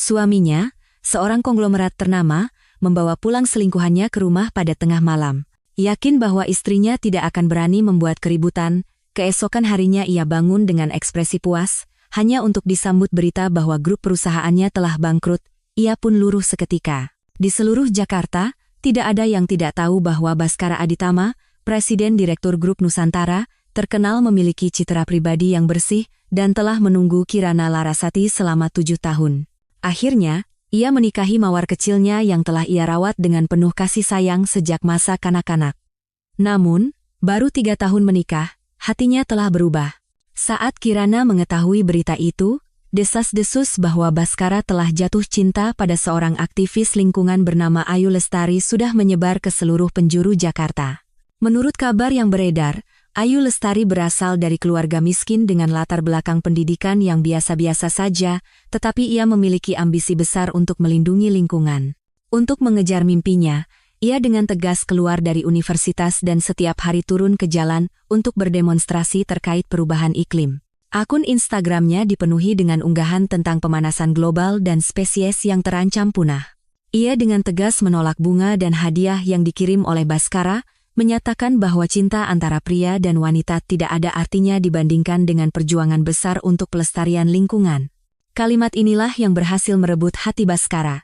Suaminya, seorang konglomerat ternama, membawa pulang selingkuhannya ke rumah pada tengah malam. Yakin bahwa istrinya tidak akan berani membuat keributan, keesokan harinya ia bangun dengan ekspresi puas, hanya untuk disambut berita bahwa grup perusahaannya telah bangkrut. Ia pun luruh seketika. Di seluruh Jakarta, tidak ada yang tidak tahu bahwa Baskara Aditama, Presiden Direktur Grup Nusantara, terkenal memiliki citra pribadi yang bersih dan telah menunggu Kirana Larasati selama 7 tahun. Akhirnya, ia menikahi mawar kecilnya yang telah ia rawat dengan penuh kasih sayang sejak masa kanak-kanak. Namun, baru 3 tahun menikah, hatinya telah berubah. Saat Kirana mengetahui berita itu, desas-desus bahwa Baskara telah jatuh cinta pada seorang aktivis lingkungan bernama Ayu Lestari sudah menyebar ke seluruh penjuru Jakarta. Menurut kabar yang beredar, Ayu Lestari berasal dari keluarga miskin dengan latar belakang pendidikan yang biasa-biasa saja, tetapi ia memiliki ambisi besar untuk melindungi lingkungan. Untuk mengejar mimpinya, ia dengan tegas keluar dari universitas dan setiap hari turun ke jalan untuk berdemonstrasi terkait perubahan iklim. Akun Instagramnya dipenuhi dengan unggahan tentang pemanasan global dan spesies yang terancam punah. Ia dengan tegas menolak bunga dan hadiah yang dikirim oleh Baskara, menyatakan bahwa cinta antara pria dan wanita tidak ada artinya dibandingkan dengan perjuangan besar untuk pelestarian lingkungan. Kalimat inilah yang berhasil merebut hati Baskara.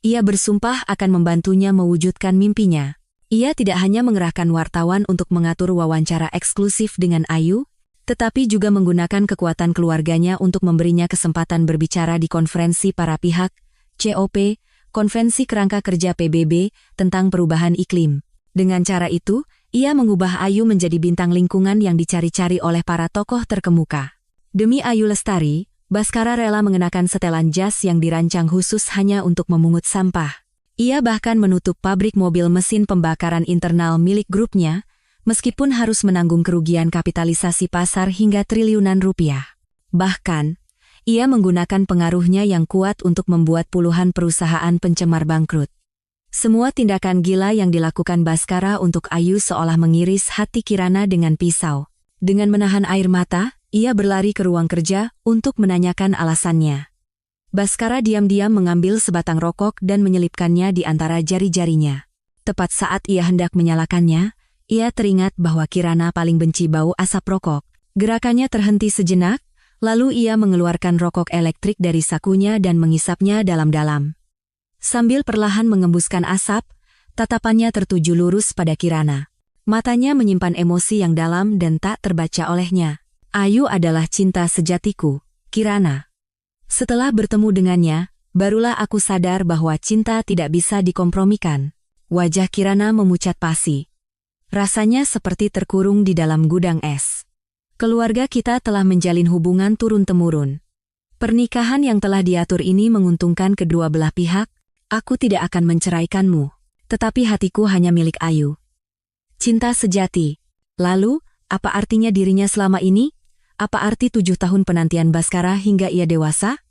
Ia bersumpah akan membantunya mewujudkan mimpinya. Ia tidak hanya mengerahkan wartawan untuk mengatur wawancara eksklusif dengan Ayu, tetapi juga menggunakan kekuatan keluarganya untuk memberinya kesempatan berbicara di konferensi para pihak, COP, Konvensi Kerangka Kerja PBB, tentang perubahan iklim. Dengan cara itu, ia mengubah Ayu menjadi bintang lingkungan yang dicari-cari oleh para tokoh terkemuka. Demi Ayu Lestari, Baskara rela mengenakan setelan jas yang dirancang khusus hanya untuk memungut sampah. Ia bahkan menutup pabrik mobil mesin pembakaran internal milik grupnya, meskipun harus menanggung kerugian kapitalisasi pasar hingga triliunan rupiah. Bahkan, ia menggunakan pengaruhnya yang kuat untuk membuat puluhan perusahaan pencemar bangkrut. Semua tindakan gila yang dilakukan Baskara untuk Ayu seolah mengiris hati Kirana dengan pisau. Dengan menahan air mata, ia berlari ke ruang kerja untuk menanyakan alasannya. Baskara diam-diam mengambil sebatang rokok dan menyelipkannya di antara jari-jarinya. Tepat saat ia hendak menyalakannya, ia teringat bahwa Kirana paling benci bau asap rokok. Gerakannya terhenti sejenak, lalu ia mengeluarkan rokok elektrik dari sakunya dan mengisapnya dalam-dalam. Sambil perlahan mengembuskan asap, tatapannya tertuju lurus pada Kirana. Matanya menyimpan emosi yang dalam dan tak terbaca olehnya. Ayu adalah cinta sejatiku, Kirana. Setelah bertemu dengannya, barulah aku sadar bahwa cinta tidak bisa dikompromikan. Wajah Kirana memucat pasi. Rasanya seperti terkurung di dalam gudang es. Keluarga kita telah menjalin hubungan turun-temurun. Pernikahan yang telah diatur ini menguntungkan kedua belah pihak. Aku tidak akan menceraikanmu, tetapi hatiku hanya milik Ayu. Cinta sejati. Lalu, apa artinya dirinya selama ini? Apa arti 7 tahun penantian Baskara hingga ia dewasa?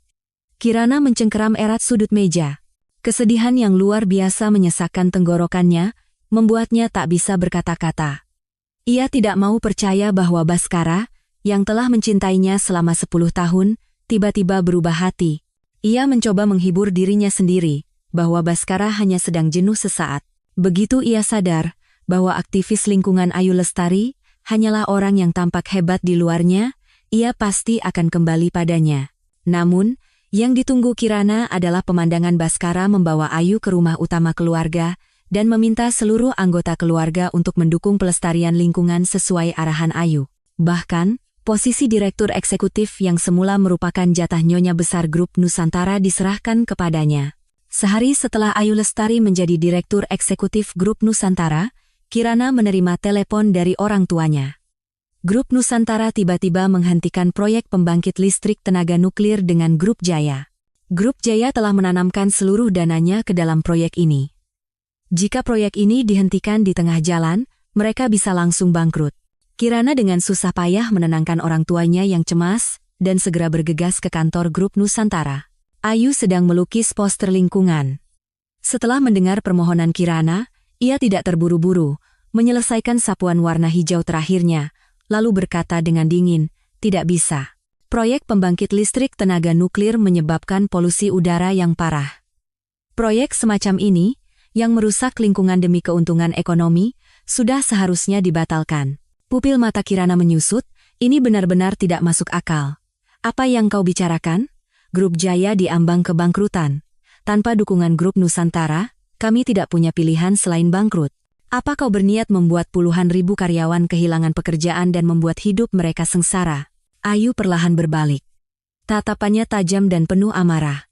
Kirana mencengkeram erat sudut meja. Kesedihan yang luar biasa menyesakkan tenggorokannya, membuatnya tak bisa berkata-kata. Ia tidak mau percaya bahwa Baskara, yang telah mencintainya selama 10 tahun, tiba-tiba berubah hati. Ia mencoba menghibur dirinya sendiri, bahwa Baskara hanya sedang jenuh sesaat. Begitu ia sadar bahwa aktivis lingkungan Ayu Lestari hanyalah orang yang tampak hebat di luarnya, ia pasti akan kembali padanya. Namun, yang ditunggu Kirana adalah pemandangan Baskara membawa Ayu ke rumah utama keluarga dan meminta seluruh anggota keluarga untuk mendukung pelestarian lingkungan sesuai arahan Ayu. Bahkan, posisi direktur eksekutif yang semula merupakan jatah nyonya besar grup Nusantara diserahkan kepadanya. Sehari setelah Ayu Lestari menjadi direktur eksekutif grup Nusantara, Kirana menerima telepon dari orang tuanya. Grup Nusantara tiba-tiba menghentikan proyek pembangkit listrik tenaga nuklir dengan Grup Jaya. Grup Jaya telah menanamkan seluruh dananya ke dalam proyek ini. Jika proyek ini dihentikan di tengah jalan, mereka bisa langsung bangkrut. Kirana dengan susah payah menenangkan orang tuanya yang cemas dan segera bergegas ke kantor Grup Nusantara. Ayu sedang melukis poster lingkungan. Setelah mendengar permohonan Kirana, ia tidak terburu-buru, menyelesaikan sapuan warna hijau terakhirnya, lalu berkata dengan dingin, "Tidak bisa. Proyek pembangkit listrik tenaga nuklir menyebabkan polusi udara yang parah. Proyek semacam ini, yang merusak lingkungan demi keuntungan ekonomi, sudah seharusnya dibatalkan. Pupil mata Kirana menyusut, ini benar-benar tidak masuk akal. Apa yang kau bicarakan? Grup Jaya diambang kebangkrutan. Tanpa dukungan Grup Nusantara, kami tidak punya pilihan selain bangkrut. Apa kau berniat membuat puluhan ribu karyawan kehilangan pekerjaan dan membuat hidup mereka sengsara? Ayu perlahan berbalik. Tatapannya tajam dan penuh amarah.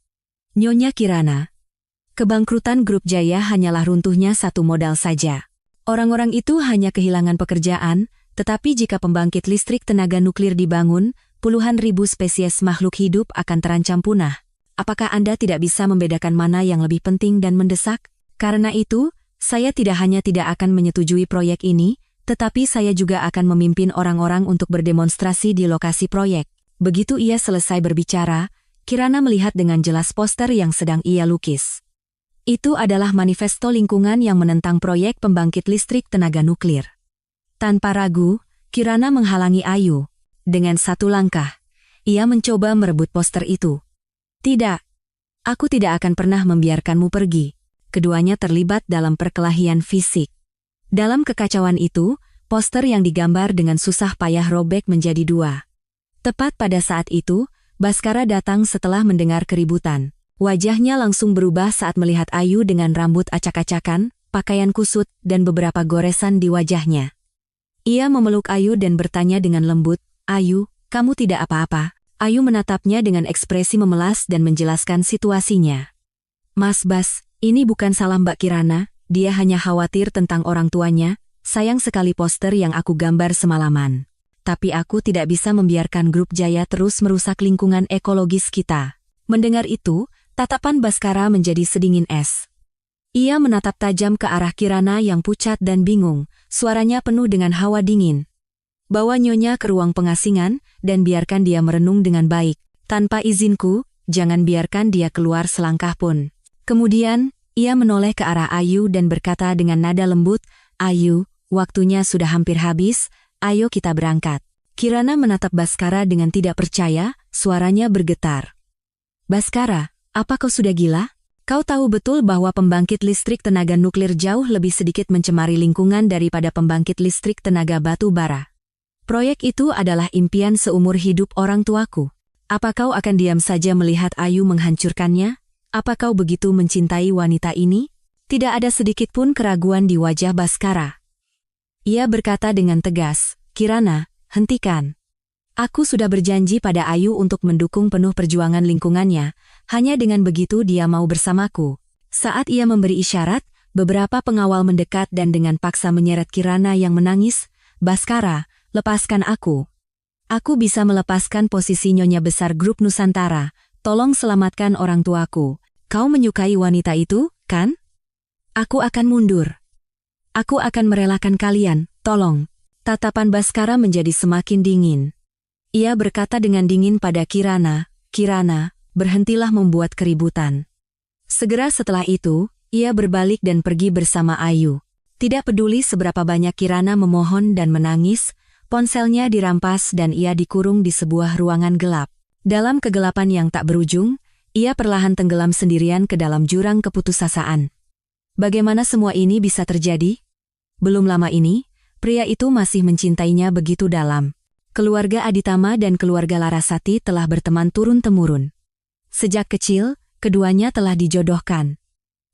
Nyonya Kirana, kebangkrutan Grup Jaya hanyalah runtuhnya satu modal saja. Orang-orang itu hanya kehilangan pekerjaan, tetapi jika pembangkit listrik tenaga nuklir dibangun, puluhan ribu spesies makhluk hidup akan terancam punah. Apakah Anda tidak bisa membedakan mana yang lebih penting dan mendesak? Karena itu, saya tidak hanya tidak akan menyetujui proyek ini, tetapi saya juga akan memimpin orang-orang untuk berdemonstrasi di lokasi proyek. Begitu ia selesai berbicara, Kirana melihat dengan jelas poster yang sedang ia lukis. Itu adalah manifesto lingkungan yang menentang proyek pembangkit listrik tenaga nuklir. Tanpa ragu, Kirana menghalangi Ayu. Dengan satu langkah, ia mencoba merebut poster itu. Tidak, aku tidak akan pernah membiarkanmu pergi. Keduanya terlibat dalam perkelahian fisik. Dalam kekacauan itu, poster yang digambar dengan susah payah robek menjadi dua. Tepat pada saat itu, Baskara datang setelah mendengar keributan. Wajahnya langsung berubah saat melihat Ayu dengan rambut acak-acakan, pakaian kusut, dan beberapa goresan di wajahnya. Ia memeluk Ayu dan bertanya dengan lembut, "Ayu, kamu tidak apa-apa?" Ayu menatapnya dengan ekspresi memelas dan menjelaskan situasinya. "Mas Bas, ini bukan salah Mbak Kirana, dia hanya khawatir tentang orang tuanya, sayang sekali poster yang aku gambar semalaman. Tapi aku tidak bisa membiarkan Grup Jaya terus merusak lingkungan ekologis kita." Mendengar itu, tatapan Baskara menjadi sedingin es. Ia menatap tajam ke arah Kirana yang pucat dan bingung, suaranya penuh dengan hawa dingin. "Bawa Nyonya ke ruang pengasingan, dan biarkan dia merenung dengan baik. Tanpa izinku, jangan biarkan dia keluar selangkah pun." Kemudian, ia menoleh ke arah Ayu dan berkata dengan nada lembut, "Ayu, waktunya sudah hampir habis, ayo kita berangkat." Kirana menatap Baskara dengan tidak percaya, suaranya bergetar. "Baskara, apa kau sudah gila? Kau tahu betul bahwa pembangkit listrik tenaga nuklir jauh lebih sedikit mencemari lingkungan daripada pembangkit listrik tenaga batu bara. Proyek itu adalah impian seumur hidup orang tuaku. Apa kau akan diam saja melihat Ayu menghancurkannya? Apa kau begitu mencintai wanita ini?" Tidak ada sedikit pun keraguan di wajah Baskara. Ia berkata dengan tegas, "Kirana, hentikan. Aku sudah berjanji pada Ayu untuk mendukung penuh perjuangan lingkungannya, hanya dengan begitu dia mau bersamaku." Saat ia memberi isyarat, beberapa pengawal mendekat dan dengan paksa menyeret Kirana yang menangis, "Baskara, lepaskan aku. Aku bisa melepaskan posisi Nyonya Besar Grup Nusantara, tolong selamatkan orang tuaku. Kau menyukai wanita itu, kan? Aku akan mundur. Aku akan merelakan kalian, tolong." Tatapan Baskara menjadi semakin dingin. Ia berkata dengan dingin pada Kirana, "Kirana, berhentilah membuat keributan." Segera setelah itu, ia berbalik dan pergi bersama Ayu. Tidak peduli seberapa banyak Kirana memohon dan menangis, ponselnya dirampas dan ia dikurung di sebuah ruangan gelap. Dalam kegelapan yang tak berujung, ia perlahan tenggelam sendirian ke dalam jurang keputusasaan. Bagaimana semua ini bisa terjadi? Belum lama ini, pria itu masih mencintainya begitu dalam. Keluarga Aditama dan keluarga Larasati telah berteman turun-temurun. Sejak kecil, keduanya telah dijodohkan.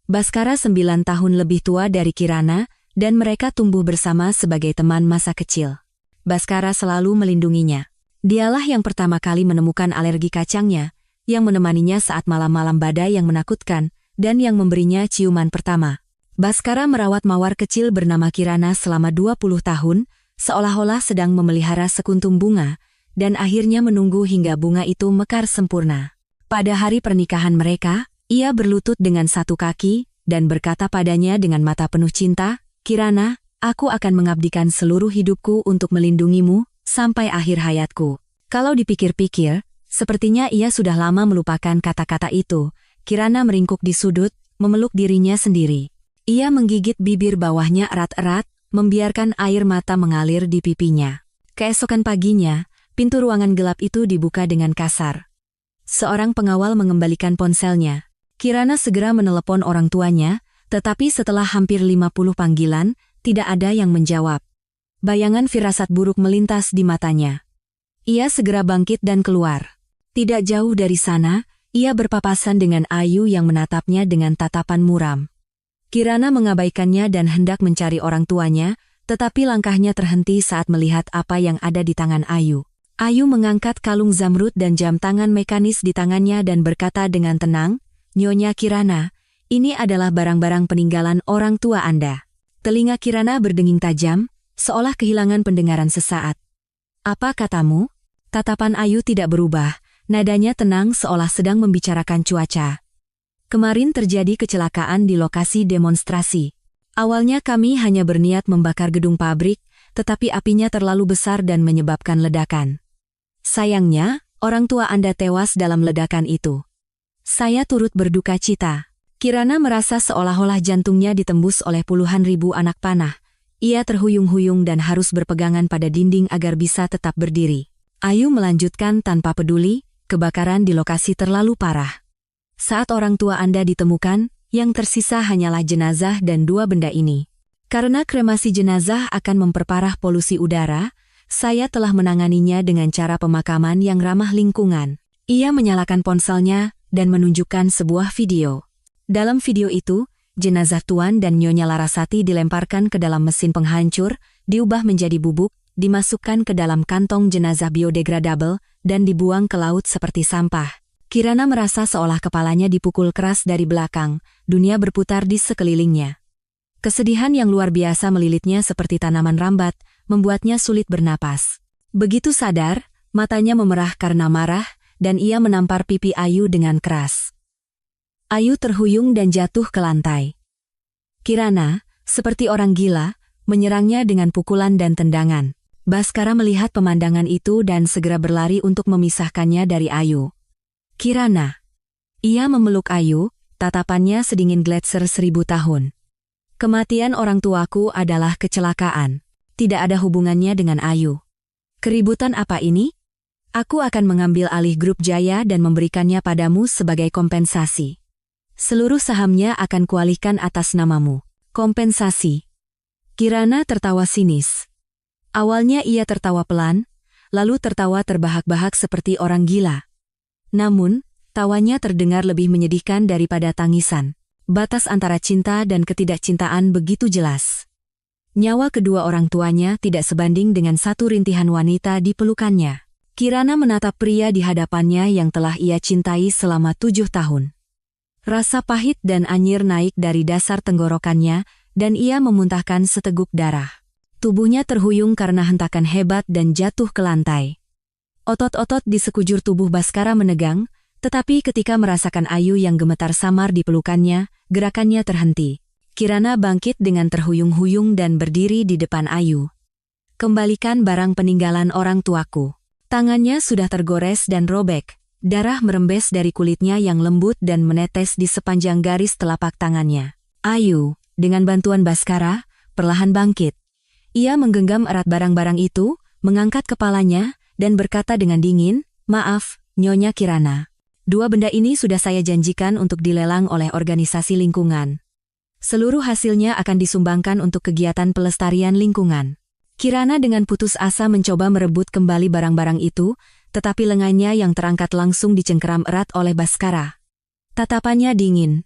Baskara 9 tahun lebih tua dari Kirana, dan mereka tumbuh bersama sebagai teman masa kecil. Baskara selalu melindunginya. Dialah yang pertama kali menemukan alergi kacangnya, yang menemaninya saat malam-malam badai yang menakutkan, dan yang memberinya ciuman pertama. Baskara merawat mawar kecil bernama Kirana selama 20 tahun, seolah-olah sedang memelihara sekuntum bunga, dan akhirnya menunggu hingga bunga itu mekar sempurna. Pada hari pernikahan mereka, ia berlutut dengan satu kaki, dan berkata padanya dengan mata penuh cinta, "Kirana, aku akan mengabdikan seluruh hidupku untuk melindungimu, sampai akhir hayatku." Kalau dipikir-pikir, sepertinya ia sudah lama melupakan kata-kata itu. Kirana meringkuk di sudut, memeluk dirinya sendiri. Ia menggigit bibir bawahnya erat-erat, membiarkan air mata mengalir di pipinya. Keesokan paginya, pintu ruangan gelap itu dibuka dengan kasar. Seorang pengawal mengembalikan ponselnya. Kirana segera menelepon orang tuanya, tetapi setelah hampir 50 panggilan, tidak ada yang menjawab. Bayangan firasat buruk melintas di matanya. Ia segera bangkit dan keluar. Tidak jauh dari sana, ia berpapasan dengan Ayu yang menatapnya dengan tatapan muram. Kirana mengabaikannya dan hendak mencari orang tuanya, tetapi langkahnya terhenti saat melihat apa yang ada di tangan Ayu. Ayu mengangkat kalung zamrud dan jam tangan mekanis di tangannya dan berkata dengan tenang, "Nyonya Kirana, ini adalah barang-barang peninggalan orang tua Anda." Telinga Kirana berdenging tajam, seolah kehilangan pendengaran sesaat. "Apa katamu?" Tatapan Ayu tidak berubah, nadanya tenang seolah sedang membicarakan cuaca. "Kemarin terjadi kecelakaan di lokasi demonstrasi. Awalnya kami hanya berniat membakar gedung pabrik, tetapi apinya terlalu besar dan menyebabkan ledakan. Sayangnya, orang tua Anda tewas dalam ledakan itu. Saya turut berduka cita." Kirana merasa seolah-olah jantungnya ditembus oleh puluhan ribu anak panah. Ia terhuyung-huyung dan harus berpegangan pada dinding agar bisa tetap berdiri. Ayu melanjutkan tanpa peduli, kebakaran di lokasi terlalu parah. Saat orang tua Anda ditemukan, yang tersisa hanyalah jenazah dan 2 benda ini. Karena kremasi jenazah akan memperparah polusi udara, saya telah menanganinya dengan cara pemakaman yang ramah lingkungan. Ia menyalakan ponselnya dan menunjukkan sebuah video. Dalam video itu, jenazah Tuan dan Nyonya Larasati dilemparkan ke dalam mesin penghancur, diubah menjadi bubuk, dimasukkan ke dalam kantong jenazah biodegradable, dan dibuang ke laut seperti sampah. Kirana merasa seolah kepalanya dipukul keras dari belakang, dunia berputar di sekelilingnya. Kesedihan yang luar biasa melilitnya seperti tanaman rambat, membuatnya sulit bernapas. Begitu sadar, matanya memerah karena marah, dan ia menampar pipi Ayu dengan keras. Ayu terhuyung dan jatuh ke lantai. Kirana, seperti orang gila, menyerangnya dengan pukulan dan tendangan. Baskara melihat pemandangan itu dan segera berlari untuk memisahkannya dari Ayu. "Kirana." Ia memeluk Ayu, tatapannya sedingin gletser 1000 tahun. "Kematian orang tuaku adalah kecelakaan. Tidak ada hubungannya dengan Ayu. Keributan apa ini? Aku akan mengambil alih grup Jaya dan memberikannya padamu sebagai kompensasi. Seluruh sahamnya akan kualihkan atas namamu." "Kompensasi?" Kirana tertawa sinis. Awalnya ia tertawa pelan, lalu tertawa terbahak-bahak seperti orang gila. Namun, tawanya terdengar lebih menyedihkan daripada tangisan. Batas antara cinta dan ketidakcintaan begitu jelas. Nyawa kedua orang tuanya tidak sebanding dengan satu rintihan wanita di pelukannya. Kirana menatap pria di hadapannya yang telah ia cintai selama 7 tahun. Rasa pahit dan anyir naik dari dasar tenggorokannya, dan ia memuntahkan seteguk darah. Tubuhnya terhuyung karena hentakan hebat dan jatuh ke lantai. Otot-otot di sekujur tubuh Baskara menegang, tetapi ketika merasakan Ayu yang gemetar samar di pelukannya, gerakannya terhenti. Kirana bangkit dengan terhuyung-huyung dan berdiri di depan Ayu. "Kembalikan barang peninggalan orang tuaku." Tangannya sudah tergores dan robek, darah merembes dari kulitnya yang lembut dan menetes di sepanjang garis telapak tangannya. Ayu, dengan bantuan Baskara, perlahan bangkit. Ia menggenggam erat barang-barang itu, mengangkat kepalanya, dan berkata dengan dingin, "Maaf, Nyonya Kirana. 2 benda ini sudah saya janjikan untuk dilelang oleh organisasi lingkungan. Seluruh hasilnya akan disumbangkan untuk kegiatan pelestarian lingkungan." Kirana dengan putus asa mencoba merebut kembali barang-barang itu, tetapi lengannya yang terangkat langsung dicengkeram erat oleh Baskara. Tatapannya dingin.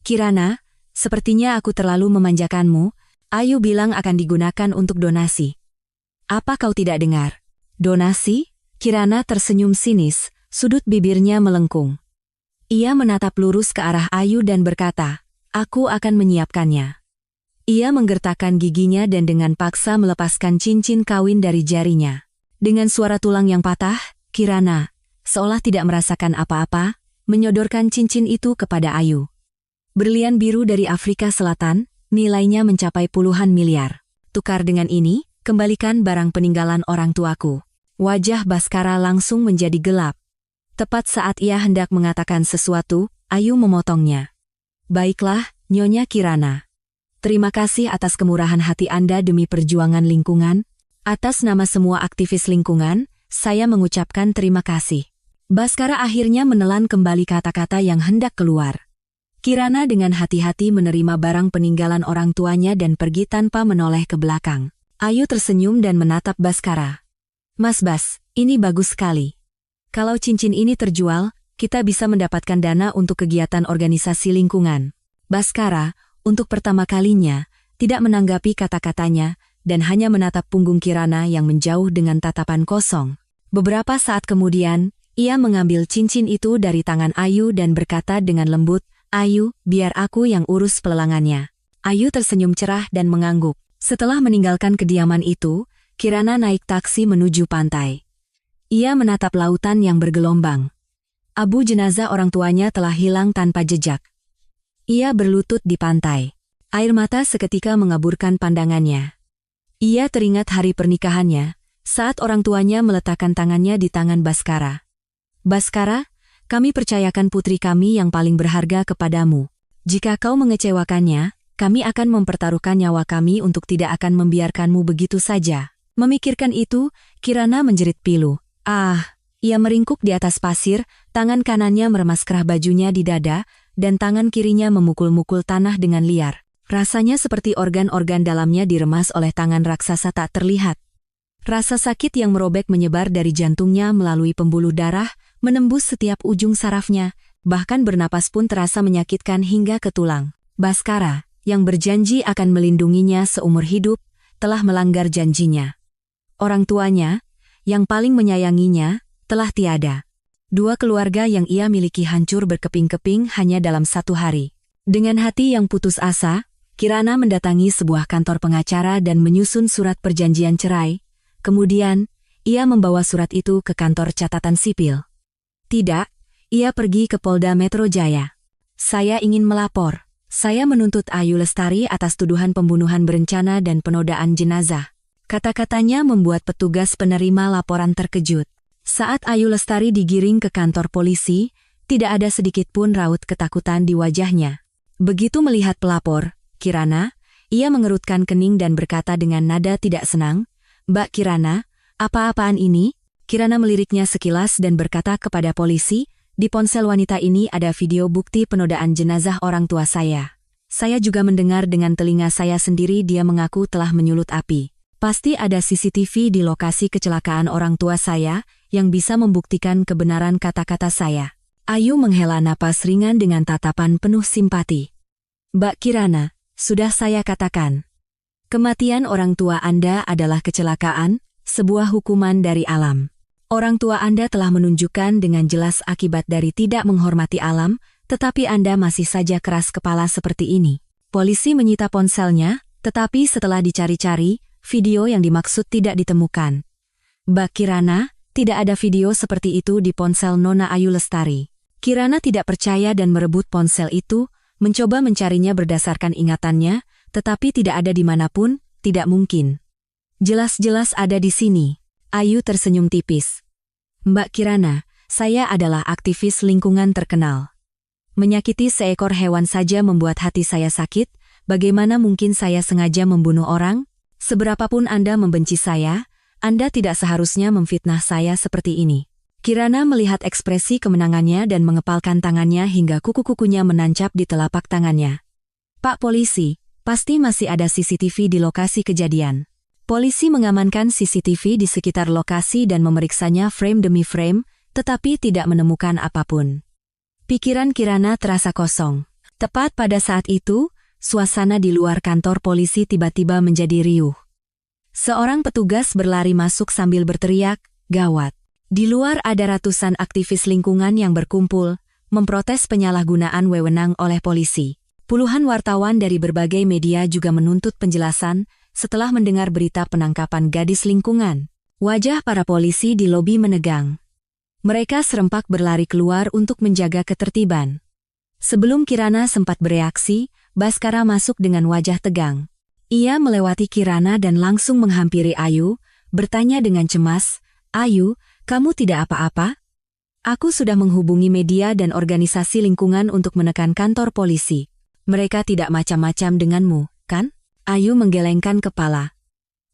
"Kirana, sepertinya aku terlalu memanjakanmu. Ayu bilang akan digunakan untuk donasi. Apa kau tidak dengar? Donasi?" Kirana tersenyum sinis, sudut bibirnya melengkung. Ia menatap lurus ke arah Ayu dan berkata, "Aku akan menyiapkannya." Ia menggertakkan giginya dan dengan paksa melepaskan cincin kawin dari jarinya. Dengan suara tulang yang patah, Kirana, seolah tidak merasakan apa-apa, menyodorkan cincin itu kepada Ayu. Berlian biru dari Afrika Selatan, nilainya mencapai puluhan miliar. "Tukar dengan ini, kembalikan barang peninggalan orang tuaku." Wajah Baskara langsung menjadi gelap. Tepat saat ia hendak mengatakan sesuatu, Ayu memotongnya. "Baiklah, Nyonya Kirana. Terima kasih atas kemurahan hati Anda demi perjuangan lingkungan. Atas nama semua aktivis lingkungan, Saya mengucapkan terima kasih. Baskara akhirnya menelan kembali kata-kata yang hendak keluar. Kirana dengan hati-hati menerima barang peninggalan orang tuanya dan pergi tanpa menoleh ke belakang. Ayu tersenyum dan menatap Baskara. Mas Bas, ini bagus sekali. Kalau cincin ini terjual, kita bisa mendapatkan dana untuk kegiatan organisasi lingkungan. Baskara, untuk pertama kalinya, tidak menanggapi kata-katanya, dan hanya menatap punggung Kirana yang menjauh dengan tatapan kosong. Beberapa saat kemudian, ia mengambil cincin itu dari tangan Ayu dan berkata dengan lembut, Ayu, biar aku yang urus pelelangannya. Ayu tersenyum cerah dan mengangguk. Setelah meninggalkan kediaman itu, Kirana naik taksi menuju pantai. Ia menatap lautan yang bergelombang. Abu jenazah orang tuanya telah hilang tanpa jejak. Ia berlutut di pantai. Air mata seketika mengaburkan pandangannya. Ia teringat hari pernikahannya, saat orang tuanya meletakkan tangannya di tangan Baskara. Baskara, kami percayakan putri kami yang paling berharga kepadamu. Jika kau mengecewakannya, kami akan mempertaruhkan nyawa kami untuk tidak akan membiarkanmu begitu saja. Memikirkan itu, Kirana menjerit pilu. Ia meringkuk di atas pasir, tangan kanannya meremas kerah bajunya di dada, dan tangan kirinya memukul-mukul tanah dengan liar. Rasanya seperti organ-organ dalamnya diremas oleh tangan raksasa tak terlihat. Rasa sakit yang merobek menyebar dari jantungnya melalui pembuluh darah, menembus setiap ujung sarafnya, bahkan bernapas pun terasa menyakitkan hingga ke tulang. Baskara, yang berjanji akan melindunginya seumur hidup, telah melanggar janjinya. Orang tuanya, yang paling menyayanginya, telah tiada. Dua keluarga yang ia miliki hancur berkeping-keping hanya dalam satu hari. Dengan hati yang putus asa, Kirana mendatangi sebuah kantor pengacara dan menyusun surat perjanjian cerai. Kemudian, ia membawa surat itu ke kantor catatan sipil. Tidak, ia pergi ke Polda Metro Jaya. Saya ingin melapor. Saya menuntut Ayu Lestari atas tuduhan pembunuhan berencana dan penodaan jenazah. Kata-katanya membuat petugas penerima laporan terkejut. Saat Ayu Lestari digiring ke kantor polisi, tidak ada sedikit pun raut ketakutan di wajahnya. Begitu melihat pelapor, Kirana, ia mengerutkan kening dan berkata dengan nada tidak senang, Mbak Kirana, apa-apaan ini? Kirana meliriknya sekilas dan berkata kepada polisi, di ponsel wanita ini ada video bukti penodaan jenazah orang tua saya. Saya juga mendengar dengan telinga saya sendiri dia mengaku telah menyulut api. Pasti ada CCTV di lokasi kecelakaan orang tua saya yang bisa membuktikan kebenaran kata-kata saya. Ayu menghela napas ringan dengan tatapan penuh simpati. Mbak Kirana, sudah saya katakan. Kematian orang tua Anda adalah kecelakaan, sebuah hukuman dari alam. Orang tua Anda telah menunjukkan dengan jelas akibat dari tidak menghormati alam, tetapi Anda masih saja keras kepala seperti ini. Polisi menyita ponselnya, tetapi setelah dicari-cari, video yang dimaksud tidak ditemukan. Mbak Kirana, tidak ada video seperti itu di ponsel Nona Ayu Lestari. Kirana tidak percaya dan merebut ponsel itu, mencoba mencarinya berdasarkan ingatannya, tetapi tidak ada dimanapun, tidak mungkin. Jelas-jelas ada di sini. Ayu tersenyum tipis. Mbak Kirana, saya adalah aktivis lingkungan terkenal. Menyakiti seekor hewan saja membuat hati saya sakit, bagaimana mungkin saya sengaja membunuh orang? Seberapapun Anda membenci saya, Anda tidak seharusnya memfitnah saya seperti ini. Kirana melihat ekspresi kemenangannya dan mengepalkan tangannya hingga kuku-kukunya menancap di telapak tangannya. Pak Polisi, pasti masih ada CCTV di lokasi kejadian. Polisi mengamankan CCTV di sekitar lokasi dan memeriksanya frame demi frame, tetapi tidak menemukan apapun. Pikiran Kirana terasa kosong. Tepat pada saat itu, suasana di luar kantor polisi tiba-tiba menjadi riuh. Seorang petugas berlari masuk sambil berteriak, "Gawat!" Di luar ada ratusan aktivis lingkungan yang berkumpul, memprotes penyalahgunaan wewenang oleh polisi. Puluhan wartawan dari berbagai media juga menuntut penjelasan setelah mendengar berita penangkapan gadis lingkungan. Wajah para polisi di lobi menegang. Mereka serempak berlari keluar untuk menjaga ketertiban. Sebelum Kirana sempat bereaksi, Baskara masuk dengan wajah tegang. Ia melewati Kirana dan langsung menghampiri Ayu, bertanya dengan cemas, "Ayu, kamu tidak apa-apa?" "Aku sudah menghubungi media dan organisasi lingkungan untuk menekan kantor polisi. Mereka tidak macam-macam denganmu, kan?" Ayu menggelengkan kepala.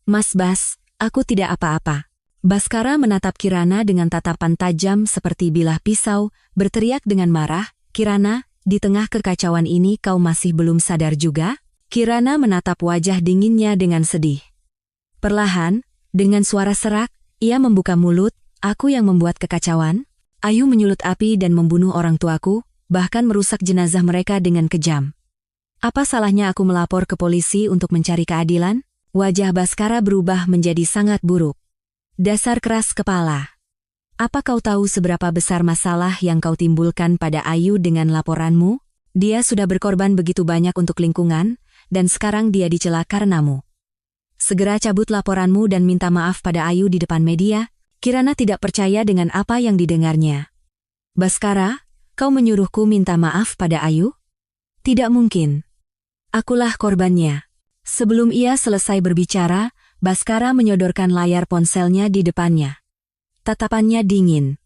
"Mas Bas, aku tidak apa-apa." Baskara menatap Kirana dengan tatapan tajam seperti bilah pisau, berteriak dengan marah, "Kirana, di tengah kekacauan ini kau masih belum sadar juga?" Kirana menatap wajah dinginnya dengan sedih. Perlahan, dengan suara serak, ia membuka mulut, "Aku yang membuat kekacauan? Ayu menyulut api dan membunuh orang tuaku, bahkan merusak jenazah mereka dengan kejam. Apa salahnya aku melapor ke polisi untuk mencari keadilan?" Wajah Baskara berubah menjadi sangat buruk. "Dasar keras kepala. Apa kau tahu seberapa besar masalah yang kau timbulkan pada Ayu dengan laporanmu? Dia sudah berkorban begitu banyak untuk lingkungan, dan sekarang dia dicela karenamu. Segera cabut laporanmu dan minta maaf pada Ayu di depan media." Kirana tidak percaya dengan apa yang didengarnya. "Baskara, kau menyuruhku minta maaf pada Ayu? Tidak mungkin. Akulah korbannya." Sebelum ia selesai berbicara, Baskara menyodorkan layar ponselnya di depannya. Tatapannya dingin.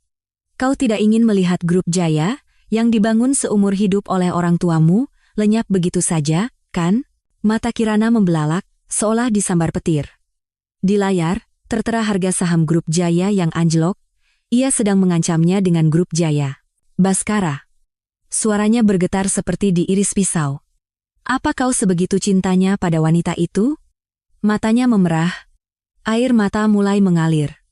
"Kau tidak ingin melihat grup Jaya, yang dibangun seumur hidup oleh orang tuamu, lenyap begitu saja, kan?" Mata Kirana membelalak, seolah disambar petir. Di layar, tertera harga saham grup Jaya yang anjlok. Ia sedang mengancamnya dengan grup Jaya. "Baskara." Suaranya bergetar seperti diiris pisau. "Apa kau sebegitu cintanya pada wanita itu?" Matanya memerah. Air mata mulai mengalir.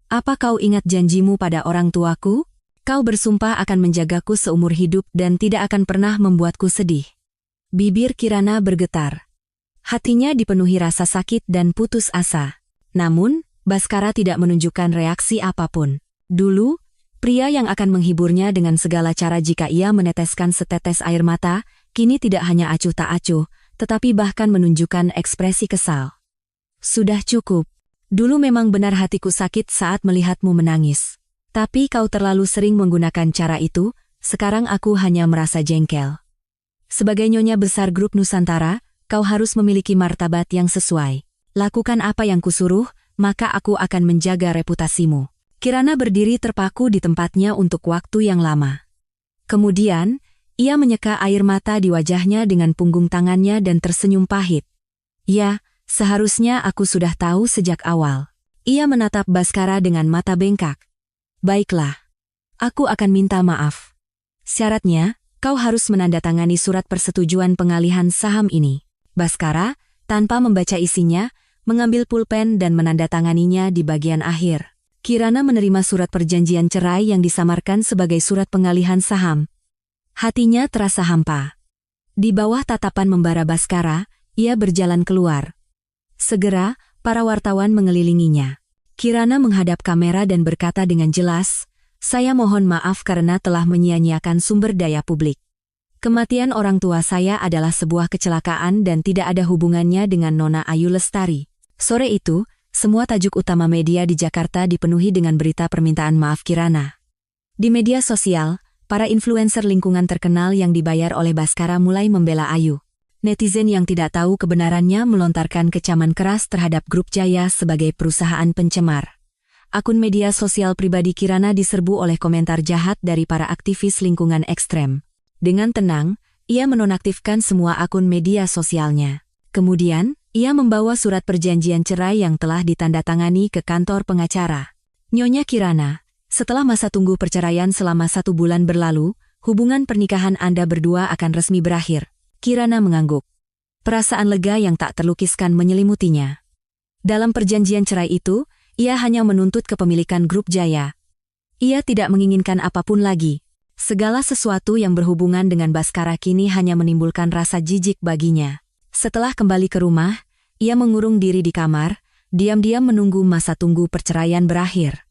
"Apa kau ingat janjimu pada orang tuaku? Kau bersumpah akan menjagaku seumur hidup dan tidak akan pernah membuatku sedih." Bibir Kirana bergetar. Hatinya dipenuhi rasa sakit dan putus asa. Namun, Baskara tidak menunjukkan reaksi apapun. Dulu, pria yang akan menghiburnya dengan segala cara jika ia meneteskan setetes air mata, kini tidak hanya acuh tak acuh, tetapi bahkan menunjukkan ekspresi kesal. "Sudah cukup. Dulu memang benar hatiku sakit saat melihatmu menangis. Tapi kau terlalu sering menggunakan cara itu, sekarang aku hanya merasa jengkel. Sebagai nyonya besar grup Nusantara, kau harus memiliki martabat yang sesuai. Lakukan apa yang kusuruh, maka aku akan menjaga reputasimu." Kirana berdiri terpaku di tempatnya untuk waktu yang lama. Kemudian, ia menyeka air mata di wajahnya dengan punggung tangannya dan tersenyum pahit. "Ya, seharusnya aku sudah tahu sejak awal." Ia menatap Baskara dengan mata bengkak. "Baiklah. Aku akan minta maaf. Syaratnya, kau harus menandatangani surat persetujuan pengalihan saham ini." Baskara, tanpa membaca isinya, mengambil pulpen dan menandatanganinya di bagian akhir. Kirana menerima surat perjanjian cerai yang disamarkan sebagai surat pengalihan saham. Hatinya terasa hampa. Di bawah tatapan membara Baskara, ia berjalan keluar. Segera, para wartawan mengelilinginya. Kirana menghadap kamera dan berkata dengan jelas, "Saya mohon maaf karena telah menyia-nyiakan sumber daya publik. Kematian orang tua saya adalah sebuah kecelakaan dan tidak ada hubungannya dengan Nona Ayu Lestari." Sore itu, semua tajuk utama media di Jakarta dipenuhi dengan berita permintaan maaf Kirana. Di media sosial, para influencer lingkungan terkenal yang dibayar oleh Baskara mulai membela Ayu. Netizen yang tidak tahu kebenarannya melontarkan kecaman keras terhadap grup Jaya sebagai perusahaan pencemar. Akun media sosial pribadi Kirana diserbu oleh komentar jahat dari para aktivis lingkungan ekstrem. Dengan tenang, ia menonaktifkan semua akun media sosialnya. Kemudian, ia membawa surat perjanjian cerai yang telah ditandatangani ke kantor pengacara. "Nyonya Kirana, setelah masa tunggu perceraian selama 1 bulan berlalu, hubungan pernikahan Anda berdua akan resmi berakhir." Kirana mengangguk. Perasaan lega yang tak terlukiskan menyelimutinya. Dalam perjanjian cerai itu, ia hanya menuntut kepemilikan grup Jaya. Ia tidak menginginkan apapun lagi. Segala sesuatu yang berhubungan dengan Baskara kini hanya menimbulkan rasa jijik baginya. Setelah kembali ke rumah, ia mengurung diri di kamar, diam-diam menunggu masa tunggu perceraian berakhir.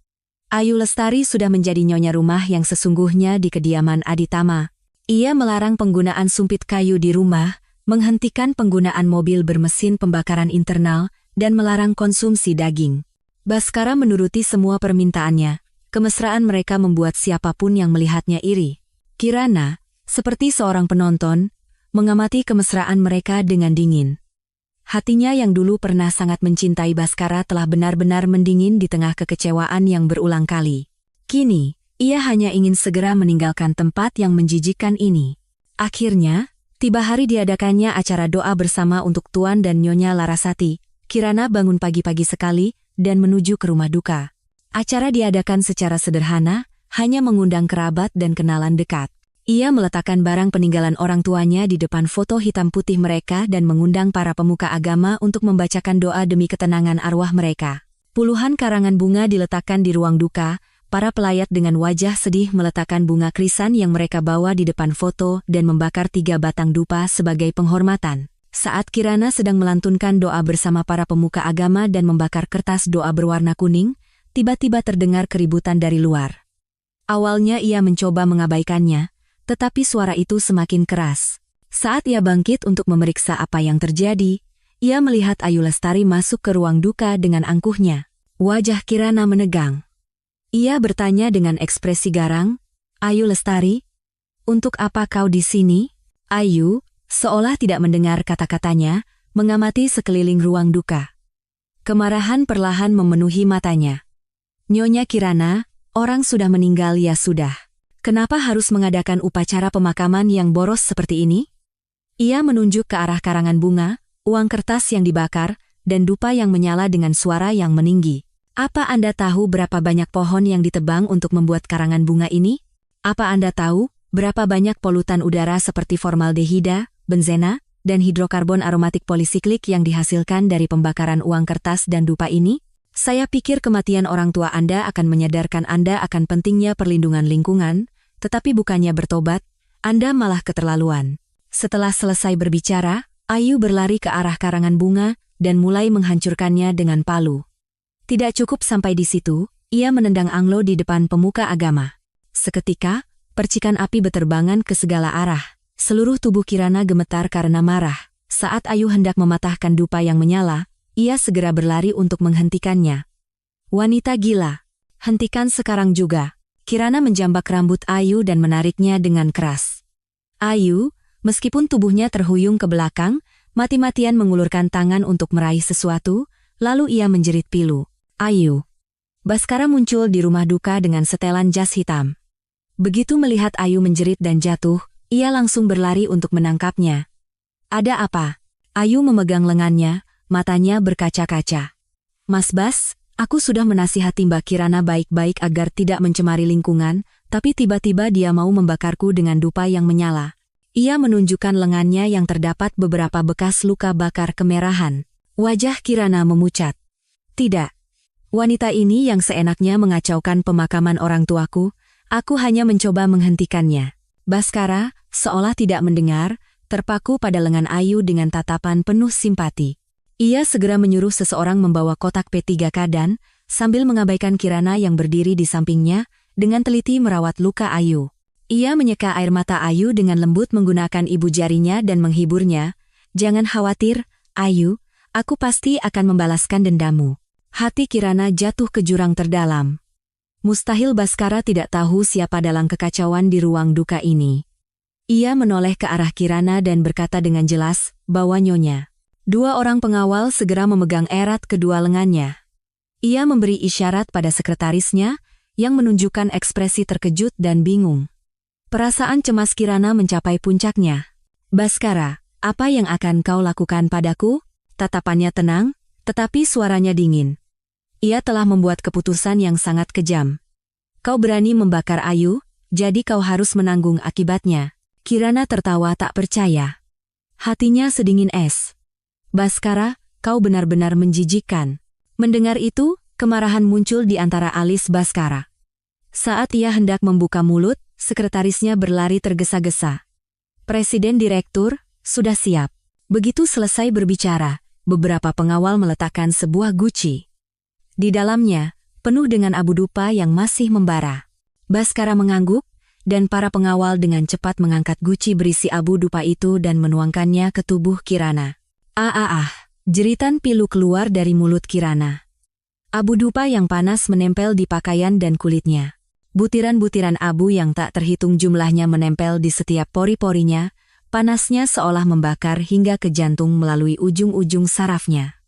Ayu Lestari sudah menjadi nyonya rumah yang sesungguhnya di kediaman Aditama. Ia melarang penggunaan sumpit kayu di rumah, menghentikan penggunaan mobil bermesin pembakaran internal, dan melarang konsumsi daging. Baskara menuruti semua permintaannya. Kemesraan mereka membuat siapapun yang melihatnya iri. Kirana, seperti seorang penonton, mengamati kemesraan mereka dengan dingin. Hatinya yang dulu pernah sangat mencintai Baskara telah benar-benar mendingin di tengah kekecewaan yang berulang kali. Kini, ia hanya ingin segera meninggalkan tempat yang menjijikkan ini. Akhirnya, tiba hari diadakannya acara doa bersama untuk Tuan dan Nyonya Larasati. Kirana bangun pagi-pagi sekali dan menuju ke rumah duka. Acara diadakan secara sederhana, hanya mengundang kerabat dan kenalan dekat. Ia meletakkan barang peninggalan orang tuanya di depan foto hitam putih mereka dan mengundang para pemuka agama untuk membacakan doa demi ketenangan arwah mereka. Puluhan karangan bunga diletakkan di ruang duka, para pelayat dengan wajah sedih meletakkan bunga krisan yang mereka bawa di depan foto dan membakar 3 batang dupa sebagai penghormatan. Saat Kirana sedang melantunkan doa bersama para pemuka agama dan membakar kertas doa berwarna kuning, tiba-tiba terdengar keributan dari luar. Awalnya ia mencoba mengabaikannya, tetapi suara itu semakin keras. Saat ia bangkit untuk memeriksa apa yang terjadi, ia melihat Ayu Lestari masuk ke ruang duka dengan angkuhnya. Wajah Kirana menegang. Ia bertanya dengan ekspresi garang, "Ayu Lestari, untuk apa kau di sini?" Ayu, seolah tidak mendengar kata-katanya, mengamati sekeliling ruang duka. Kemarahan perlahan memenuhi matanya. "Nyonya Kirana, orang sudah meninggal ya sudah. Kenapa harus mengadakan upacara pemakaman yang boros seperti ini?" Ia menunjuk ke arah karangan bunga, uang kertas yang dibakar, dan dupa yang menyala dengan suara yang meninggi. "Apa Anda tahu berapa banyak pohon yang ditebang untuk membuat karangan bunga ini? Apa Anda tahu berapa banyak polutan udara seperti formaldehida, benzena, dan hidrokarbon aromatik polisiklik yang dihasilkan dari pembakaran uang kertas dan dupa ini? Saya pikir kematian orang tua Anda akan menyadarkan Anda akan pentingnya perlindungan lingkungan, tetapi bukannya bertobat, Anda malah keterlaluan." Setelah selesai berbicara, Ayu berlari ke arah karangan bunga dan mulai menghancurkannya dengan palu. Tidak cukup sampai di situ, ia menendang Anglo di depan pemuka agama. Seketika, percikan api beterbangan ke segala arah. Seluruh tubuh Kirana gemetar karena marah. Saat Ayu hendak mematahkan dupa yang menyala, ia segera berlari untuk menghentikannya. "Wanita gila, hentikan sekarang juga." Kirana menjambak rambut Ayu dan menariknya dengan keras. Ayu, meskipun tubuhnya terhuyung ke belakang, mati-matian mengulurkan tangan untuk meraih sesuatu, lalu ia menjerit pilu. "Ayu!" Baskara muncul di rumah duka dengan setelan jas hitam. Begitu melihat Ayu menjerit dan jatuh, ia langsung berlari untuk menangkapnya. "Ada apa?" Ayu memegang lengannya, matanya berkaca-kaca. "Mas Bas, aku sudah menasihati Mbak Kirana baik-baik agar tidak mencemari lingkungan, tapi tiba-tiba dia mau membakarku dengan dupa yang menyala." Ia menunjukkan lengannya yang terdapat beberapa bekas luka bakar kemerahan. Wajah Kirana memucat. "Tidak. Wanita ini yang seenaknya mengacaukan pemakaman orang tuaku, aku hanya mencoba menghentikannya." Baskara, seolah tidak mendengar, terpaku pada lengan Ayu dengan tatapan penuh simpati. Ia segera menyuruh seseorang membawa kotak P3K dan, sambil mengabaikan Kirana yang berdiri di sampingnya, dengan teliti merawat luka Ayu. Ia menyeka air mata Ayu dengan lembut menggunakan ibu jarinya dan menghiburnya. "Jangan khawatir, Ayu, aku pasti akan membalaskan dendamu." Hati Kirana jatuh ke jurang terdalam. Mustahil Baskara tidak tahu siapa dalam kekacauan di ruang duka ini. Ia menoleh ke arah Kirana dan berkata dengan jelas, "Bawa Nyonya." 2 orang pengawal segera memegang erat kedua lengannya. Ia memberi isyarat pada sekretarisnya, yang menunjukkan ekspresi terkejut dan bingung. Perasaan cemas Kirana mencapai puncaknya. "Baskara, apa yang akan kau lakukan padaku?" Tatapannya tenang, tetapi suaranya dingin. Ia telah membuat keputusan yang sangat kejam. "Kau berani membakar Ayu, jadi kau harus menanggung akibatnya." Kirana tertawa tak percaya. Hatinya sedingin es. "Baskara, kau benar-benar menjijikkan." Mendengar itu, kemarahan muncul di antara alis Baskara. Saat ia hendak membuka mulut, sekretarisnya berlari tergesa-gesa. "Presiden Direktur, sudah siap." Begitu selesai berbicara, beberapa pengawal meletakkan sebuah guci. Di dalamnya, penuh dengan abu dupa yang masih membara. Baskara mengangguk, dan para pengawal dengan cepat mengangkat guci berisi abu dupa itu dan menuangkannya ke tubuh Kirana. Jeritan pilu keluar dari mulut Kirana. Abu dupa yang panas menempel di pakaian dan kulitnya. Butiran-butiran abu yang tak terhitung jumlahnya menempel di setiap pori-porinya, panasnya seolah membakar hingga ke jantung melalui ujung-ujung sarafnya.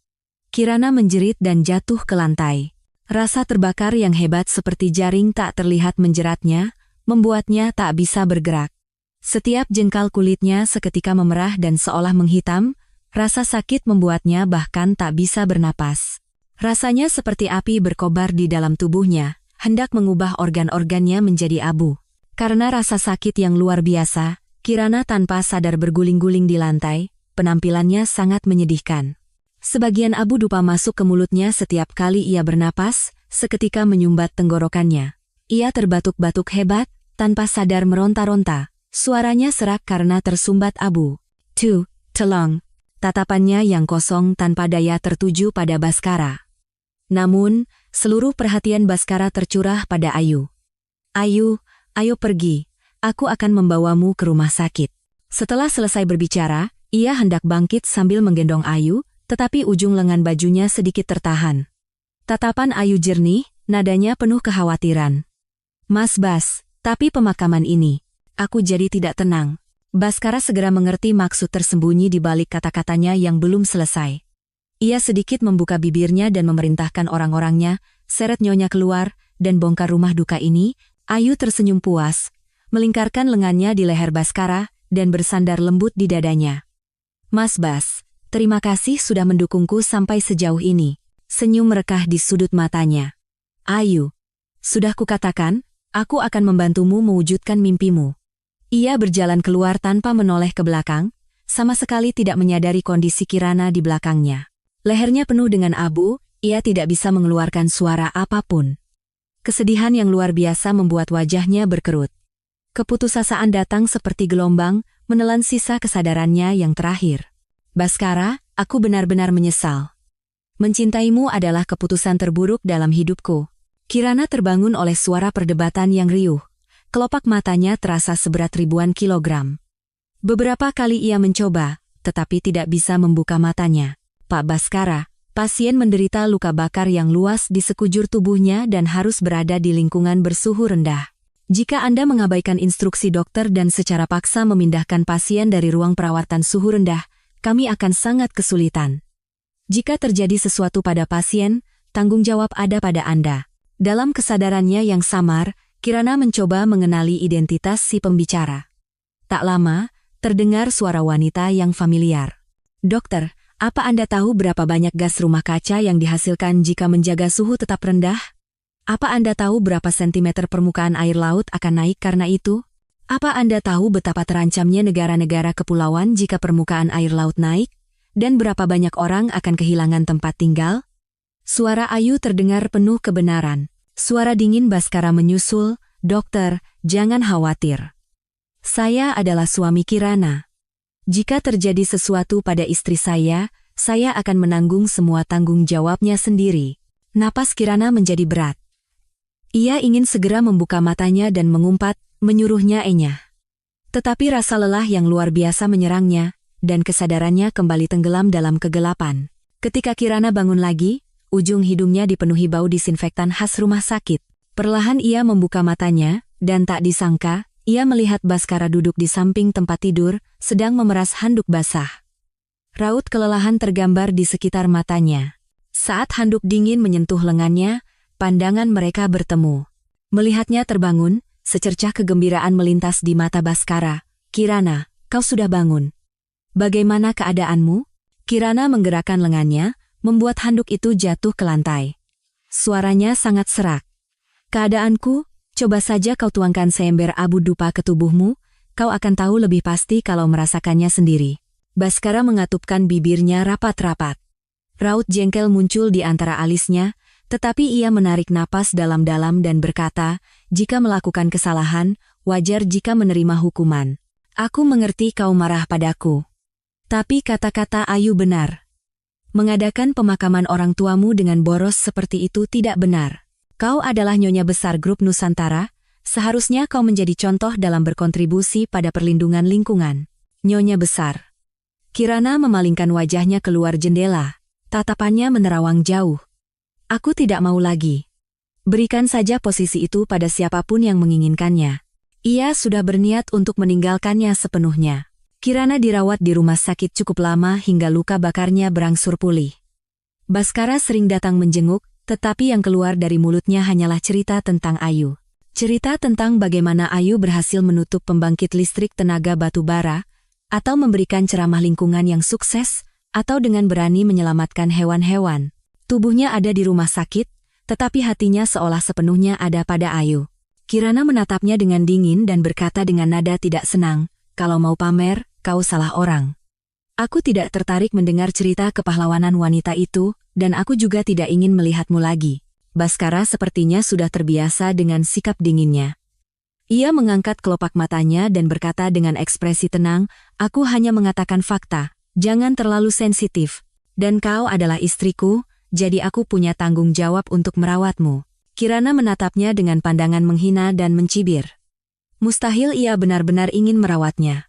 Kirana menjerit dan jatuh ke lantai. Rasa terbakar yang hebat seperti jaring tak terlihat menjeratnya, membuatnya tak bisa bergerak. Setiap jengkal kulitnya seketika memerah dan seolah menghitam, rasa sakit membuatnya bahkan tak bisa bernapas. Rasanya seperti api berkobar di dalam tubuhnya, hendak mengubah organ-organnya menjadi abu. Karena rasa sakit yang luar biasa, Kirana tanpa sadar berguling-guling di lantai, penampilannya sangat menyedihkan. Sebagian abu dupa masuk ke mulutnya setiap kali ia bernapas, seketika menyumbat tenggorokannya. Ia terbatuk-batuk hebat, tanpa sadar meronta-ronta. Suaranya serak karena tersumbat abu. Tolong. Tatapannya yang kosong tanpa daya tertuju pada Bhaskara. Namun, seluruh perhatian Bhaskara tercurah pada Ayu. Ayu, ayo pergi. Aku akan membawamu ke rumah sakit. Setelah selesai berbicara, ia hendak bangkit sambil menggendong Ayu, tetapi ujung lengan bajunya sedikit tertahan. Tatapan Ayu jernih, nadanya penuh kekhawatiran. Mas Bas, tapi pemakaman ini, aku jadi tidak tenang. Bhaskara segera mengerti maksud tersembunyi di balik kata-katanya yang belum selesai. Ia sedikit membuka bibirnya dan memerintahkan orang-orangnya, seret nyonya keluar, dan bongkar rumah duka ini. Ayu tersenyum puas, melingkarkan lengannya di leher Bhaskara, dan bersandar lembut di dadanya. Mas Bas, terima kasih sudah mendukungku sampai sejauh ini. Senyum merekah di sudut matanya. Ayu, sudah kukatakan, aku akan membantumu mewujudkan mimpimu. Ia berjalan keluar tanpa menoleh ke belakang, sama sekali tidak menyadari kondisi Kirana di belakangnya. Lehernya penuh dengan abu, ia tidak bisa mengeluarkan suara apapun. Kesedihan yang luar biasa membuat wajahnya berkerut. Keputusasaan datang seperti gelombang, menelan sisa kesadarannya yang terakhir. Bhaskara, aku benar-benar menyesal. Mencintaimu adalah keputusan terburuk dalam hidupku. Kirana terbangun oleh suara perdebatan yang riuh. Kelopak matanya terasa seberat ribuan kilogram. Beberapa kali ia mencoba, tetapi tidak bisa membuka matanya. Pak Bhaskara, pasien menderita luka bakar yang luas di sekujur tubuhnya dan harus berada di lingkungan bersuhu rendah. Jika Anda mengabaikan instruksi dokter dan secara paksa memindahkan pasien dari ruang perawatan suhu rendah, kami akan sangat kesulitan. Jika terjadi sesuatu pada pasien, tanggung jawab ada pada Anda. Dalam kesadarannya yang samar, Kirana mencoba mengenali identitas si pembicara. Tak lama, terdengar suara wanita yang familiar. Dokter, apa Anda tahu berapa banyak gas rumah kaca yang dihasilkan jika menjaga suhu tetap rendah? Apa Anda tahu berapa sentimeter permukaan air laut akan naik karena itu? Apa Anda tahu betapa terancamnya negara-negara kepulauan jika permukaan air laut naik? Dan berapa banyak orang akan kehilangan tempat tinggal? Suara Ayu terdengar penuh kebenaran. Suara dingin Bhaskara menyusul, dokter, jangan khawatir. Saya adalah suami Kirana. Jika terjadi sesuatu pada istri saya akan menanggung semua tanggung jawabnya sendiri. Napas Kirana menjadi berat. Ia ingin segera membuka matanya dan mengumpat, menyuruhnya enyah. Tetapi rasa lelah yang luar biasa menyerangnya, dan kesadarannya kembali tenggelam dalam kegelapan. Ketika Kirana bangun lagi, ujung hidungnya dipenuhi bau disinfektan khas rumah sakit. Perlahan ia membuka matanya, dan tak disangka, ia melihat Bhaskara duduk di samping tempat tidur, sedang memeras handuk basah. Raut kelelahan tergambar di sekitar matanya. Saat handuk dingin menyentuh lengannya, pandangan mereka bertemu. Melihatnya terbangun, secercah kegembiraan melintas di mata Bhaskara. Kirana, kau sudah bangun. Bagaimana keadaanmu? Kirana menggerakkan lengannya, membuat handuk itu jatuh ke lantai. Suaranya sangat serak. Keadaanku? Coba saja kau tuangkan seember abu dupa ke tubuhmu, kau akan tahu lebih pasti kalau merasakannya sendiri. Bhaskara mengatupkan bibirnya rapat-rapat. Raut jengkel muncul di antara alisnya, tetapi ia menarik napas dalam-dalam dan berkata, jika melakukan kesalahan, wajar jika menerima hukuman. Aku mengerti kau marah padaku. Tapi kata-kata Ayu benar. Mengadakan pemakaman orang tuamu dengan boros seperti itu tidak benar. Kau adalah nyonya besar grup Nusantara, seharusnya kau menjadi contoh dalam berkontribusi pada perlindungan lingkungan. Nyonya besar. Kirana memalingkan wajahnya keluar jendela, tatapannya menerawang jauh. Aku tidak mau lagi. Berikan saja posisi itu pada siapapun yang menginginkannya. Ia sudah berniat untuk meninggalkannya sepenuhnya. Kirana dirawat di rumah sakit cukup lama hingga luka bakarnya berangsur pulih. Bhaskara sering datang menjenguk, tetapi yang keluar dari mulutnya hanyalah cerita tentang Ayu. Cerita tentang bagaimana Ayu berhasil menutup pembangkit listrik tenaga batu bara, atau memberikan ceramah lingkungan yang sukses, atau dengan berani menyelamatkan hewan-hewan. Tubuhnya ada di rumah sakit, tetapi hatinya seolah sepenuhnya ada pada Ayu. Kirana menatapnya dengan dingin dan berkata dengan nada tidak senang, "Kalau mau pamer, kau salah orang. Aku tidak tertarik mendengar cerita kepahlawanan wanita itu, dan aku juga tidak ingin melihatmu lagi." Baskara sepertinya sudah terbiasa dengan sikap dinginnya. Ia mengangkat kelopak matanya dan berkata dengan ekspresi tenang, "Aku hanya mengatakan fakta, jangan terlalu sensitif. Dan kau adalah istriku, jadi aku punya tanggung jawab untuk merawatmu." Kirana menatapnya dengan pandangan menghina dan mencibir. Mustahil ia benar-benar ingin merawatnya.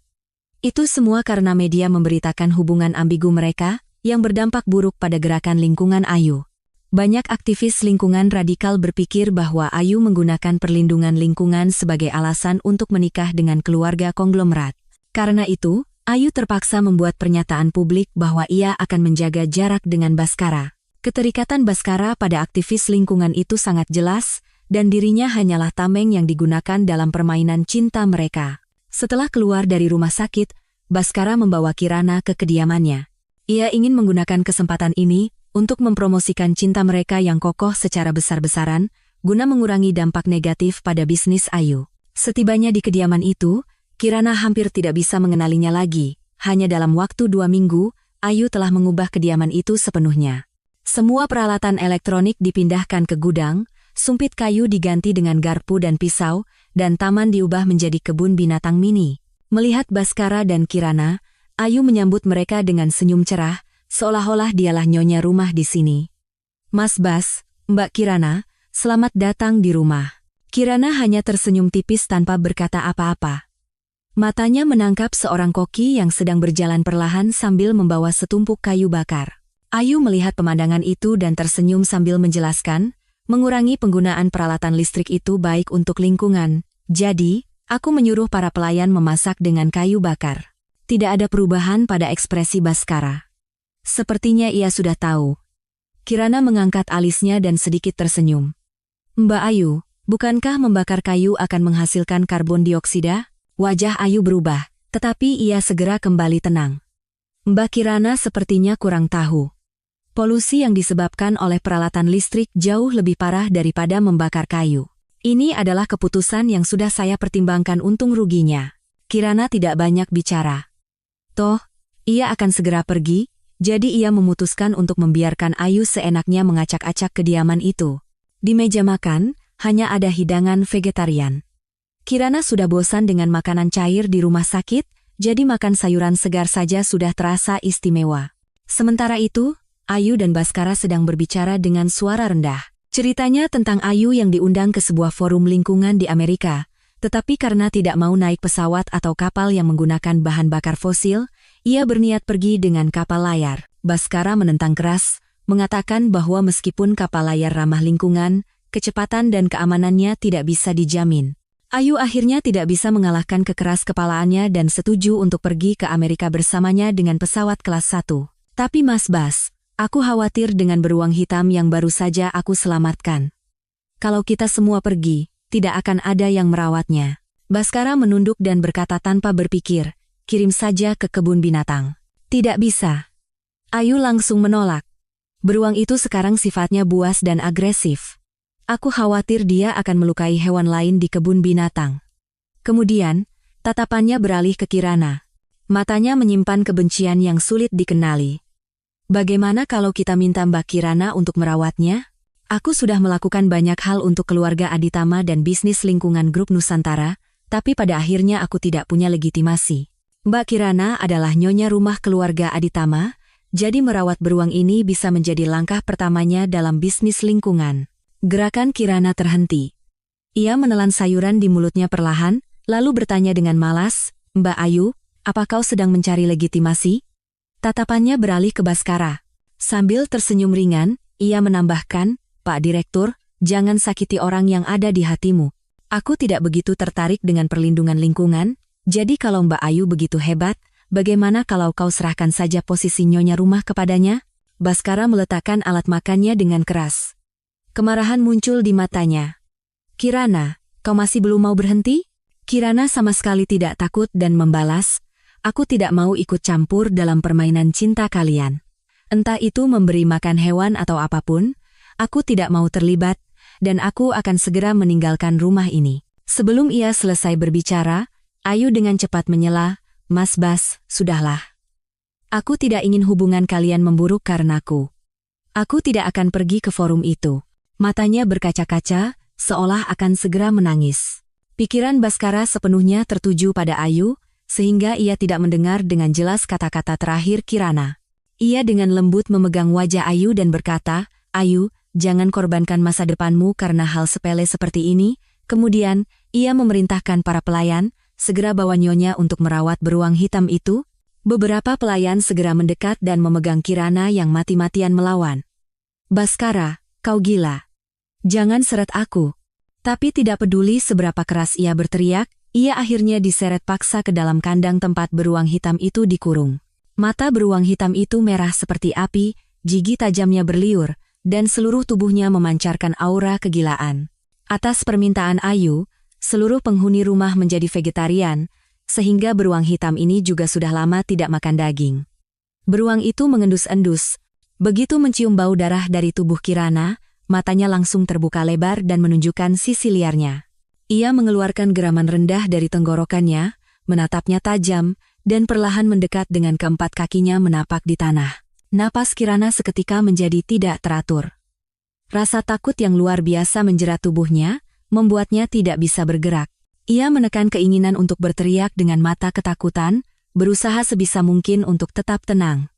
Itu semua karena media memberitakan hubungan ambigu mereka, yang berdampak buruk pada gerakan lingkungan Ayu. Banyak aktivis lingkungan radikal berpikir bahwa Ayu menggunakan perlindungan lingkungan sebagai alasan untuk menikah dengan keluarga konglomerat. Karena itu, Ayu terpaksa membuat pernyataan publik bahwa ia akan menjaga jarak dengan Baskara. Keterikatan Baskara pada aktivis lingkungan itu sangat jelas, dan dirinya hanyalah tameng yang digunakan dalam permainan cinta mereka. Setelah keluar dari rumah sakit, Baskara membawa Kirana ke kediamannya. Ia ingin menggunakan kesempatan ini untuk mempromosikan cinta mereka yang kokoh secara besar-besaran, guna mengurangi dampak negatif pada bisnis Ayu. Setibanya di kediaman itu, Kirana hampir tidak bisa mengenalinya lagi. Hanya dalam waktu 2 minggu, Ayu telah mengubah kediaman itu sepenuhnya. Semua peralatan elektronik dipindahkan ke gudang, sumpit kayu diganti dengan garpu dan pisau, dan taman diubah menjadi kebun binatang mini. Melihat Baskara dan Kirana, Ayu menyambut mereka dengan senyum cerah, seolah-olah dialah nyonya rumah di sini. "Mas Bas, Mbak Kirana, selamat datang di rumah." Kirana hanya tersenyum tipis tanpa berkata apa-apa. Matanya menangkap seorang koki yang sedang berjalan perlahan sambil membawa setumpuk kayu bakar. Ayu melihat pemandangan itu dan tersenyum sambil menjelaskan, "Mengurangi penggunaan peralatan listrik itu baik untuk lingkungan. Jadi, aku menyuruh para pelayan memasak dengan kayu bakar." Tidak ada perubahan pada ekspresi Baskara. Sepertinya ia sudah tahu. Kirana mengangkat alisnya dan sedikit tersenyum. "Mbak Ayu, bukankah membakar kayu akan menghasilkan karbon dioksida?" Wajah Ayu berubah, tetapi ia segera kembali tenang. Mbak Kirana sepertinya kurang tahu. Polusi yang disebabkan oleh peralatan listrik jauh lebih parah daripada membakar kayu. Ini adalah keputusan yang sudah saya pertimbangkan untung ruginya. Kirana tidak banyak bicara. Toh, ia akan segera pergi, jadi ia memutuskan untuk membiarkan Ayu seenaknya mengacak-acak kediaman itu. Di meja makan, hanya ada hidangan vegetarian. Kirana sudah bosan dengan makanan cair di rumah sakit, jadi makan sayuran segar saja sudah terasa istimewa. Sementara itu, Ayu dan Baskara sedang berbicara dengan suara rendah. Ceritanya tentang Ayu yang diundang ke sebuah forum lingkungan di Amerika, tetapi karena tidak mau naik pesawat atau kapal yang menggunakan bahan bakar fosil, ia berniat pergi dengan kapal layar. Baskara menentang keras, mengatakan bahwa meskipun kapal layar ramah lingkungan, kecepatan dan keamanannya tidak bisa dijamin. Ayu akhirnya tidak bisa mengalahkan kekeras kepalaannya dan setuju untuk pergi ke Amerika bersamanya dengan pesawat kelas 1. "Tapi Mas Bas, aku khawatir dengan beruang hitam yang baru saja aku selamatkan. Kalau kita semua pergi, tidak akan ada yang merawatnya." Baskara menunduk dan berkata tanpa berpikir, "Kirim saja ke kebun binatang." "Tidak bisa." Ayu langsung menolak. "Beruang itu sekarang sifatnya buas dan agresif. Aku khawatir dia akan melukai hewan lain di kebun binatang." Kemudian, tatapannya beralih ke Kirana. Matanya menyimpan kebencian yang sulit dikenali. "Bagaimana kalau kita minta Mbak Kirana untuk merawatnya? Aku sudah melakukan banyak hal untuk keluarga Aditama dan bisnis lingkungan grup Nusantara, tapi pada akhirnya aku tidak punya legitimasi. Mbak Kirana adalah nyonya rumah keluarga Aditama, jadi merawat beruang ini bisa menjadi langkah pertamanya dalam bisnis lingkungan." Gerakan Kirana terhenti. Ia menelan sayuran di mulutnya perlahan, lalu bertanya dengan malas, "Mbak Ayu, apa kau sedang mencari legitimasi?" Tatapannya beralih ke Baskara. Sambil tersenyum ringan, ia menambahkan, "Pak Direktur, jangan sakiti orang yang ada di hatimu. Aku tidak begitu tertarik dengan perlindungan lingkungan, jadi kalau Mbak Ayu begitu hebat, bagaimana kalau kau serahkan saja posisi nyonya rumah kepadanya?" Baskara meletakkan alat makannya dengan keras. Kemarahan muncul di matanya. "Kirana, kau masih belum mau berhenti?" Kirana sama sekali tidak takut dan membalas, "Aku tidak mau ikut campur dalam permainan cinta kalian. Entah itu memberi makan hewan atau apapun, aku tidak mau terlibat, dan aku akan segera meninggalkan rumah ini. Sebelum ia selesai berbicara, Ayu dengan cepat menyela, "Mas Bas, sudahlah. Aku tidak ingin hubungan kalian memburuk karenaku. Aku tidak akan pergi ke forum itu." Matanya berkaca-kaca, seolah akan segera menangis. Pikiran Baskara sepenuhnya tertuju pada Ayu, sehingga ia tidak mendengar dengan jelas kata-kata terakhir Kirana. Ia dengan lembut memegang wajah Ayu dan berkata, "Ayu, jangan korbankan masa depanmu karena hal sepele seperti ini." Kemudian, ia memerintahkan para pelayan, segera bawa nyonya untuk merawat beruang hitam itu. Beberapa pelayan segera mendekat dan memegang Kirana yang mati-matian melawan. "Baskara, kau gila. Jangan seret aku." Tapi tidak peduli seberapa keras ia berteriak, ia akhirnya diseret paksa ke dalam kandang tempat beruang hitam itu dikurung. Mata beruang hitam itu merah seperti api, gigi tajamnya berliur, dan seluruh tubuhnya memancarkan aura kegilaan. Atas permintaan Ayu, seluruh penghuni rumah menjadi vegetarian, sehingga beruang hitam ini juga sudah lama tidak makan daging. Beruang itu mengendus-endus. Begitu mencium bau darah dari tubuh Kirana, matanya langsung terbuka lebar dan menunjukkan sisi liarnya. Ia mengeluarkan geraman rendah dari tenggorokannya, menatapnya tajam, dan perlahan mendekat dengan keempat kakinya menapak di tanah. Napas Kirana seketika menjadi tidak teratur. Rasa takut yang luar biasa menjerat tubuhnya, membuatnya tidak bisa bergerak. Ia menekan keinginan untuk berteriak dengan mata ketakutan, berusaha sebisa mungkin untuk tetap tenang.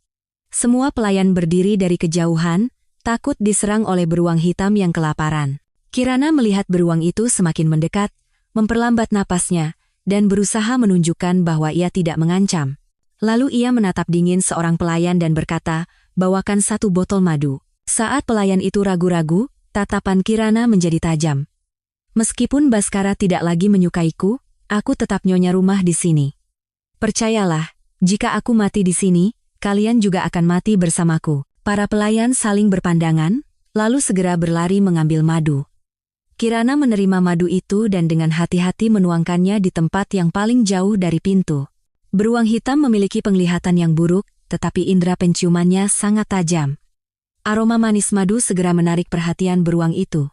Semua pelayan berdiri dari kejauhan, takut diserang oleh beruang hitam yang kelaparan. Kirana melihat beruang itu semakin mendekat, memperlambat napasnya, dan berusaha menunjukkan bahwa ia tidak mengancam. Lalu ia menatap dingin seorang pelayan dan berkata, "Bawakan 1 botol madu." Saat pelayan itu ragu-ragu, tatapan Kirana menjadi tajam. "Meskipun Baskara tidak lagi menyukaiku, aku tetap nyonya rumah di sini. Percayalah, jika aku mati di sini, kalian juga akan mati bersamaku." Para pelayan saling berpandangan, lalu segera berlari mengambil madu. Kirana menerima madu itu dan dengan hati-hati menuangkannya di tempat yang paling jauh dari pintu. Beruang hitam memiliki penglihatan yang buruk, tetapi indera penciumannya sangat tajam. Aroma manis madu segera menarik perhatian beruang itu.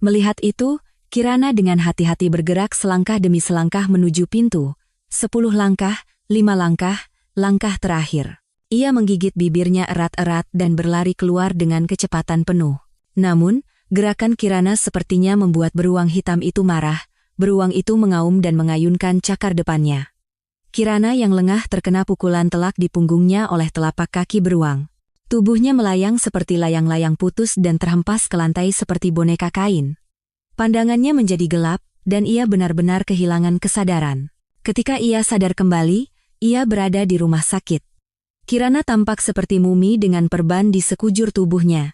Melihat itu, Kirana dengan hati-hati bergerak selangkah demi selangkah menuju pintu. 10 langkah, 5 langkah, langkah terakhir. Ia menggigit bibirnya erat-erat dan berlari keluar dengan kecepatan penuh. Namun, gerakan Kirana sepertinya membuat beruang hitam itu marah. Beruang itu mengaum dan mengayunkan cakar depannya. Kirana yang lengah terkena pukulan telak di punggungnya oleh telapak kaki beruang. Tubuhnya melayang seperti layang-layang putus dan terhempas ke lantai seperti boneka kain. Pandangannya menjadi gelap, dan ia benar-benar kehilangan kesadaran. Ketika ia sadar kembali, ia berada di rumah sakit. Kirana tampak seperti mumi dengan perban di sekujur tubuhnya.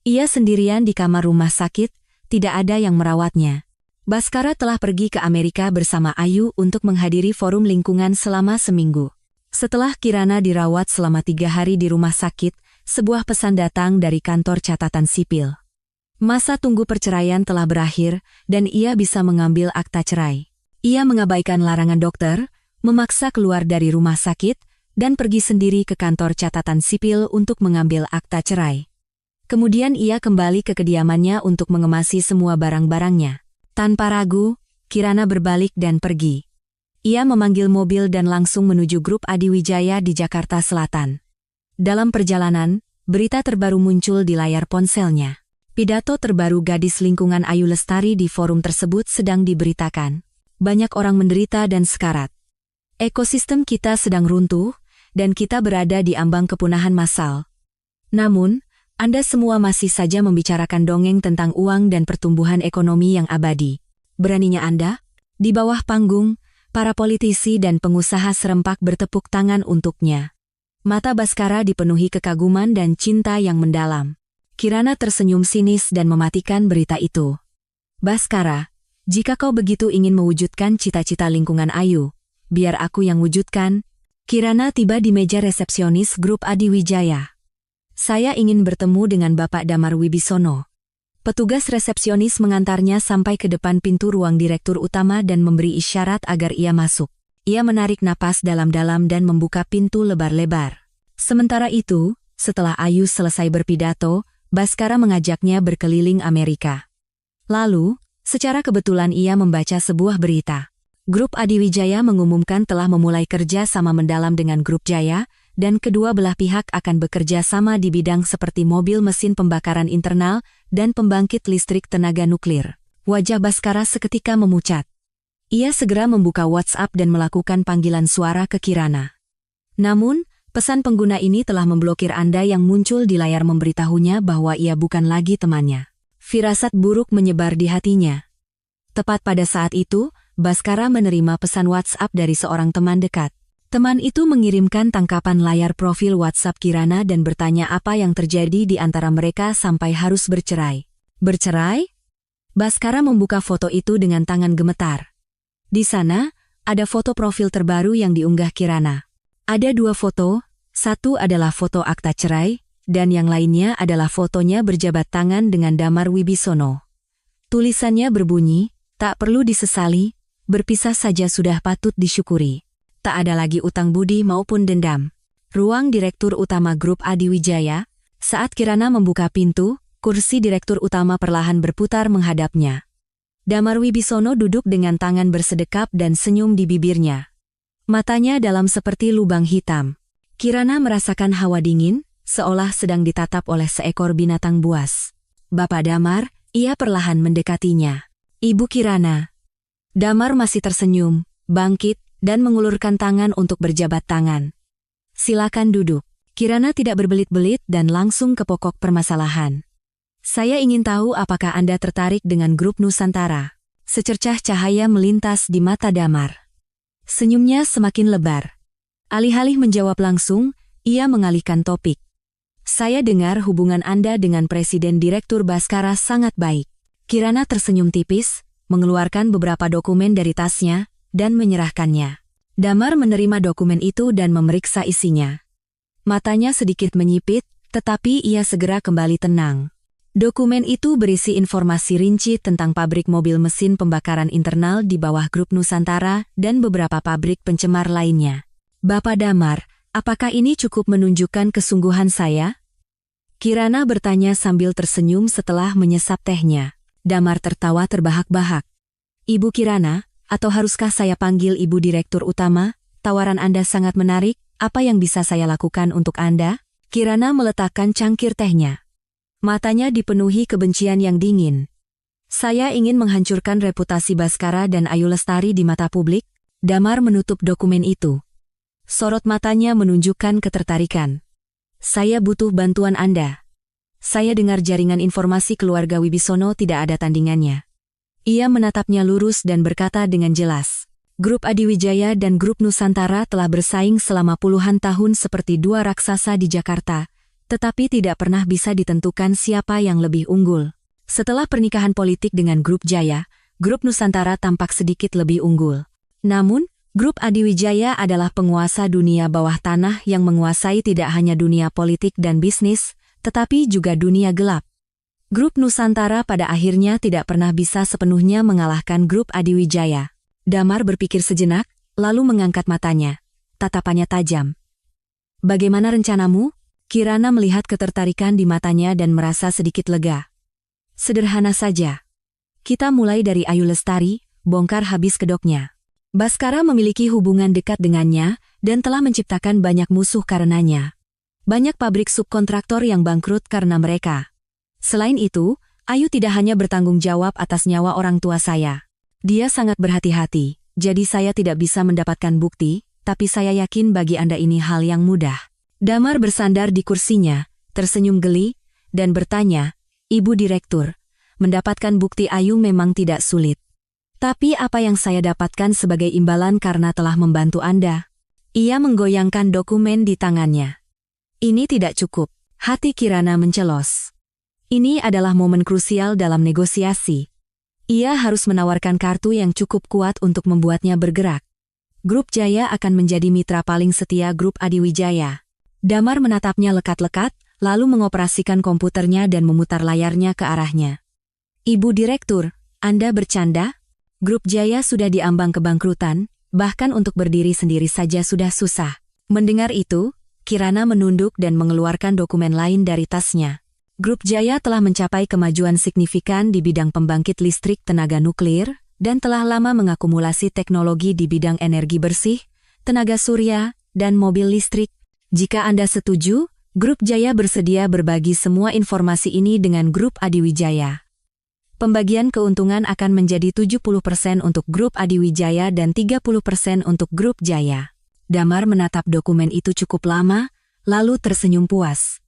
Ia sendirian di kamar rumah sakit, tidak ada yang merawatnya. Baskara telah pergi ke Amerika bersama Ayu untuk menghadiri forum lingkungan selama seminggu. Setelah Kirana dirawat selama 3 hari di rumah sakit, sebuah pesan datang dari kantor catatan sipil. Masa tunggu perceraian telah berakhir, dan ia bisa mengambil akta cerai. Ia mengabaikan larangan dokter, memaksa keluar dari rumah sakit, dan pergi sendiri ke kantor catatan sipil untuk mengambil akta cerai. Kemudian ia kembali ke kediamannya untuk mengemasi semua barang-barangnya. Tanpa ragu, Kirana berbalik dan pergi. Ia memanggil mobil dan langsung menuju grup Adiwijaya di Jakarta Selatan. Dalam perjalanan, berita terbaru muncul di layar ponselnya. Pidato terbaru gadis lingkungan Ayu Lestari di forum tersebut sedang diberitakan. Banyak orang menderita dan sekarat. Ekosistem kita sedang runtuh, dan kita berada di ambang kepunahan massal. Namun, Anda semua masih saja membicarakan dongeng tentang uang dan pertumbuhan ekonomi yang abadi. Beraninya Anda? Di bawah panggung, para politisi dan pengusaha serempak bertepuk tangan untuknya. Mata Baskara dipenuhi kekaguman dan cinta yang mendalam. Kirana tersenyum sinis dan mematikan berita itu. "Baskara, jika kau begitu ingin mewujudkan cita-cita lingkungan Ayu, biar aku yang wujudkan." Kirana tiba di meja resepsionis grup Adiwijaya. "Saya ingin bertemu dengan Bapak Damar Wibisono." Petugas resepsionis mengantarnya sampai ke depan pintu ruang direktur utama dan memberi isyarat agar ia masuk. Ia menarik napas dalam-dalam dan membuka pintu lebar-lebar. Sementara itu, Setelah Ayu selesai berpidato, Baskara mengajaknya berkeliling Amerika. Lalu, secara kebetulan ia membaca sebuah berita. Grup Adiwijaya mengumumkan telah memulai kerja sama mendalam dengan Grup Jaya, dan kedua belah pihak akan bekerja sama di bidang seperti mobil mesin pembakaran internal dan pembangkit listrik tenaga nuklir. Wajah Baskara seketika memucat. Ia segera membuka WhatsApp dan melakukan panggilan suara ke Kirana. Namun, pesan pengguna ini telah memblokir Anda yang muncul di layar memberitahunya bahwa ia bukan lagi temannya. Firasat buruk menyebar di hatinya. Tepat pada saat itu, Baskara menerima pesan WhatsApp dari seorang teman dekat. Teman itu mengirimkan tangkapan layar profil WhatsApp Kirana dan bertanya apa yang terjadi di antara mereka sampai harus bercerai. Bercerai? Baskara membuka foto itu dengan tangan gemetar. Di sana, ada foto profil terbaru yang diunggah Kirana. Ada dua foto, satu adalah foto akta cerai, dan yang lainnya adalah fotonya berjabat tangan dengan Damar Wibisono. Tulisannya berbunyi, tak perlu disesali, berpisah saja sudah patut disyukuri. Tak ada lagi utang budi maupun dendam. Ruang Direktur Utama Grup Adiwijaya, saat Kirana membuka pintu, kursi Direktur Utama perlahan berputar menghadapnya. Damar Wibisono duduk dengan tangan bersedekap dan senyum di bibirnya. Matanya dalam seperti lubang hitam. Kirana merasakan hawa dingin, seolah sedang ditatap oleh seekor binatang buas. Bapak Damar, ia perlahan mendekatinya. Ibu Kirana. Damar masih tersenyum, bangkit, dan mengulurkan tangan untuk berjabat tangan. Silakan duduk. Kirana tidak berbelit-belit dan langsung ke pokok permasalahan. Saya ingin tahu apakah Anda tertarik dengan Grup Nusantara. Secercah cahaya melintas di mata Damar. Senyumnya semakin lebar. Alih-alih menjawab langsung, ia mengalihkan topik. Saya dengar hubungan Anda dengan Presiden Direktur Baskara sangat baik. Kirana tersenyum tipis, mengeluarkan beberapa dokumen dari tasnya, dan menyerahkannya. Damar menerima dokumen itu dan memeriksa isinya. Matanya sedikit menyipit, tetapi ia segera kembali tenang. Dokumen itu berisi informasi rinci tentang pabrik mobil mesin pembakaran internal di bawah Grup Nusantara dan beberapa pabrik pencemar lainnya. Bapak Damar, apakah ini cukup menunjukkan kesungguhan saya? Kirana bertanya sambil tersenyum setelah menyesap tehnya. Damar tertawa terbahak-bahak. Ibu Kirana, atau haruskah saya panggil Ibu Direktur Utama? Tawaran Anda sangat menarik, apa yang bisa saya lakukan untuk Anda? Kirana meletakkan cangkir tehnya. Matanya dipenuhi kebencian yang dingin. Saya ingin menghancurkan reputasi Baskara dan Ayu Lestari di mata publik. Damar menutup dokumen itu. Sorot matanya menunjukkan ketertarikan. Saya butuh bantuan Anda. Saya dengar jaringan informasi keluarga Wibisono tidak ada tandingannya. Ia menatapnya lurus dan berkata dengan jelas. Grup Adiwijaya dan Grup Nusantara telah bersaing selama puluhan tahun seperti dua raksasa di Jakarta. Tetapi tidak pernah bisa ditentukan siapa yang lebih unggul. Setelah pernikahan politik dengan Grup Jaya, Grup Nusantara tampak sedikit lebih unggul. Namun, Grup Adiwijaya adalah penguasa dunia bawah tanah yang menguasai tidak hanya dunia politik dan bisnis, tetapi juga dunia gelap. Grup Nusantara pada akhirnya tidak pernah bisa sepenuhnya mengalahkan Grup Adiwijaya. Damar berpikir sejenak, lalu mengangkat matanya. Tatapannya tajam. Bagaimana rencanamu? Kirana melihat ketertarikan di matanya dan merasa sedikit lega. Sederhana saja. Kita mulai dari Ayu Lestari, bongkar habis kedoknya. Baskara memiliki hubungan dekat dengannya dan telah menciptakan banyak musuh karenanya. Banyak pabrik subkontraktor yang bangkrut karena mereka. Selain itu, Ayu tidak hanya bertanggung jawab atas nyawa orang tua saya. Dia sangat berhati-hati, jadi saya tidak bisa mendapatkan bukti, tapi saya yakin bagi Anda ini hal yang mudah. Damar bersandar di kursinya, tersenyum geli, dan bertanya, Ibu Direktur, mendapatkan bukti Ayu memang tidak sulit. Tapi apa yang saya dapatkan sebagai imbalan karena telah membantu Anda? Ia menggoyangkan dokumen di tangannya. Ini tidak cukup, hati Kirana mencelos. Ini adalah momen krusial dalam negosiasi. Ia harus menawarkan kartu yang cukup kuat untuk membuatnya bergerak. Grup Jaya akan menjadi mitra paling setia Grup Adiwijaya. Damar menatapnya lekat-lekat, lalu mengoperasikan komputernya dan memutar layarnya ke arahnya. Ibu Direktur, Anda bercanda? Grup Jaya sudah diambang kebangkrutan, bahkan untuk berdiri sendiri saja sudah susah. Mendengar itu, Kirana menunduk dan mengeluarkan dokumen lain dari tasnya. Grup Jaya telah mencapai kemajuan signifikan di bidang pembangkit listrik tenaga nuklir dan telah lama mengakumulasi teknologi di bidang energi bersih, tenaga surya, dan mobil listrik. Jika Anda setuju, Grup Jaya bersedia berbagi semua informasi ini dengan Grup Adiwijaya. Pembagian keuntungan akan menjadi 70% untuk Grup Adiwijaya dan 30% untuk Grup Jaya. Damar menatap dokumen itu cukup lama, lalu tersenyum puas.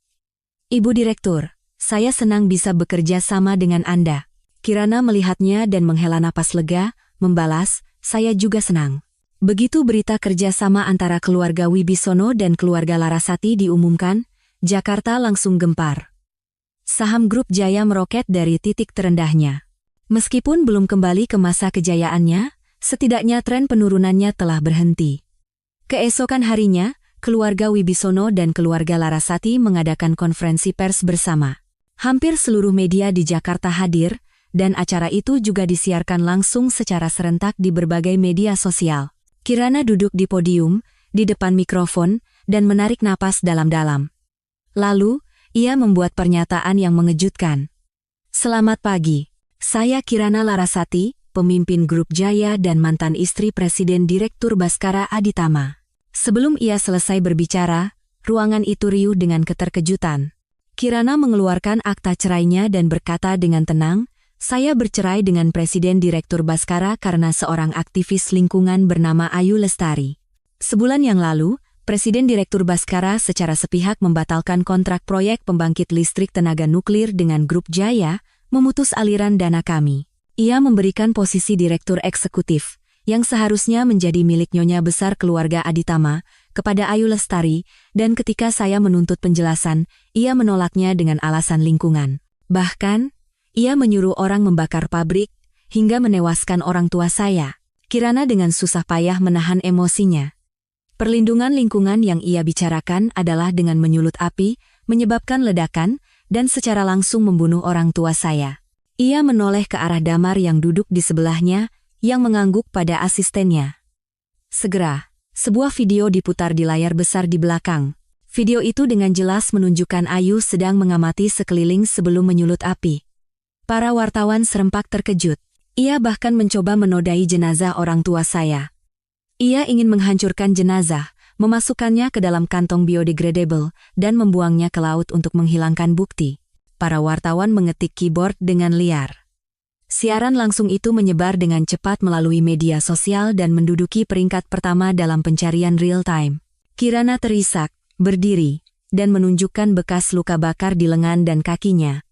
Ibu Direktur, saya senang bisa bekerja sama dengan Anda. Kirana melihatnya dan menghela napas lega, membalas, saya juga senang. Begitu berita kerjasama antara keluarga Wibisono dan keluarga Larasati diumumkan, Jakarta langsung gempar. Saham Grup Jaya meroket dari titik terendahnya. Meskipun belum kembali ke masa kejayaannya, setidaknya tren penurunannya telah berhenti. Keesokan harinya, keluarga Wibisono dan keluarga Larasati mengadakan konferensi pers bersama. Hampir seluruh media di Jakarta hadir, dan acara itu juga disiarkan langsung secara serentak di berbagai media sosial. Kirana duduk di podium, di depan mikrofon, dan menarik napas dalam-dalam. Lalu, ia membuat pernyataan yang mengejutkan. Selamat pagi, saya Kirana Larasati, pemimpin Grup Jaya dan mantan istri Presiden Direktur Baskara Aditama. Sebelum ia selesai berbicara, ruangan itu riuh dengan keterkejutan. Kirana mengeluarkan akta cerainya dan berkata dengan tenang, saya bercerai dengan Presiden Direktur Baskara karena seorang aktivis lingkungan bernama Ayu Lestari. Sebulan yang lalu, Presiden Direktur Baskara secara sepihak membatalkan kontrak proyek pembangkit listrik tenaga nuklir dengan Grup Jaya, memutus aliran dana kami. Ia memberikan posisi Direktur Eksekutif, yang seharusnya menjadi milik nyonya besar keluarga Aditama, kepada Ayu Lestari, dan ketika saya menuntut penjelasan, ia menolaknya dengan alasan lingkungan. Bahkan, ia menyuruh orang membakar pabrik, hingga menewaskan orang tua saya. Kirana dengan susah payah menahan emosinya. Perlindungan lingkungan yang ia bicarakan adalah dengan menyulut api, menyebabkan ledakan, dan secara langsung membunuh orang tua saya. Ia menoleh ke arah Damar yang duduk di sebelahnya, yang mengangguk pada asistennya. Segera, sebuah video diputar di layar besar di belakang. Video itu dengan jelas menunjukkan Ayu sedang mengamati sekeliling sebelum menyulut api. Para wartawan serempak terkejut. Ia bahkan mencoba menodai jenazah orang tua saya. Ia ingin menghancurkan jenazah, memasukkannya ke dalam kantong biodegradable, dan membuangnya ke laut untuk menghilangkan bukti. Para wartawan mengetik keyboard dengan liar. Siaran langsung itu menyebar dengan cepat melalui media sosial dan menduduki peringkat pertama dalam pencarian real-time. Kirana terisak, berdiri, dan menunjukkan bekas luka bakar di lengan dan kakinya.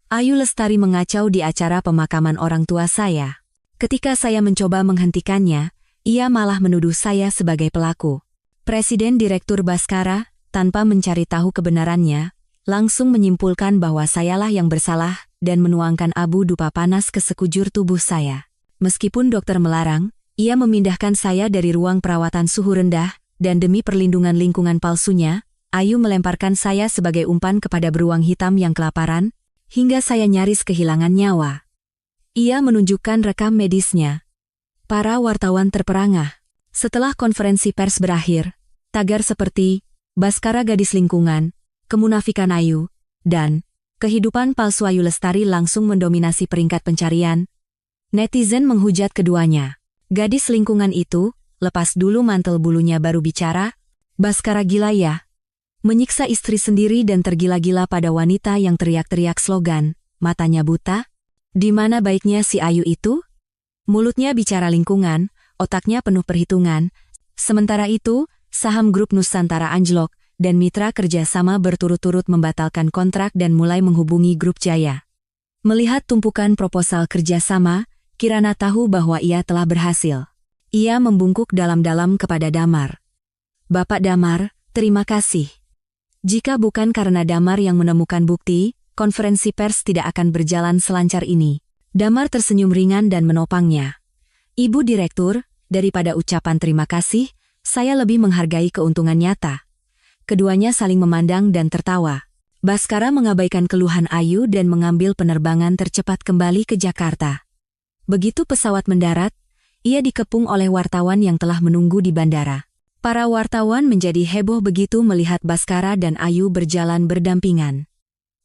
Ayu Lestari mengacau di acara pemakaman orang tua saya. Ketika saya mencoba menghentikannya, ia malah menuduh saya sebagai pelaku. Presiden Direktur Baskara, tanpa mencari tahu kebenarannya, langsung menyimpulkan bahwa sayalah yang bersalah dan menuangkan abu dupa panas ke sekujur tubuh saya. Meskipun dokter melarang, ia memindahkan saya dari ruang perawatan suhu rendah, dan demi perlindungan lingkungan palsunya, Ayu melemparkan saya sebagai umpan kepada beruang hitam yang kelaparan, hingga saya nyaris kehilangan nyawa. Ia menunjukkan rekam medisnya. Para wartawan terperangah. Setelah konferensi pers berakhir, tagar seperti, Baskara gadis lingkungan, kemunafikan Ayu, dan kehidupan palsu Ayu Lestari langsung mendominasi peringkat pencarian. Netizen menghujat keduanya. Gadis lingkungan itu, lepas dulu mantel bulunya baru bicara, Baskara gila ya. Menyiksa istri sendiri dan tergila-gila pada wanita yang teriak-teriak slogan, matanya buta. Di mana baiknya si Ayu itu? Mulutnya bicara lingkungan, otaknya penuh perhitungan. Sementara itu, saham grup Nusantara anjlok, dan mitra kerjasama berturut-turut membatalkan kontrak dan mulai menghubungi Grup Jaya. Melihat tumpukan proposal kerjasama, Kirana tahu bahwa ia telah berhasil. Ia membungkuk dalam-dalam kepada Damar. Bapak Damar, terima kasih. Jika bukan karena Damar yang menemukan bukti, konferensi pers tidak akan berjalan selancar ini. Damar tersenyum ringan dan menopangnya. Ibu Direktur, daripada ucapan terima kasih, saya lebih menghargai keuntungan nyata. Keduanya saling memandang dan tertawa. Baskara mengabaikan keluhan Ayu dan mengambil penerbangan tercepat kembali ke Jakarta. Begitu pesawat mendarat, ia dikepung oleh wartawan yang telah menunggu di bandara. Para wartawan menjadi heboh begitu melihat Baskara dan Ayu berjalan berdampingan.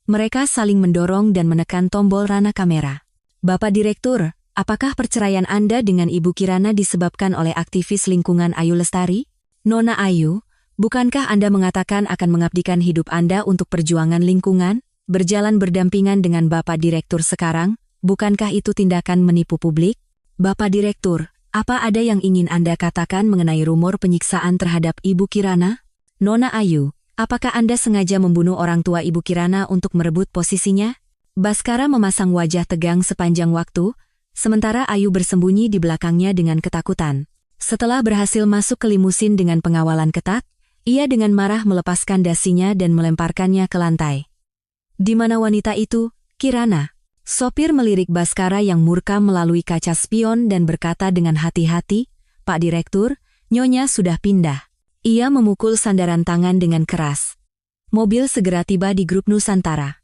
Mereka saling mendorong dan menekan tombol rana kamera. Bapak Direktur, apakah perceraian Anda dengan Ibu Kirana disebabkan oleh aktivis lingkungan Ayu Lestari? Nona Ayu, bukankah Anda mengatakan akan mengabdikan hidup Anda untuk perjuangan lingkungan? Berjalan berdampingan dengan Bapak Direktur sekarang, bukankah itu tindakan menipu publik? Bapak Direktur, apa ada yang ingin Anda katakan mengenai rumor penyiksaan terhadap Ibu Kirana? Nona Ayu, apakah Anda sengaja membunuh orang tua Ibu Kirana untuk merebut posisinya? Baskara memasang wajah tegang sepanjang waktu, sementara Ayu bersembunyi di belakangnya dengan ketakutan. Setelah berhasil masuk ke limusin dengan pengawalan ketat, ia dengan marah melepaskan dasinya dan melemparkannya ke lantai. Di mana wanita itu, Kirana? Sopir melirik Baskara yang murka melalui kaca spion dan berkata dengan hati-hati, Pak Direktur, Nyonya sudah pindah. Ia memukul sandaran tangan dengan keras. Mobil segera tiba di Grup Nusantara.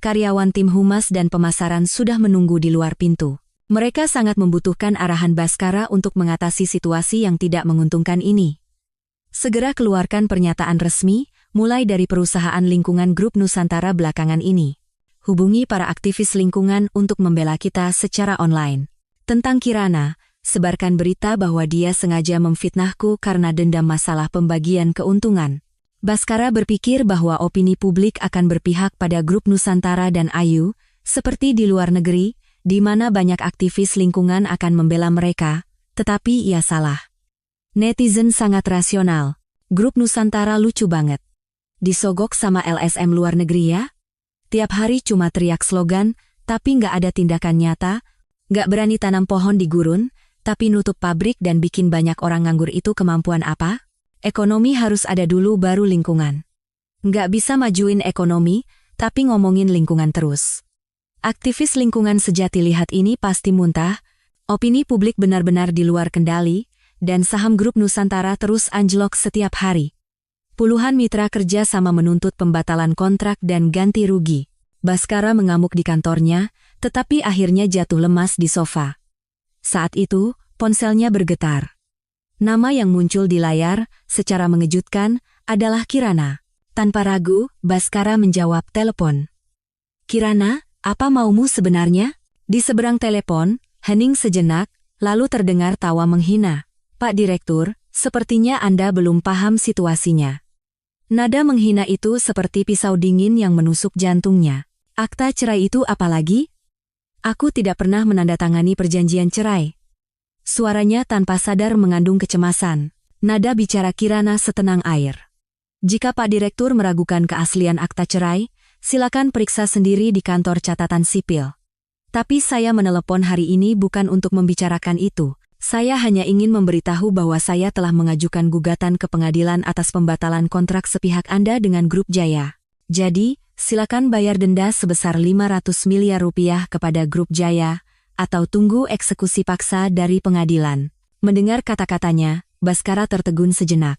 Karyawan tim humas dan pemasaran sudah menunggu di luar pintu. Mereka sangat membutuhkan arahan Baskara untuk mengatasi situasi yang tidak menguntungkan ini. Segera keluarkan pernyataan resmi, mulai dari perusahaan lingkungan Grup Nusantara belakangan ini. Hubungi para aktivis lingkungan untuk membela kita secara online. Tentang Kirana, sebarkan berita bahwa dia sengaja memfitnahku karena dendam masalah pembagian keuntungan. Baskara berpikir bahwa opini publik akan berpihak pada Grup Nusantara dan Ayu, seperti di luar negeri, di mana banyak aktivis lingkungan akan membela mereka, tetapi ia salah. Netizen sangat rasional. Grup Nusantara lucu banget. Disogok sama LSM luar negeri ya? Tiap hari cuma teriak slogan, tapi nggak ada tindakan nyata, nggak berani tanam pohon di gurun, tapi nutup pabrik dan bikin banyak orang nganggur itu kemampuan apa? Ekonomi harus ada dulu baru lingkungan. Nggak bisa majuin ekonomi, tapi ngomongin lingkungan terus. Aktivis lingkungan sejati lihat ini pasti muntah, opini publik benar-benar di luar kendali, dan saham Grup Nusantara terus anjlok setiap hari. Puluhan mitra kerja sama menuntut pembatalan kontrak dan ganti rugi. Baskara mengamuk di kantornya, tetapi akhirnya jatuh lemas di sofa. Saat itu, ponselnya bergetar. Nama yang muncul di layar, secara mengejutkan, adalah Kirana. Tanpa ragu, Baskara menjawab telepon. Kirana, apa maumu sebenarnya? Di seberang telepon, hening sejenak, lalu terdengar tawa menghina. Pak Direktur, sepertinya Anda belum paham situasinya. Nada menghina itu seperti pisau dingin yang menusuk jantungnya. Akta cerai itu apa lagi? Aku tidak pernah menandatangani perjanjian cerai. Suaranya tanpa sadar mengandung kecemasan. Nada bicara Kirana setenang air. Jika Pak Direktur meragukan keaslian akta cerai, silakan periksa sendiri di kantor catatan sipil. Tapi saya menelepon hari ini bukan untuk membicarakan itu. Saya hanya ingin memberitahu bahwa saya telah mengajukan gugatan ke pengadilan atas pembatalan kontrak sepihak Anda dengan Grup Jaya. Jadi, silakan bayar denda sebesar 500 miliar rupiah kepada Grup Jaya, atau tunggu eksekusi paksa dari pengadilan. Mendengar kata-katanya, Baskara tertegun sejenak.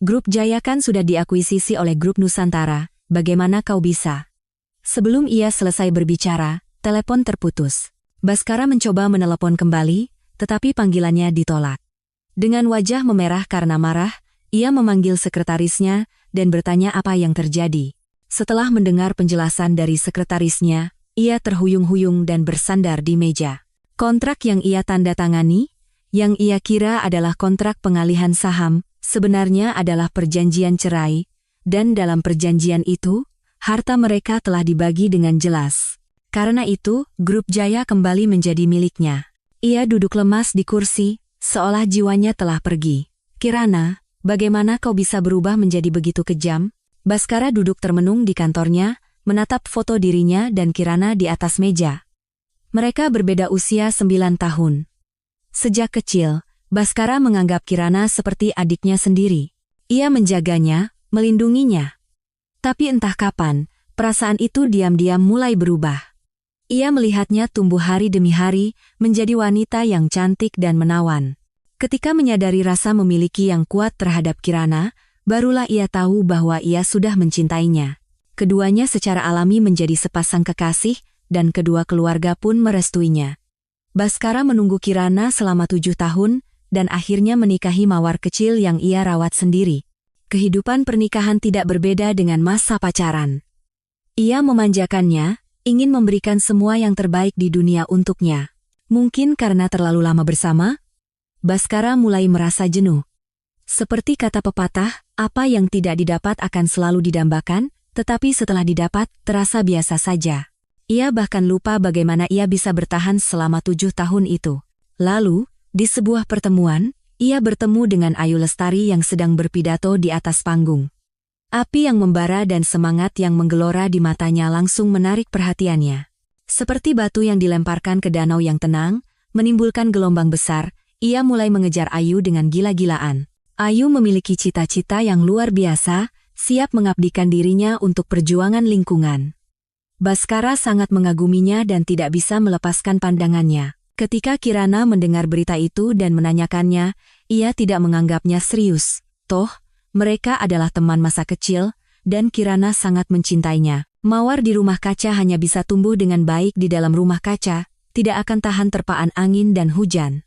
Grup Jaya kan sudah diakuisisi oleh Grup Nusantara, bagaimana kau bisa? Sebelum ia selesai berbicara, telepon terputus. Baskara mencoba menelepon kembali, tetapi panggilannya ditolak. Dengan wajah memerah karena marah, ia memanggil sekretarisnya dan bertanya apa yang terjadi. Setelah mendengar penjelasan dari sekretarisnya, ia terhuyung-huyung dan bersandar di meja. Kontrak yang ia tanda tangani, yang ia kira adalah kontrak pengalihan saham, sebenarnya adalah perjanjian cerai, dan dalam perjanjian itu, harta mereka telah dibagi dengan jelas. Karena itu, Grup Jaya kembali menjadi miliknya. Ia duduk lemas di kursi, seolah jiwanya telah pergi. Kirana, bagaimana kau bisa berubah menjadi begitu kejam? Baskara duduk termenung di kantornya, menatap foto dirinya dan Kirana di atas meja. Mereka berbeda usia 9 tahun. Sejak kecil, Baskara menganggap Kirana seperti adiknya sendiri. Ia menjaganya, melindunginya. Tapi entah kapan, perasaan itu diam-diam mulai berubah. Ia melihatnya tumbuh hari demi hari, menjadi wanita yang cantik dan menawan. Ketika menyadari rasa memiliki yang kuat terhadap Kirana, barulah ia tahu bahwa ia sudah mencintainya. Keduanya secara alami menjadi sepasang kekasih, dan kedua keluarga pun merestuinya. Baskara menunggu Kirana selama 7 tahun, dan akhirnya menikahi mawar kecil yang ia rawat sendiri. Kehidupan pernikahan tidak berbeda dengan masa pacaran. Ia memanjakannya, ingin memberikan semua yang terbaik di dunia untuknya. Mungkin karena terlalu lama bersama, Bhaskara mulai merasa jenuh. Seperti kata pepatah, apa yang tidak didapat akan selalu didambakan, tetapi setelah didapat, terasa biasa saja. Ia bahkan lupa bagaimana ia bisa bertahan selama 7 tahun itu. Lalu, di sebuah pertemuan, ia bertemu dengan Ayu Lestari yang sedang berpidato di atas panggung. Api yang membara dan semangat yang menggelora di matanya langsung menarik perhatiannya. Seperti batu yang dilemparkan ke danau yang tenang, menimbulkan gelombang besar, ia mulai mengejar Ayu dengan gila-gilaan. Ayu memiliki cita-cita yang luar biasa, siap mengabdikan dirinya untuk perjuangan lingkungan. Bhaskara sangat mengaguminya dan tidak bisa melepaskan pandangannya. Ketika Kirana mendengar berita itu dan menanyakannya, ia tidak menganggapnya serius. Toh, mereka adalah teman masa kecil, dan Kirana sangat mencintainya. Mawar di rumah kaca hanya bisa tumbuh dengan baik di dalam rumah kaca, tidak akan tahan terpaan angin dan hujan.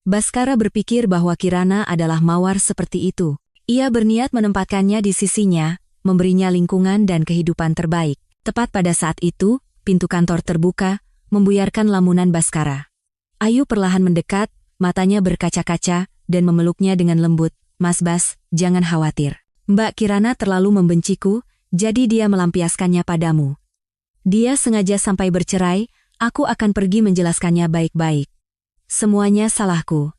Bhaskara berpikir bahwa Kirana adalah mawar seperti itu. Ia berniat menempatkannya di sisinya, memberinya lingkungan dan kehidupan terbaik. Tepat pada saat itu, pintu kantor terbuka, membuyarkan lamunan Bhaskara. Ayu perlahan mendekat, matanya berkaca-kaca, dan memeluknya dengan lembut. Mas Bas, jangan khawatir. Mbak Kirana terlalu membenciku, jadi dia melampiaskannya padamu. Dia sengaja sampai bercerai, aku akan pergi menjelaskannya baik-baik. Semuanya salahku.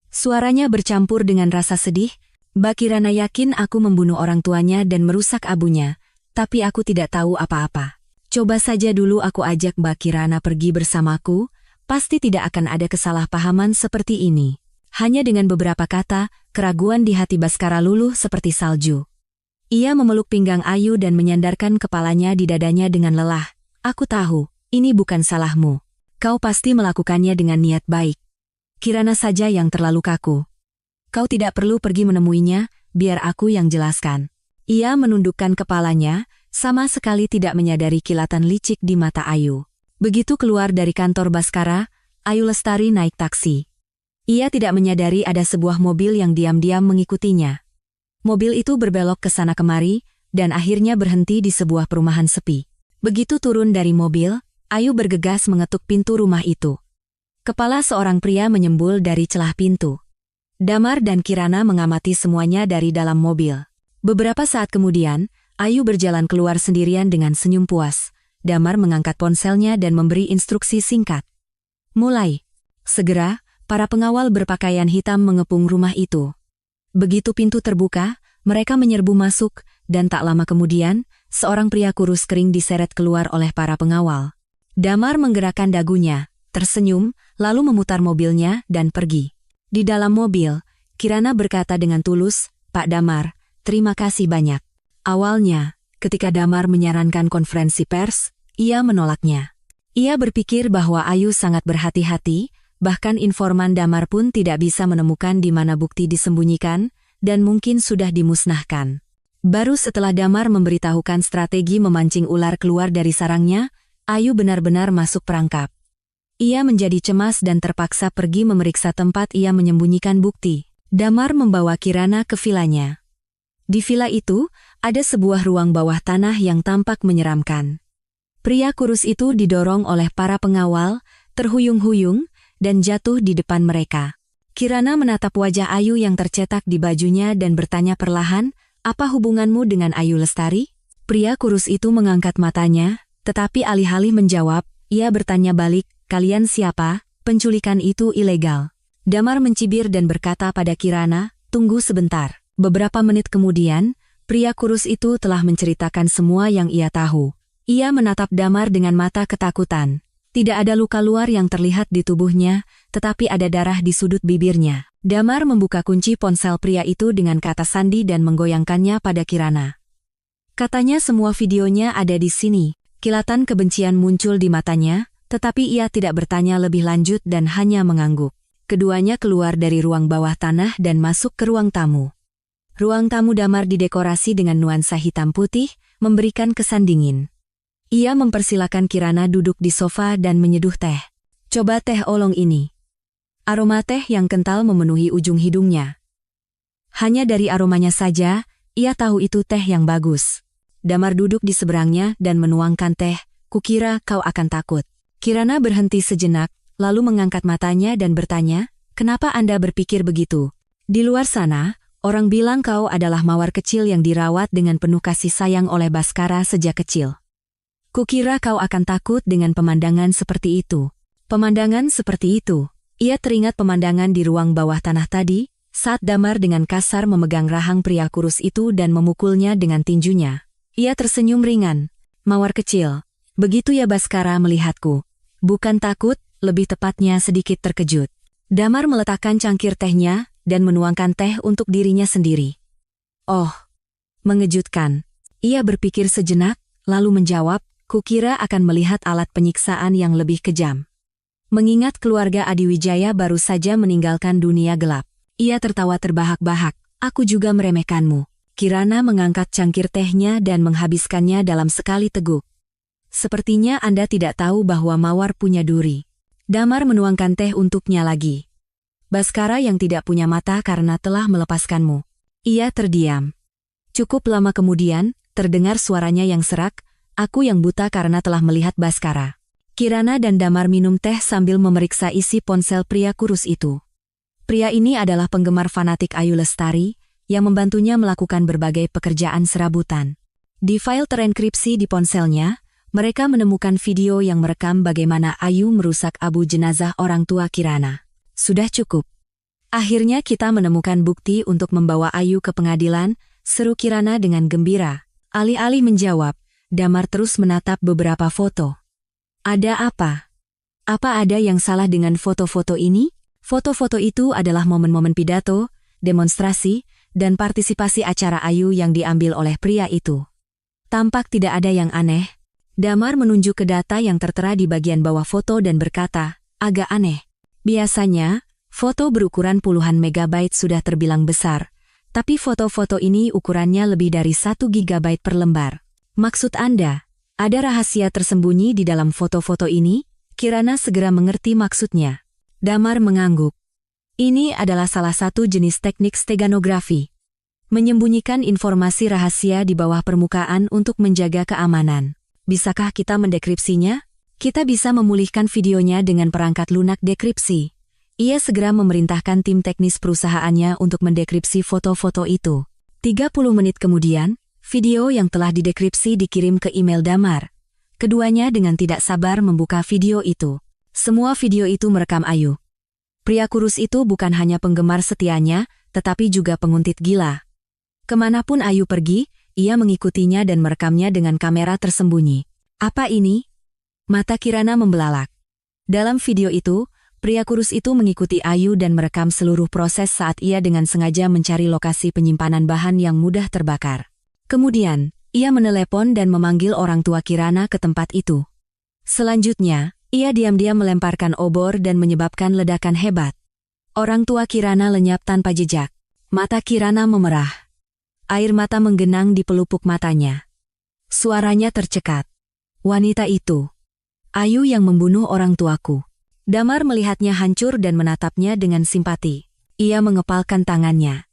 Suaranya bercampur dengan rasa sedih. Mbak Kirana yakin aku membunuh orang tuanya dan merusak abunya, tapi aku tidak tahu apa-apa. Coba saja dulu aku ajak Mbak Kirana pergi bersamaku, pasti tidak akan ada kesalahpahaman seperti ini. Hanya dengan beberapa kata, keraguan di hati Bhaskara luluh seperti salju. Ia memeluk pinggang Ayu dan menyandarkan kepalanya di dadanya dengan lelah. Aku tahu, ini bukan salahmu. Kau pasti melakukannya dengan niat baik. Kirana saja yang terlalu kaku. Kau tidak perlu pergi menemuinya, biar aku yang jelaskan. Ia menundukkan kepalanya, sama sekali tidak menyadari kilatan licik di mata Ayu. Begitu keluar dari kantor Bhaskara, Ayu Lestari naik taksi. Ia tidak menyadari ada sebuah mobil yang diam-diam mengikutinya. Mobil itu berbelok ke sana kemari, dan akhirnya berhenti di sebuah perumahan sepi. Begitu turun dari mobil, Ayu bergegas mengetuk pintu rumah itu. Kepala seorang pria menyembul dari celah pintu. Damar dan Kirana mengamati semuanya dari dalam mobil. Beberapa saat kemudian, Ayu berjalan keluar sendirian dengan senyum puas. Damar mengangkat ponselnya dan memberi instruksi singkat. Mulai. Segera, para pengawal berpakaian hitam mengepung rumah itu. Begitu pintu terbuka, mereka menyerbu masuk, dan tak lama kemudian, seorang pria kurus kering diseret keluar oleh para pengawal. Damar menggerakkan dagunya, tersenyum, lalu memutar mobilnya dan pergi. Di dalam mobil, Kirana berkata dengan tulus, Pak Damar, terima kasih banyak. Awalnya, ketika Damar menyarankan konferensi pers, ia menolaknya. Ia berpikir bahwa Ayu sangat berhati-hati, bahkan informan Damar pun tidak bisa menemukan di mana bukti disembunyikan, dan mungkin sudah dimusnahkan. Baru setelah Damar memberitahukan strategi memancing ular keluar dari sarangnya, Ayu benar-benar masuk perangkap. Ia menjadi cemas dan terpaksa pergi memeriksa tempat ia menyembunyikan bukti. Damar membawa Kirana ke vilanya. Di vila itu, ada sebuah ruang bawah tanah yang tampak menyeramkan. Pria kurus itu didorong oleh para pengawal, terhuyung-huyung, dan jatuh di depan mereka. Kirana menatap wajah Ayu yang tercetak di bajunya dan bertanya perlahan, apa hubunganmu dengan Ayu Lestari? Pria kurus itu mengangkat matanya, tetapi alih-alih menjawab, ia bertanya balik, kalian siapa? Penculikan itu ilegal. Damar mencibir dan berkata pada Kirana, tunggu sebentar. Beberapa menit kemudian, pria kurus itu telah menceritakan semua yang ia tahu. Ia menatap Damar dengan mata ketakutan. Tidak ada luka luar yang terlihat di tubuhnya, tetapi ada darah di sudut bibirnya. Damar membuka kunci ponsel pria itu dengan kata sandi dan menggoyangkannya pada Kirana. Katanya semua videonya ada di sini. Kilatan kebencian muncul di matanya, tetapi ia tidak bertanya lebih lanjut dan hanya mengangguk. Keduanya keluar dari ruang bawah tanah dan masuk ke ruang tamu. Ruang tamu Damar didekorasi dengan nuansa hitam putih, memberikan kesan dingin. Ia mempersilakan Kirana duduk di sofa dan menyeduh teh. Coba teh oolong ini. Aroma teh yang kental memenuhi ujung hidungnya. Hanya dari aromanya saja, ia tahu itu teh yang bagus. Damar duduk di seberangnya dan menuangkan teh. Kukira kau akan takut. Kirana berhenti sejenak, lalu mengangkat matanya dan bertanya, kenapa Anda berpikir begitu? Di luar sana, orang bilang kau adalah mawar kecil yang dirawat dengan penuh kasih sayang oleh Bhaskara sejak kecil. Kukira kau akan takut dengan pemandangan seperti itu. Pemandangan seperti itu. Ia teringat pemandangan di ruang bawah tanah tadi, saat Damar dengan kasar memegang rahang pria kurus itu dan memukulnya dengan tinjunya. Ia tersenyum ringan. Mawar kecil. Begitu ya Bhaskara melihatku. Bukan takut, lebih tepatnya sedikit terkejut. Damar meletakkan cangkir tehnya dan menuangkan teh untuk dirinya sendiri. Oh, mengejutkan. Ia berpikir sejenak, lalu menjawab, kukira akan melihat alat penyiksaan yang lebih kejam. Mengingat keluarga Adiwijaya baru saja meninggalkan dunia gelap. Ia tertawa terbahak-bahak. Aku juga meremehkanmu. Kirana mengangkat cangkir tehnya dan menghabiskannya dalam sekali teguk. Sepertinya Anda tidak tahu bahwa mawar punya duri. Damar menuangkan teh untuknya lagi. Bhaskara yang tidak punya mata karena telah melepaskanmu. Ia terdiam. Cukup lama kemudian, terdengar suaranya yang serak, aku yang buta karena telah melihat Bhaskara. Kirana dan Damar minum teh sambil memeriksa isi ponsel pria kurus itu. Pria ini adalah penggemar fanatik Ayu Lestari, yang membantunya melakukan berbagai pekerjaan serabutan. Di file terenkripsi di ponselnya, mereka menemukan video yang merekam bagaimana Ayu merusak abu jenazah orang tua Kirana. Sudah cukup. Akhirnya kita menemukan bukti untuk membawa Ayu ke pengadilan, seru Kirana dengan gembira. Alih-alih menjawab, Damar terus menatap beberapa foto. Ada apa? Apa ada yang salah dengan foto-foto ini? Foto-foto itu adalah momen-momen pidato, demonstrasi, dan partisipasi acara Ayu yang diambil oleh pria itu. Tampak tidak ada yang aneh. Damar menunjuk ke data yang tertera di bagian bawah foto dan berkata, agak aneh. Biasanya, foto berukuran puluhan megabyte sudah terbilang besar, tapi foto-foto ini ukurannya lebih dari 1 gigabyte per lembar. Maksud Anda? Ada rahasia tersembunyi di dalam foto-foto ini? Kirana segera mengerti maksudnya. Damar mengangguk. Ini adalah salah satu jenis teknik steganografi. Menyembunyikan informasi rahasia di bawah permukaan untuk menjaga keamanan. Bisakah kita mendekripsinya? Kita bisa memulihkan videonya dengan perangkat lunak dekripsi. Ia segera memerintahkan tim teknis perusahaannya untuk mendekripsi foto-foto itu. 30 menit kemudian, video yang telah didekripsi dikirim ke email Damar. Keduanya dengan tidak sabar membuka video itu. Semua video itu merekam Ayu. Pria kurus itu bukan hanya penggemar setianya, tetapi juga penguntit gila. Kemanapun Ayu pergi, ia mengikutinya dan merekamnya dengan kamera tersembunyi. Apa ini? Mata Kirana membelalak. Dalam video itu, pria kurus itu mengikuti Ayu dan merekam seluruh proses saat ia dengan sengaja mencari lokasi penyimpanan bahan yang mudah terbakar. Kemudian, ia menelepon dan memanggil orang tua Kirana ke tempat itu. Selanjutnya, ia diam-diam melemparkan obor dan menyebabkan ledakan hebat. Orang tua Kirana lenyap tanpa jejak. Mata Kirana memerah. Air mata menggenang di pelupuk matanya. Suaranya tercekat. Wanita itu. Ayu yang membunuh orang tuaku. Damar melihatnya hancur dan menatapnya dengan simpati. Ia mengepalkan tangannya.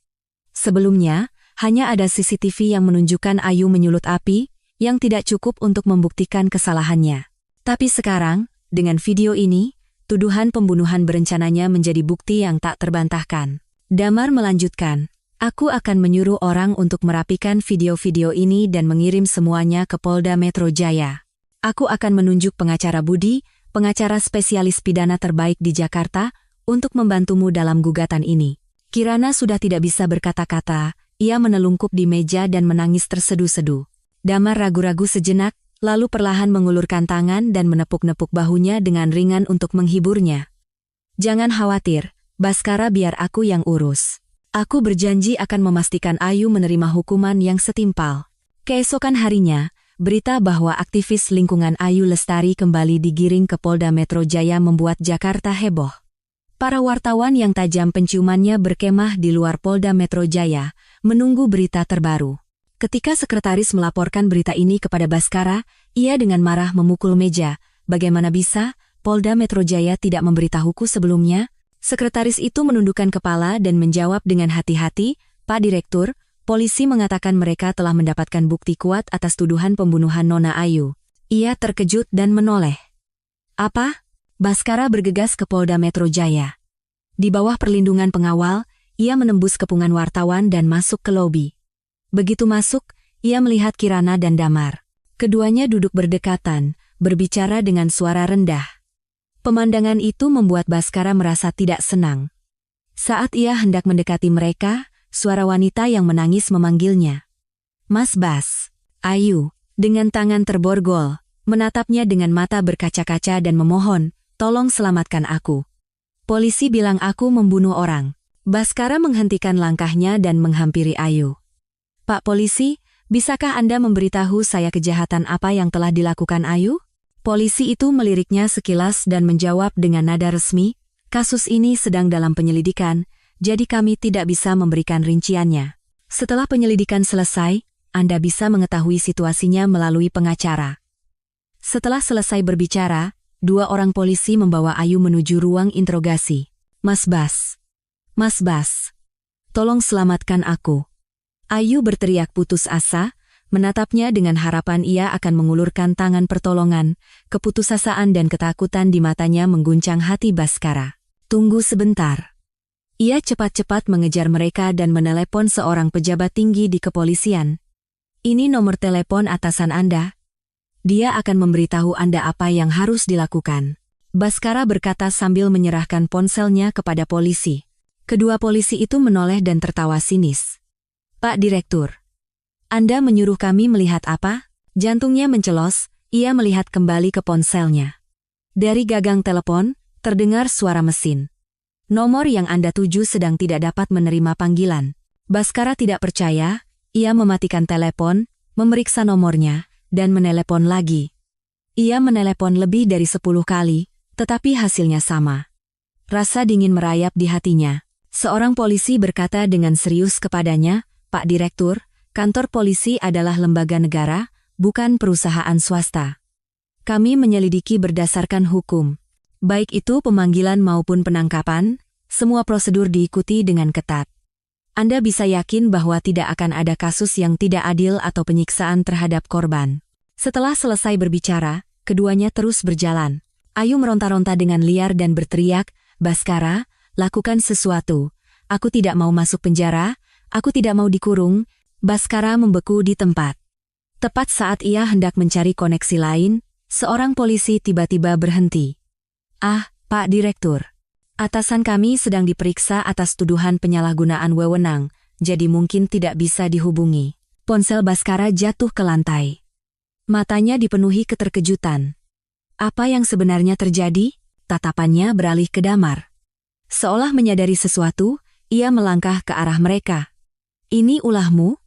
Sebelumnya, hanya ada CCTV yang menunjukkan Ayu menyulut api, yang tidak cukup untuk membuktikan kesalahannya. Tapi sekarang, dengan video ini, tuduhan pembunuhan berencananya menjadi bukti yang tak terbantahkan. Damar melanjutkan, aku akan menyuruh orang untuk merapikan video-video ini dan mengirim semuanya ke Polda Metro Jaya. Aku akan menunjuk pengacara Budi, pengacara spesialis pidana terbaik di Jakarta, untuk membantumu dalam gugatan ini. Kirana sudah tidak bisa berkata-kata. Ia menelungkup di meja dan menangis terseduh-seduh. Damar ragu-ragu sejenak, lalu perlahan mengulurkan tangan dan menepuk-nepuk bahunya dengan ringan untuk menghiburnya. Jangan khawatir, Bhaskara biar aku yang urus. Aku berjanji akan memastikan Ayu menerima hukuman yang setimpal. Keesokan harinya, berita bahwa aktivis lingkungan Ayu Lestari kembali digiring ke Polda Metro Jaya membuat Jakarta heboh. Para wartawan yang tajam penciumannya berkemah di luar Polda Metro Jaya, menunggu berita terbaru. Ketika sekretaris melaporkan berita ini kepada Bhaskara, ia dengan marah memukul meja. Bagaimana bisa, Polda Metro Jaya tidak memberitahuku sebelumnya? Sekretaris itu menundukkan kepala dan menjawab dengan hati-hati, "Pak Direktur, polisi mengatakan mereka telah mendapatkan bukti kuat atas tuduhan pembunuhan Nona Ayu." Ia terkejut dan menoleh. "Apa?" Baskara bergegas ke Polda Metro Jaya. Di bawah perlindungan pengawal, ia menembus kepungan wartawan dan masuk ke lobi. Begitu masuk, ia melihat Kirana dan Damar. Keduanya duduk berdekatan, berbicara dengan suara rendah. Pemandangan itu membuat Baskara merasa tidak senang. Saat ia hendak mendekati mereka, suara wanita yang menangis memanggilnya. "Mas Bas." Ayu, dengan tangan terborgol, menatapnya dengan mata berkaca-kaca dan memohon, "Tolong selamatkan aku. Polisi bilang aku membunuh orang." Baskara menghentikan langkahnya dan menghampiri Ayu. "Pak Polisi, bisakah Anda memberitahu saya kejahatan apa yang telah dilakukan Ayu?" Polisi itu meliriknya sekilas dan menjawab dengan nada resmi, "Kasus ini sedang dalam penyelidikan, jadi kami tidak bisa memberikan rinciannya. Setelah penyelidikan selesai, Anda bisa mengetahui situasinya melalui pengacara." Setelah selesai berbicara, dua orang polisi membawa Ayu menuju ruang interogasi. "Mas Bas. Mas Bas. Tolong selamatkan aku." Ayu berteriak putus asa, menatapnya dengan harapan ia akan mengulurkan tangan pertolongan. Keputusasaan dan ketakutan di matanya mengguncang hati Baskara. "Tunggu sebentar." Ia cepat-cepat mengejar mereka dan menelepon seorang pejabat tinggi di kepolisian. "Ini nomor telepon atasan Anda. Dia akan memberitahu Anda apa yang harus dilakukan." Baskara berkata sambil menyerahkan ponselnya kepada polisi. Kedua polisi itu menoleh dan tertawa sinis. "Pak Direktur, Anda menyuruh kami melihat apa?" Jantungnya mencelos, ia melihat kembali ke ponselnya. Dari gagang telepon, terdengar suara mesin. "Nomor yang Anda tuju sedang tidak dapat menerima panggilan." Baskara tidak percaya, ia mematikan telepon, memeriksa nomornya, dan menelepon lagi. Ia menelepon lebih dari 10 kali, tetapi hasilnya sama. Rasa dingin merayap di hatinya. Seorang polisi berkata dengan serius kepadanya, "Pak Direktur, kantor polisi adalah lembaga negara, bukan perusahaan swasta. Kami menyelidiki berdasarkan hukum. Baik itu pemanggilan maupun penangkapan, semua prosedur diikuti dengan ketat. Anda bisa yakin bahwa tidak akan ada kasus yang tidak adil atau penyiksaan terhadap korban." Setelah selesai berbicara, keduanya terus berjalan. Ayu meronta-ronta dengan liar dan berteriak, "Baskara, lakukan sesuatu. Aku tidak mau masuk penjara, aku tidak mau dikurung." Baskara membeku di tempat. Tepat saat ia hendak mencari koneksi lain, seorang polisi tiba-tiba berhenti. "Ah, Pak Direktur. Atasan kami sedang diperiksa atas tuduhan penyalahgunaan wewenang, jadi mungkin tidak bisa dihubungi." Ponsel Baskara jatuh ke lantai. Matanya dipenuhi keterkejutan. Apa yang sebenarnya terjadi? Tatapannya beralih ke Damar. Seolah menyadari sesuatu, ia melangkah ke arah mereka. "Ini ulahmu?"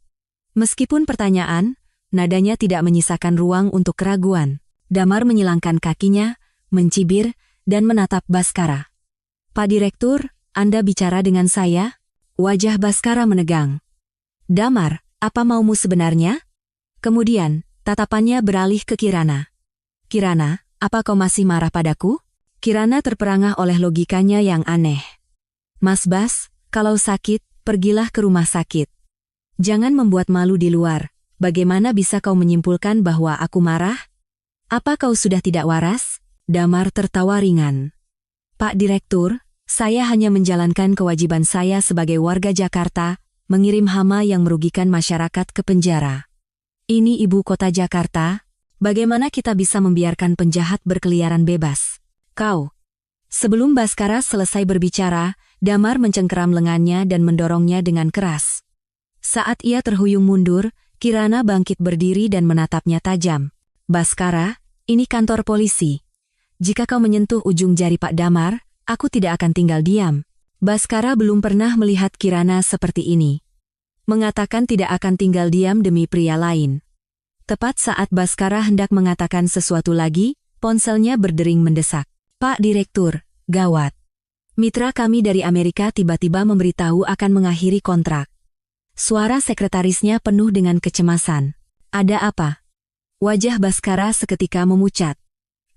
Meskipun pertanyaan, nadanya tidak menyisakan ruang untuk keraguan. Damar menyilangkan kakinya, mencibir, dan menatap Baskara. "Pak Direktur, Anda bicara dengan saya?" Wajah Baskara menegang. "Damar, apa maumu sebenarnya?" Kemudian, tatapannya beralih ke Kirana. "Kirana, apa kau masih marah padaku?" Kirana terperangah oleh logikanya yang aneh. "Mas Bas, kalau sakit, pergilah ke rumah sakit. Jangan membuat malu di luar. Bagaimana bisa kau menyimpulkan bahwa aku marah? Apa kau sudah tidak waras?" Damar tertawa ringan. "Pak Direktur, saya hanya menjalankan kewajiban saya sebagai warga Jakarta, mengirim hama yang merugikan masyarakat ke penjara. Ini ibu kota Jakarta, bagaimana kita bisa membiarkan penjahat berkeliaran bebas? Kau." Sebelum Baskara selesai berbicara, Damar mencengkeram lengannya dan mendorongnya dengan keras. Saat ia terhuyung mundur, Kirana bangkit berdiri dan menatapnya tajam. "Baskara, ini kantor polisi. Jika kau menyentuh ujung jari Pak Damar, aku tidak akan tinggal diam." Baskara belum pernah melihat Kirana seperti ini. Mengatakan tidak akan tinggal diam demi pria lain. Tepat saat Baskara hendak mengatakan sesuatu lagi, ponselnya berdering mendesak. "Pak Direktur, gawat. Mitra kami dari Amerika tiba-tiba memberitahu akan mengakhiri kontrak." Suara sekretarisnya penuh dengan kecemasan. "Ada apa?" Wajah Baskara seketika memucat.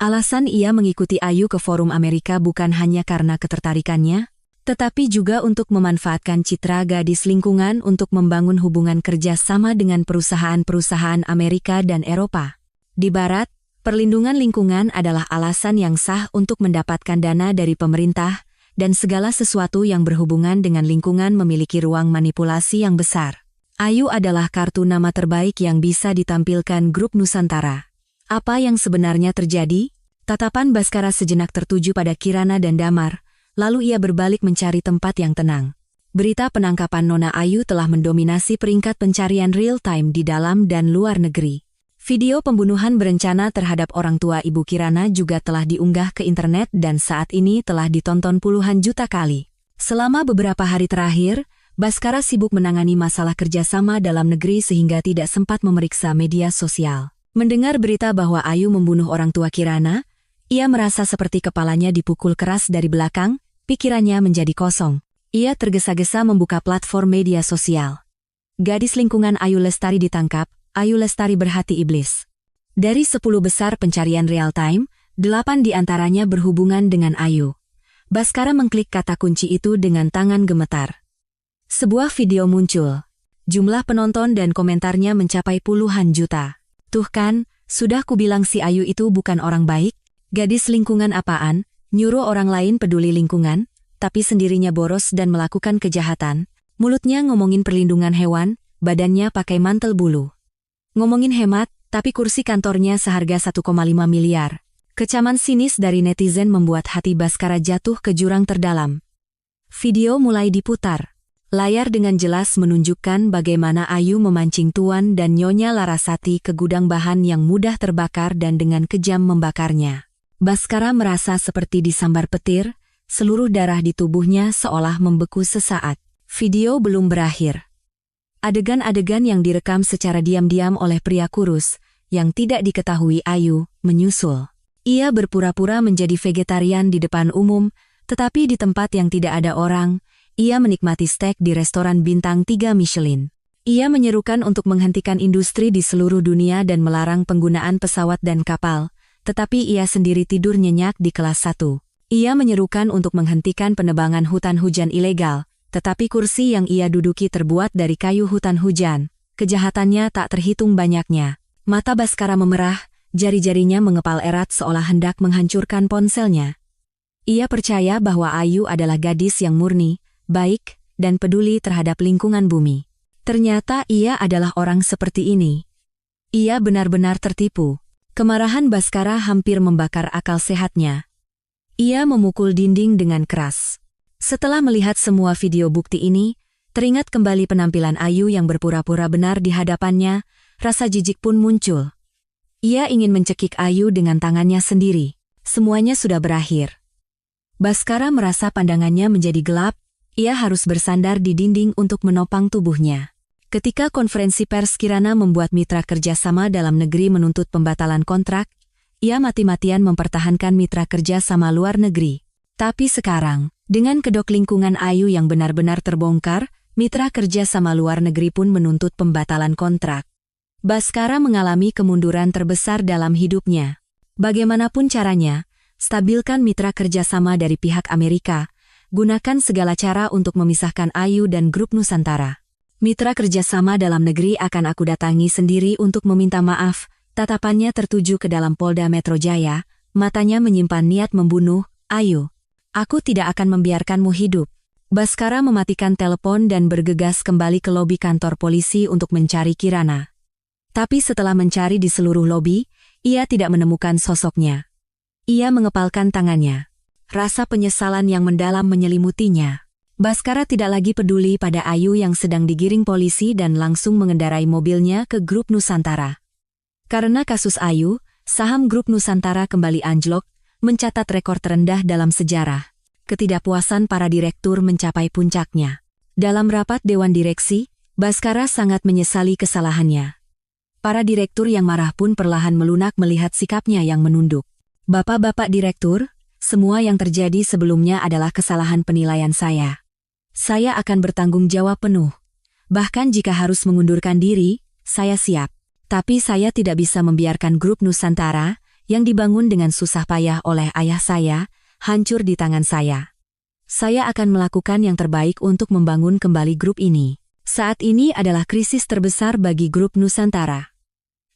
Alasan ia mengikuti Ayu ke forum Amerika bukan hanya karena ketertarikannya, tetapi juga untuk memanfaatkan citra gadis lingkungan untuk membangun hubungan kerja sama dengan perusahaan-perusahaan Amerika dan Eropa. Di Barat, perlindungan lingkungan adalah alasan yang sah untuk mendapatkan dana dari pemerintah, dan segala sesuatu yang berhubungan dengan lingkungan memiliki ruang manipulasi yang besar. Ayu adalah kartu nama terbaik yang bisa ditampilkan grup Nusantara. Apa yang sebenarnya terjadi? Tatapan Baskara sejenak tertuju pada Kirana dan Damar, lalu ia berbalik mencari tempat yang tenang. Berita penangkapan Nona Ayu telah mendominasi peringkat pencarian real-time di dalam dan luar negeri. Video pembunuhan berencana terhadap orang tua Ibu Kirana juga telah diunggah ke internet dan saat ini telah ditonton puluhan juta kali. Selama beberapa hari terakhir, Baskara sibuk menangani masalah kerjasama dalam negeri sehingga tidak sempat memeriksa media sosial. Mendengar berita bahwa Ayu membunuh orang tua Kirana, ia merasa seperti kepalanya dipukul keras dari belakang, pikirannya menjadi kosong. Ia tergesa-gesa membuka platform media sosial. Gadis lingkungan Ayu Lestari ditangkap, Ayu Lestari berhati iblis. Dari 10 besar pencarian real-time, 8 diantaranya berhubungan dengan Ayu. Baskara mengklik kata kunci itu dengan tangan gemetar. Sebuah video muncul. Jumlah penonton dan komentarnya mencapai puluhan juta. Tuh kan, sudah kubilang si Ayu itu bukan orang baik. Gadis lingkungan apaan, nyuruh orang lain peduli lingkungan, tapi sendirinya boros dan melakukan kejahatan. Mulutnya ngomongin perlindungan hewan, badannya pakai mantel bulu. Ngomongin hemat, tapi kursi kantornya seharga 1,5 miliar. Kecaman sinis dari netizen membuat hati Baskara jatuh ke jurang terdalam. Video mulai diputar. Layar dengan jelas menunjukkan bagaimana Ayu memancing Tuan dan Nyonya Larasati ke gudang bahan yang mudah terbakar dan dengan kejam membakarnya. Baskara merasa seperti disambar petir, seluruh darah di tubuhnya seolah membeku sesaat. Video belum berakhir. Adegan-adegan yang direkam secara diam-diam oleh pria kurus, yang tidak diketahui Ayu, menyusul. Ia berpura-pura menjadi vegetarian di depan umum, tetapi di tempat yang tidak ada orang, ia menikmati steak di restoran bintang 3 Michelin. Ia menyerukan untuk menghentikan industri di seluruh dunia dan melarang penggunaan pesawat dan kapal, tetapi ia sendiri tidur nyenyak di kelas 1. Ia menyerukan untuk menghentikan penebangan hutan hujan ilegal, tetapi kursi yang ia duduki terbuat dari kayu hutan hujan. Kejahatannya tak terhitung banyaknya. Mata Baskara memerah, jari-jarinya mengepal erat seolah hendak menghancurkan ponselnya. Ia percaya bahwa Ayu adalah gadis yang murni, baik, dan peduli terhadap lingkungan bumi. Ternyata ia adalah orang seperti ini. Ia benar-benar tertipu. Kemarahan Baskara hampir membakar akal sehatnya. Ia memukul dinding dengan keras. Setelah melihat semua video bukti ini, teringat kembali penampilan Ayu yang berpura-pura benar di hadapannya, rasa jijik pun muncul. Ia ingin mencekik Ayu dengan tangannya sendiri. Semuanya sudah berakhir. Baskara merasa pandangannya menjadi gelap. Ia harus bersandar di dinding untuk menopang tubuhnya. Ketika konferensi pers Kirana membuat mitra kerjasama dalam negeri menuntut pembatalan kontrak, ia mati-matian mempertahankan mitra kerjasama luar negeri. Tapi sekarang, dengan kedok lingkungan Ayu yang benar-benar terbongkar, mitra kerjasama luar negeri pun menuntut pembatalan kontrak. Baskara mengalami kemunduran terbesar dalam hidupnya. Bagaimanapun caranya, stabilkan mitra kerjasama dari pihak Amerika. Gunakan segala cara untuk memisahkan Ayu dan grup Nusantara. Mitra kerjasama dalam negeri akan aku datangi sendiri untuk meminta maaf. Tatapannya tertuju ke dalam Polda Metro Jaya, matanya menyimpan niat membunuh. Ayu, aku tidak akan membiarkanmu hidup. Baskara mematikan telepon dan bergegas kembali ke lobi kantor polisi untuk mencari Kirana. Tapi setelah mencari di seluruh lobi, ia tidak menemukan sosoknya. Ia mengepalkan tangannya. Rasa penyesalan yang mendalam menyelimutinya. Baskara tidak lagi peduli pada Ayu yang sedang digiring polisi dan langsung mengendarai mobilnya ke grup Nusantara. Karena kasus Ayu, saham grup Nusantara kembali anjlok, mencatat rekor terendah dalam sejarah. Ketidakpuasan para direktur mencapai puncaknya. Dalam rapat Dewan Direksi, Baskara sangat menyesali kesalahannya. Para direktur yang marah pun perlahan melunak melihat sikapnya yang menunduk. Bapak-bapak direktur, semua yang terjadi sebelumnya adalah kesalahan penilaian saya. Saya akan bertanggung jawab penuh. Bahkan jika harus mengundurkan diri, saya siap. Tapi saya tidak bisa membiarkan grup Nusantara, yang dibangun dengan susah payah oleh ayah saya, hancur di tangan saya. Saya akan melakukan yang terbaik untuk membangun kembali grup ini. Saat ini adalah krisis terbesar bagi grup Nusantara.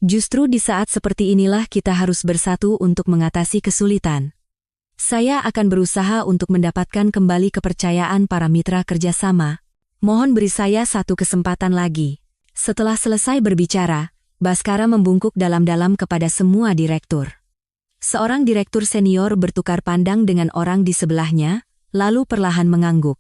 Justru di saat seperti inilah kita harus bersatu untuk mengatasi kesulitan. Saya akan berusaha untuk mendapatkan kembali kepercayaan para mitra kerjasama. Mohon beri saya satu kesempatan lagi. Setelah selesai berbicara, Baskara membungkuk dalam-dalam kepada semua direktur. Seorang direktur senior bertukar pandang dengan orang di sebelahnya, lalu perlahan mengangguk.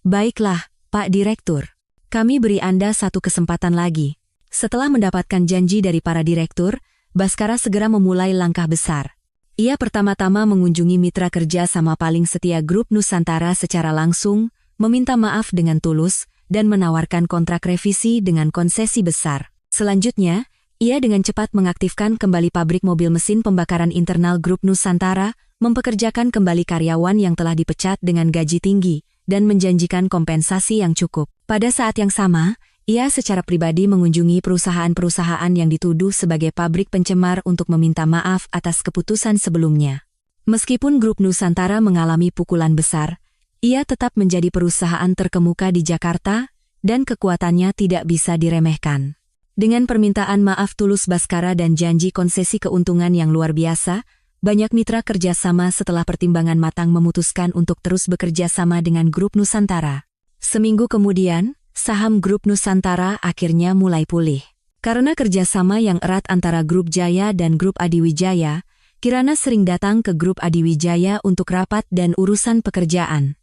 Baiklah, Pak Direktur. Kami beri Anda satu kesempatan lagi. Setelah mendapatkan janji dari para direktur, Baskara segera memulai langkah besar. Ia pertama-tama mengunjungi mitra kerja sama paling setia grup Nusantara secara langsung, meminta maaf dengan tulus, dan menawarkan kontrak revisi dengan konsesi besar. Selanjutnya, ia dengan cepat mengaktifkan kembali pabrik mobil mesin pembakaran internal grup Nusantara, mempekerjakan kembali karyawan yang telah dipecat dengan gaji tinggi, dan menjanjikan kompensasi yang cukup. Pada saat yang sama, ia secara pribadi mengunjungi perusahaan-perusahaan yang dituduh sebagai pabrik pencemar untuk meminta maaf atas keputusan sebelumnya. Meskipun grup Nusantara mengalami pukulan besar, ia tetap menjadi perusahaan terkemuka di Jakarta, dan kekuatannya tidak bisa diremehkan. Dengan permintaan maaf tulus Baskara dan janji konsesi keuntungan yang luar biasa, banyak mitra kerjasama setelah pertimbangan matang memutuskan untuk terus bekerja sama dengan grup Nusantara. Seminggu kemudian, saham grup Nusantara akhirnya mulai pulih. Karena kerjasama yang erat antara grup Jaya dan grup Adiwijaya, Kirana sering datang ke grup Adiwijaya untuk rapat dan urusan pekerjaan.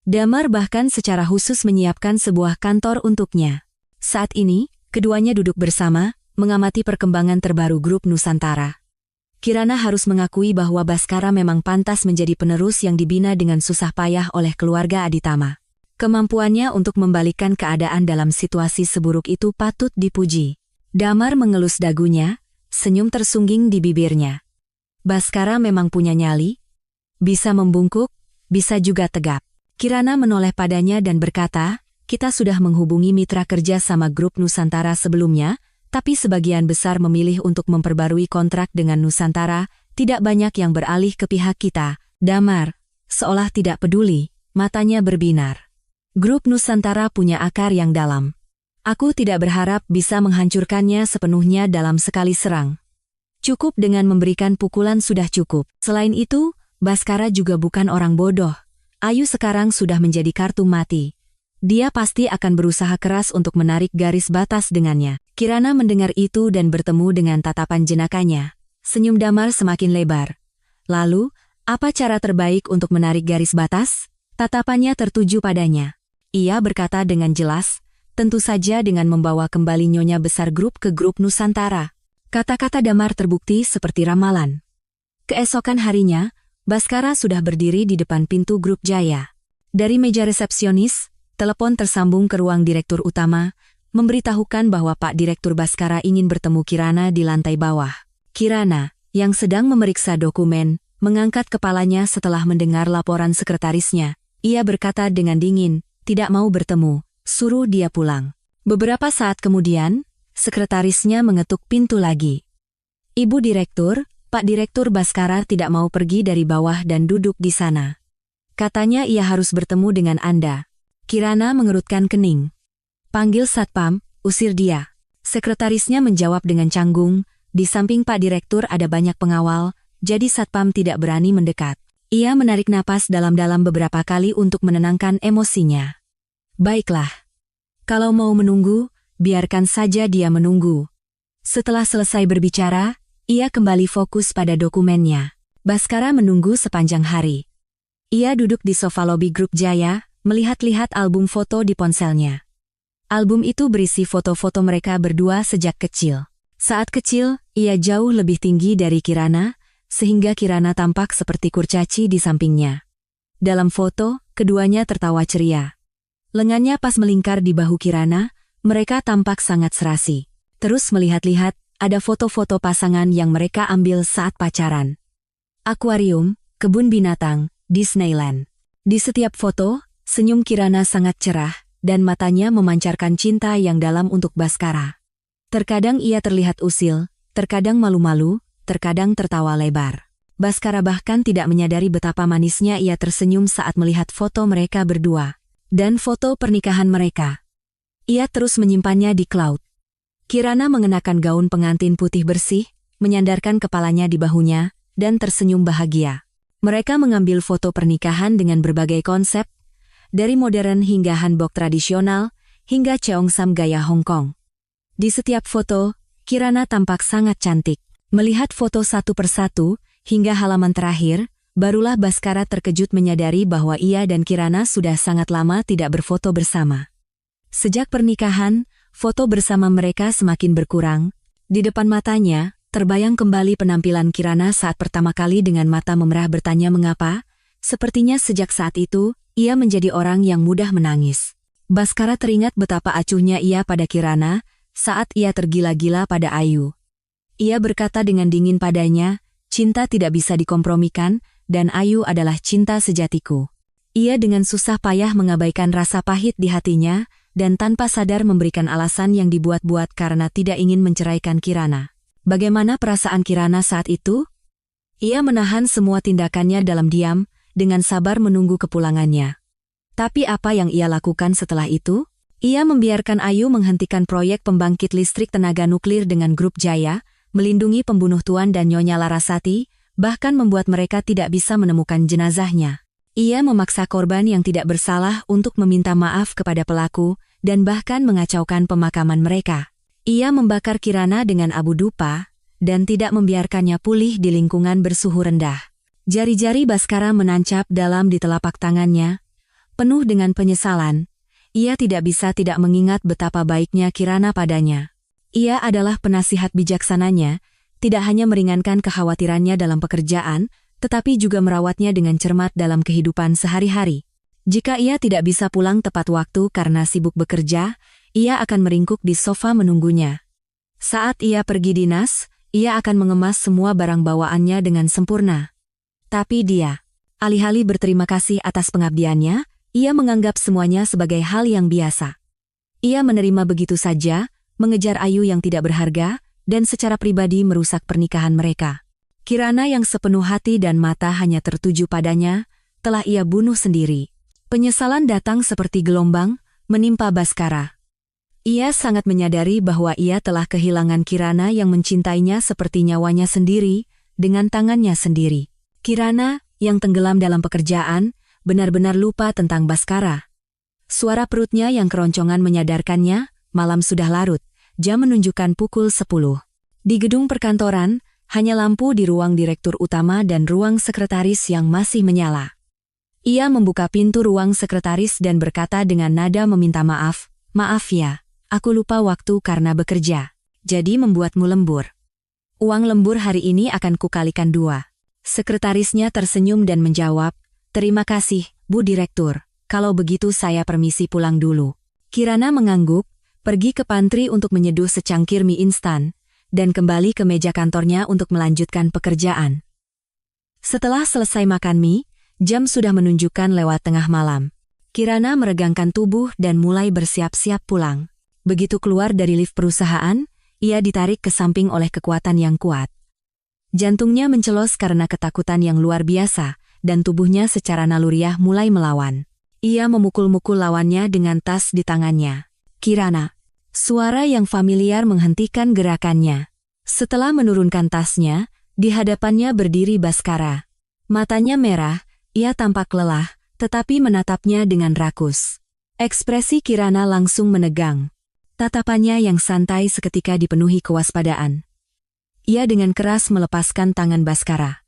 Damar bahkan secara khusus menyiapkan sebuah kantor untuknya. Saat ini, keduanya duduk bersama, mengamati perkembangan terbaru grup Nusantara. Kirana harus mengakui bahwa Baskara memang pantas menjadi penerus yang dibina dengan susah payah oleh keluarga Aditama. Kemampuannya untuk membalikkan keadaan dalam situasi seburuk itu patut dipuji. Damar mengelus dagunya, senyum tersungging di bibirnya. Baskara memang punya nyali, bisa membungkuk, bisa juga tegap. Kirana menoleh padanya dan berkata, kita sudah menghubungi mitra kerja sama grup Nusantara sebelumnya, tapi sebagian besar memilih untuk memperbarui kontrak dengan Nusantara, tidak banyak yang beralih ke pihak kita. Damar, seolah tidak peduli, matanya berbinar. Grup Nusantara punya akar yang dalam. Aku tidak berharap bisa menghancurkannya sepenuhnya dalam sekali serang. Cukup dengan memberikan pukulan sudah cukup. Selain itu, Baskara juga bukan orang bodoh. Ayu sekarang sudah menjadi kartu mati. Dia pasti akan berusaha keras untuk menarik garis batas dengannya. Kirana mendengar itu dan bertemu dengan tatapan jenakanya. Senyum Damar semakin lebar. Lalu, apa cara terbaik untuk menarik garis batas? Tatapannya tertuju padanya. Ia berkata dengan jelas, tentu saja dengan membawa kembali nyonya besar grup ke grup Nusantara. Kata-kata Damar terbukti seperti ramalan. Keesokan harinya, Baskara sudah berdiri di depan pintu grup Jaya. Dari meja resepsionis, telepon tersambung ke ruang direktur utama, memberitahukan bahwa Pak Direktur Baskara ingin bertemu Kirana di lantai bawah. Kirana, yang sedang memeriksa dokumen, mengangkat kepalanya setelah mendengar laporan sekretarisnya. Ia berkata dengan dingin, tidak mau bertemu, suruh dia pulang. Beberapa saat kemudian, sekretarisnya mengetuk pintu lagi. Ibu Direktur, Pak Direktur Baskara tidak mau pergi dari bawah dan duduk di sana. Katanya ia harus bertemu dengan Anda. Kirana mengerutkan kening. Panggil Satpam, usir dia. Sekretarisnya menjawab dengan canggung, di samping Pak Direktur ada banyak pengawal, jadi Satpam tidak berani mendekat. Ia menarik napas dalam-dalam beberapa kali untuk menenangkan emosinya. Baiklah. Kalau mau menunggu, biarkan saja dia menunggu. Setelah selesai berbicara, ia kembali fokus pada dokumennya. Baskara menunggu sepanjang hari. Ia duduk di sofa lobi grup Jaya, melihat-lihat album foto di ponselnya. Album itu berisi foto-foto mereka berdua sejak kecil. Saat kecil, ia jauh lebih tinggi dari Kirana, sehingga Kirana tampak seperti kurcaci di sampingnya. Dalam foto, keduanya tertawa ceria. Lengannya pas melingkar di bahu Kirana, mereka tampak sangat serasi. Terus melihat-lihat, ada foto-foto pasangan yang mereka ambil saat pacaran. Akuarium, kebun binatang, Disneyland. Di setiap foto, senyum Kirana sangat cerah, dan matanya memancarkan cinta yang dalam untuk Baskara. Terkadang ia terlihat usil, terkadang malu-malu, terkadang tertawa lebar. Baskara bahkan tidak menyadari betapa manisnya ia tersenyum saat melihat foto mereka berdua. Dan foto pernikahan mereka. Ia terus menyimpannya di cloud. Kirana mengenakan gaun pengantin putih bersih, menyandarkan kepalanya di bahunya, dan tersenyum bahagia. Mereka mengambil foto pernikahan dengan berbagai konsep, dari modern hingga hanbok tradisional, hingga cheongsam gaya Hong Kong. Di setiap foto, Kirana tampak sangat cantik. Melihat foto satu persatu, hingga halaman terakhir, barulah Baskara terkejut menyadari bahwa ia dan Kirana sudah sangat lama tidak berfoto bersama. Sejak pernikahan, foto bersama mereka semakin berkurang. Di depan matanya, terbayang kembali penampilan Kirana saat pertama kali dengan mata memerah bertanya mengapa. Sepertinya sejak saat itu, ia menjadi orang yang mudah menangis. Baskara teringat betapa acuhnya ia pada Kirana saat ia tergila-gila pada Ayu. Ia berkata dengan dingin padanya, cinta tidak bisa dikompromikan, dan Ayu adalah cinta sejatiku. Ia dengan susah payah mengabaikan rasa pahit di hatinya, dan tanpa sadar memberikan alasan yang dibuat-buat karena tidak ingin menceraikan Kirana. Bagaimana perasaan Kirana saat itu? Ia menahan semua tindakannya dalam diam, dengan sabar menunggu kepulangannya. Tapi apa yang ia lakukan setelah itu? Ia membiarkan Ayu menghentikan proyek pembangkit listrik tenaga nuklir dengan grup Jaya, melindungi pembunuh Tuan dan Nyonya Larasati, bahkan membuat mereka tidak bisa menemukan jenazahnya. Ia memaksa korban yang tidak bersalah untuk meminta maaf kepada pelaku, dan bahkan mengacaukan pemakaman mereka. Ia membakar Kirana dengan abu dupa, dan tidak membiarkannya pulih di lingkungan bersuhu rendah. Jari-jari Baskara menancap dalam di telapak tangannya, penuh dengan penyesalan. Ia tidak bisa tidak mengingat betapa baiknya Kirana padanya. Ia adalah penasihat bijaksananya, tidak hanya meringankan kekhawatirannya dalam pekerjaan, tetapi juga merawatnya dengan cermat dalam kehidupan sehari-hari. Jika ia tidak bisa pulang tepat waktu karena sibuk bekerja, ia akan meringkuk di sofa menunggunya. Saat ia pergi dinas, ia akan mengemas semua barang bawaannya dengan sempurna. Tapi dia, alih-alih berterima kasih atas pengabdiannya, ia menganggap semuanya sebagai hal yang biasa. Ia menerima begitu saja, mengejar Ayu yang tidak berharga, dan secara pribadi merusak pernikahan mereka. Kirana yang sepenuh hati dan mata hanya tertuju padanya, telah ia bunuh sendiri. Penyesalan datang seperti gelombang, menimpa Baskara. Ia sangat menyadari bahwa ia telah kehilangan Kirana yang mencintainya seperti nyawanya sendiri, dengan tangannya sendiri. Kirana, yang tenggelam dalam pekerjaan, benar-benar lupa tentang Baskara. Suara perutnya yang keroncongan menyadarkannya, malam sudah larut, jam menunjukkan pukul 10. Di gedung perkantoran, hanya lampu di ruang direktur utama dan ruang sekretaris yang masih menyala. Ia membuka pintu ruang sekretaris dan berkata dengan nada meminta maaf, "Maaf ya, aku lupa waktu karena bekerja, jadi membuatmu lembur. Uang lembur hari ini akan kukalikan 2. Sekretarisnya tersenyum dan menjawab, "Terima kasih, Bu Direktur. Kalau begitu saya permisi pulang dulu." Kirana mengangguk, pergi ke pantry untuk menyeduh secangkir mie instan, dan kembali ke meja kantornya untuk melanjutkan pekerjaan. Setelah selesai makan mie, jam sudah menunjukkan lewat tengah malam. Kirana meregangkan tubuh dan mulai bersiap-siap pulang. Begitu keluar dari lift perusahaan, ia ditarik ke samping oleh kekuatan yang kuat. Jantungnya mencelos karena ketakutan yang luar biasa, dan tubuhnya secara naluriah mulai melawan. Ia memukul-mukul lawannya dengan tas di tangannya. "Kirana!" Suara yang familiar menghentikan gerakannya. Setelah menurunkan tasnya, di hadapannya berdiri Baskara. Matanya merah, ia tampak lelah, tetapi menatapnya dengan rakus. Ekspresi Kirana langsung menegang. Tatapannya yang santai seketika dipenuhi kewaspadaan. Ia dengan keras melepaskan tangan Baskara.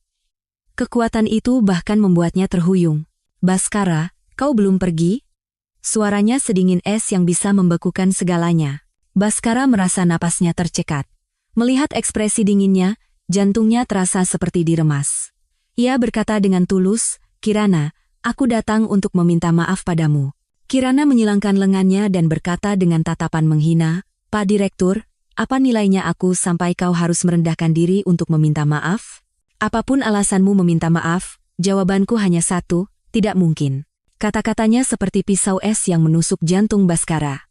Kekuatan itu bahkan membuatnya terhuyung. "Baskara, kau belum pergi?" Suaranya sedingin es yang bisa membekukan segalanya. Baskara merasa napasnya tercekat. Melihat ekspresi dinginnya, jantungnya terasa seperti diremas. Ia berkata dengan tulus, "Kirana, aku datang untuk meminta maaf padamu." Kirana menyilangkan lengannya dan berkata dengan tatapan menghina, "Pak Direktur, apa nilainya aku sampai kau harus merendahkan diri untuk meminta maaf? Apapun alasanmu meminta maaf, jawabanku hanya satu, tidak mungkin." Kata-katanya seperti pisau es yang menusuk jantung Baskara.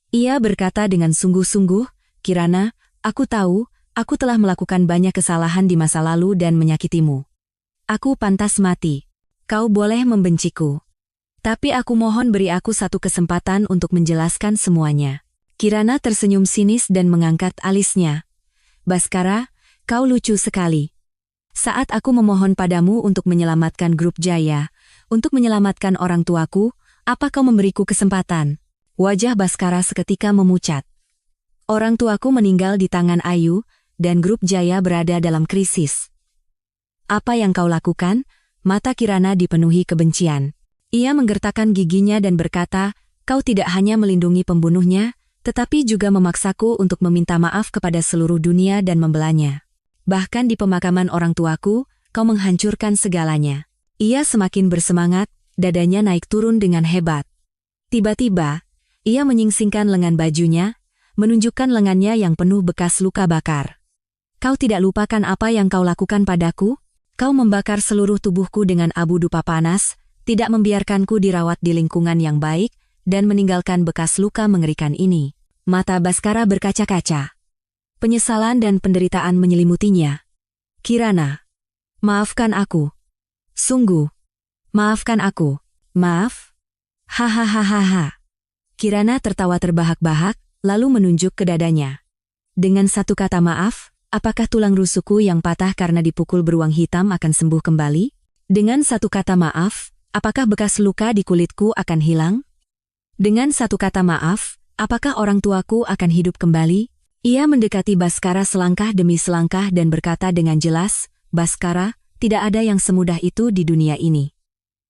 Ia berkata dengan sungguh-sungguh, "Kirana, aku tahu, Aku telah melakukan banyak kesalahan di masa lalu dan menyakitimu. Aku pantas mati. Kau boleh membenciku. Tapi aku mohon beri aku satu kesempatan untuk menjelaskan semuanya. Kirana tersenyum sinis dan mengangkat alisnya. Baskara, kau lucu sekali. Saat aku memohon padamu untuk menyelamatkan grup Jaya, untuk menyelamatkan orang tuaku, apa kau memberiku kesempatan? Wajah Baskara seketika memucat. Orang tuaku meninggal di tangan Ayu, dan grup Jaya berada dalam krisis. Apa yang kau lakukan? Mata Kirana dipenuhi kebencian. Ia menggertakkan giginya dan berkata, kau tidak hanya melindungi pembunuhnya, tetapi juga memaksaku untuk meminta maaf kepada seluruh dunia dan membelanya. Bahkan di pemakaman orang tuaku, kau menghancurkan segalanya. Ia semakin bersemangat, dadanya naik turun dengan hebat. Tiba-tiba, ia menyingsingkan lengan bajunya, menunjukkan lengannya yang penuh bekas luka bakar. Kau tidak lupakan apa yang kau lakukan padaku? Kau membakar seluruh tubuhku dengan abu dupa panas, tidak membiarkanku dirawat di lingkungan yang baik, dan meninggalkan bekas luka mengerikan ini. Mata Baskara berkaca-kaca. Penyesalan dan penderitaan menyelimutinya. Kirana, maafkan aku. Sungguh, maafkan aku. Maaf? Hahaha. Kirana tertawa terbahak-bahak, lalu menunjuk ke dadanya. Dengan satu kata maaf, apakah tulang rusukku yang patah karena dipukul beruang hitam akan sembuh kembali? Dengan satu kata maaf, apakah bekas luka di kulitku akan hilang? Dengan satu kata maaf, apakah orang tuaku akan hidup kembali? Ia mendekati Baskara selangkah demi selangkah dan berkata dengan jelas, Baskara, tidak ada yang semudah itu di dunia ini.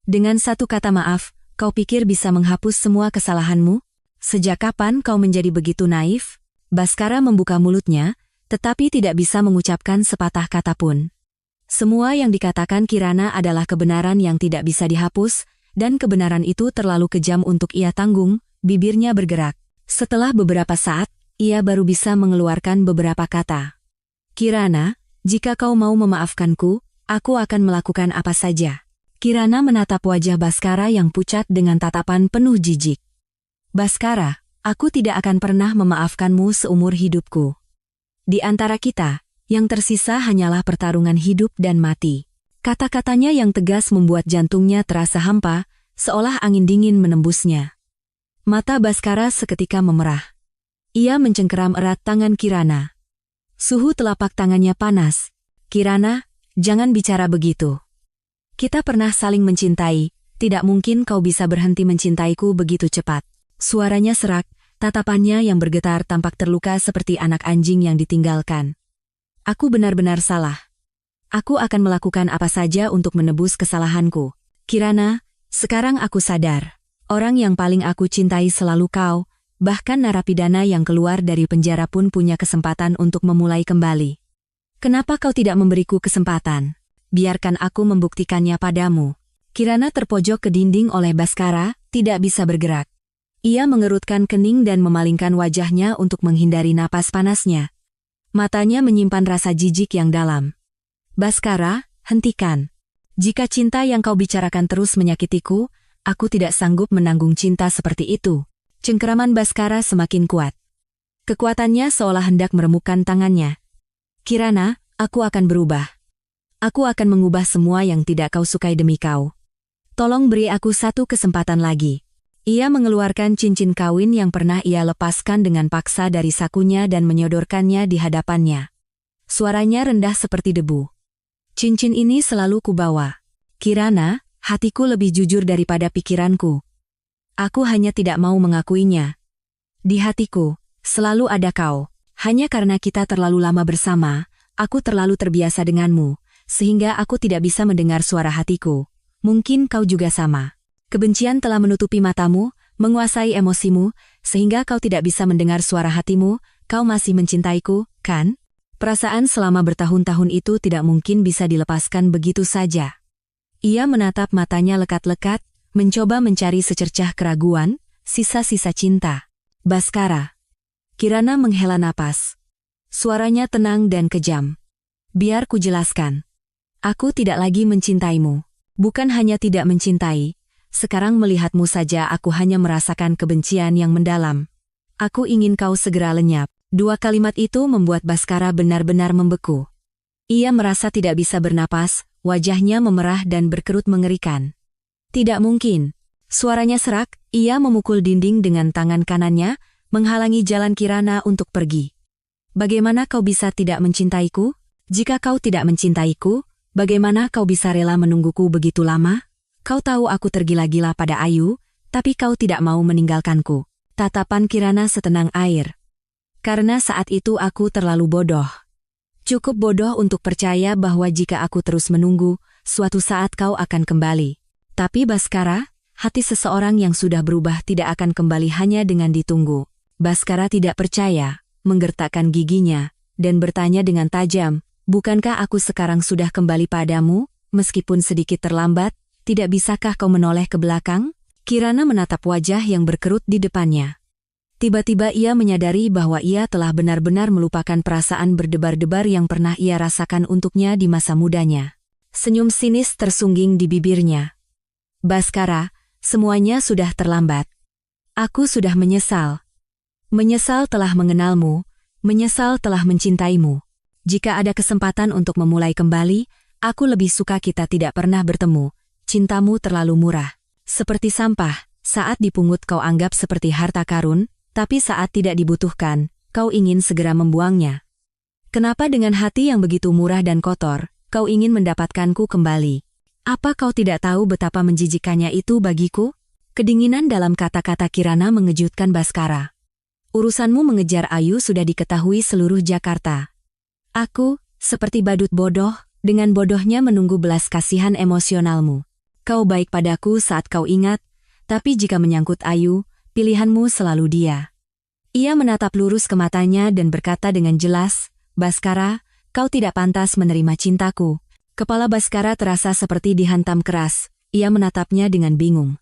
Dengan satu kata maaf, kau pikir bisa menghapus semua kesalahanmu? Sejak kapan kau menjadi begitu naif? Baskara membuka mulutnya, tetapi tidak bisa mengucapkan sepatah kata pun. Semua yang dikatakan Kirana adalah kebenaran yang tidak bisa dihapus, dan kebenaran itu terlalu kejam untuk ia tanggung. Bibirnya bergerak. Setelah beberapa saat, ia baru bisa mengeluarkan beberapa kata. Kirana, jika kau mau memaafkanku, aku akan melakukan apa saja. Kirana menatap wajah Baskara yang pucat dengan tatapan penuh jijik. Baskara, aku tidak akan pernah memaafkanmu seumur hidupku. Di antara kita, yang tersisa hanyalah pertarungan hidup dan mati. Kata-katanya yang tegas membuat jantungnya terasa hampa, seolah angin dingin menembusnya. Mata Baskara seketika memerah. Ia mencengkeram erat tangan Kirana. Suhu telapak tangannya panas. Kirana, jangan bicara begitu. Kita pernah saling mencintai, tidak mungkin kau bisa berhenti mencintaiku begitu cepat. Suaranya serak, tatapannya yang bergetar tampak terluka seperti anak anjing yang ditinggalkan. Aku benar-benar salah. Aku akan melakukan apa saja untuk menebus kesalahanku. Kirana, sekarang aku sadar. Orang yang paling aku cintai selalu kau, bahkan narapidana yang keluar dari penjara pun punya kesempatan untuk memulai kembali. Kenapa kau tidak memberiku kesempatan? Biarkan aku membuktikannya padamu. Kirana terpojok ke dinding oleh Baskara, tidak bisa bergerak. Ia mengerutkan kening dan memalingkan wajahnya untuk menghindari napas panasnya. Matanya menyimpan rasa jijik yang dalam. Baskara, hentikan. Jika cinta yang kau bicarakan terus menyakitiku, aku tidak sanggup menanggung cinta seperti itu. Cengkeraman Baskara semakin kuat. Kekuatannya seolah hendak meremukkan tangannya. Kirana, aku akan berubah. Aku akan mengubah semua yang tidak kau sukai demi kau. Tolong beri aku satu kesempatan lagi. Ia mengeluarkan cincin kawin yang pernah ia lepaskan dengan paksa dari sakunya dan menyodorkannya di hadapannya. Suaranya rendah seperti debu. Cincin ini selalu kubawa. Kirana, hatiku lebih jujur daripada pikiranku. Aku hanya tidak mau mengakuinya. Di hatiku, selalu ada kau. Hanya karena kita terlalu lama bersama, aku terlalu terbiasa denganmu, sehingga aku tidak bisa mendengar suara hatiku. Mungkin kau juga sama. Kebencian telah menutupi matamu, menguasai emosimu, sehingga kau tidak bisa mendengar suara hatimu. Kau masih mencintaiku, kan? Perasaan selama bertahun-tahun itu tidak mungkin bisa dilepaskan begitu saja. Ia menatap matanya lekat-lekat, mencoba mencari secercah keraguan, sisa-sisa cinta. Baskara. Kirana menghela napas. Suaranya tenang dan kejam. Biar ku jelaskan. Aku tidak lagi mencintaimu. Bukan hanya tidak mencintai, sekarang melihatmu saja aku hanya merasakan kebencian yang mendalam. Aku ingin kau segera lenyap. Dua kalimat itu membuat Baskara benar-benar membeku. Ia merasa tidak bisa bernapas, wajahnya memerah dan berkerut mengerikan. Tidak mungkin. Suaranya serak, ia memukul dinding dengan tangan kanannya, menghalangi jalan Kirana untuk pergi. Bagaimana kau bisa tidak mencintaiku? Jika kau tidak mencintaiku, bagaimana kau bisa rela menungguku begitu lama? Kau tahu aku tergila-gila pada Ayu, tapi kau tidak mau meninggalkanku. Tatapan Kirana setenang air. Karena saat itu aku terlalu bodoh. Cukup bodoh untuk percaya bahwa jika aku terus menunggu, suatu saat kau akan kembali. Tapi Baskara, hati seseorang yang sudah berubah tidak akan kembali hanya dengan ditunggu. Baskara tidak percaya, menggertakkan giginya, dan bertanya dengan tajam, bukankah aku sekarang sudah kembali padamu, meskipun sedikit terlambat, tidak bisakah kau menoleh ke belakang? Kirana menatap wajah yang berkerut di depannya. Tiba-tiba ia menyadari bahwa ia telah benar-benar melupakan perasaan berdebar-debar yang pernah ia rasakan untuknya di masa mudanya. Senyum sinis tersungging di bibirnya. Baskara, semuanya sudah terlambat. Aku sudah menyesal. Menyesal telah mengenalmu, menyesal telah mencintaimu. Jika ada kesempatan untuk memulai kembali, aku lebih suka kita tidak pernah bertemu. Cintamu terlalu murah. Seperti sampah, saat dipungut kau anggap seperti harta karun, tapi saat tidak dibutuhkan, kau ingin segera membuangnya. Kenapa dengan hati yang begitu murah dan kotor, kau ingin mendapatkanku kembali? Apa kau tidak tahu betapa menjijikannya itu bagiku? Kedinginan dalam kata-kata Kirana mengejutkan Baskara. Urusanmu mengejar Ayu sudah diketahui seluruh Jakarta. Aku, seperti badut bodoh, dengan bodohnya menunggu belas kasihan emosionalmu. Kau baik padaku saat kau ingat, tapi jika menyangkut Ayu, pilihanmu selalu dia. Ia menatap lurus ke matanya dan berkata dengan jelas, Baskara, kau tidak pantas menerima cintaku. Kepala Baskara terasa seperti dihantam keras, ia menatapnya dengan bingung.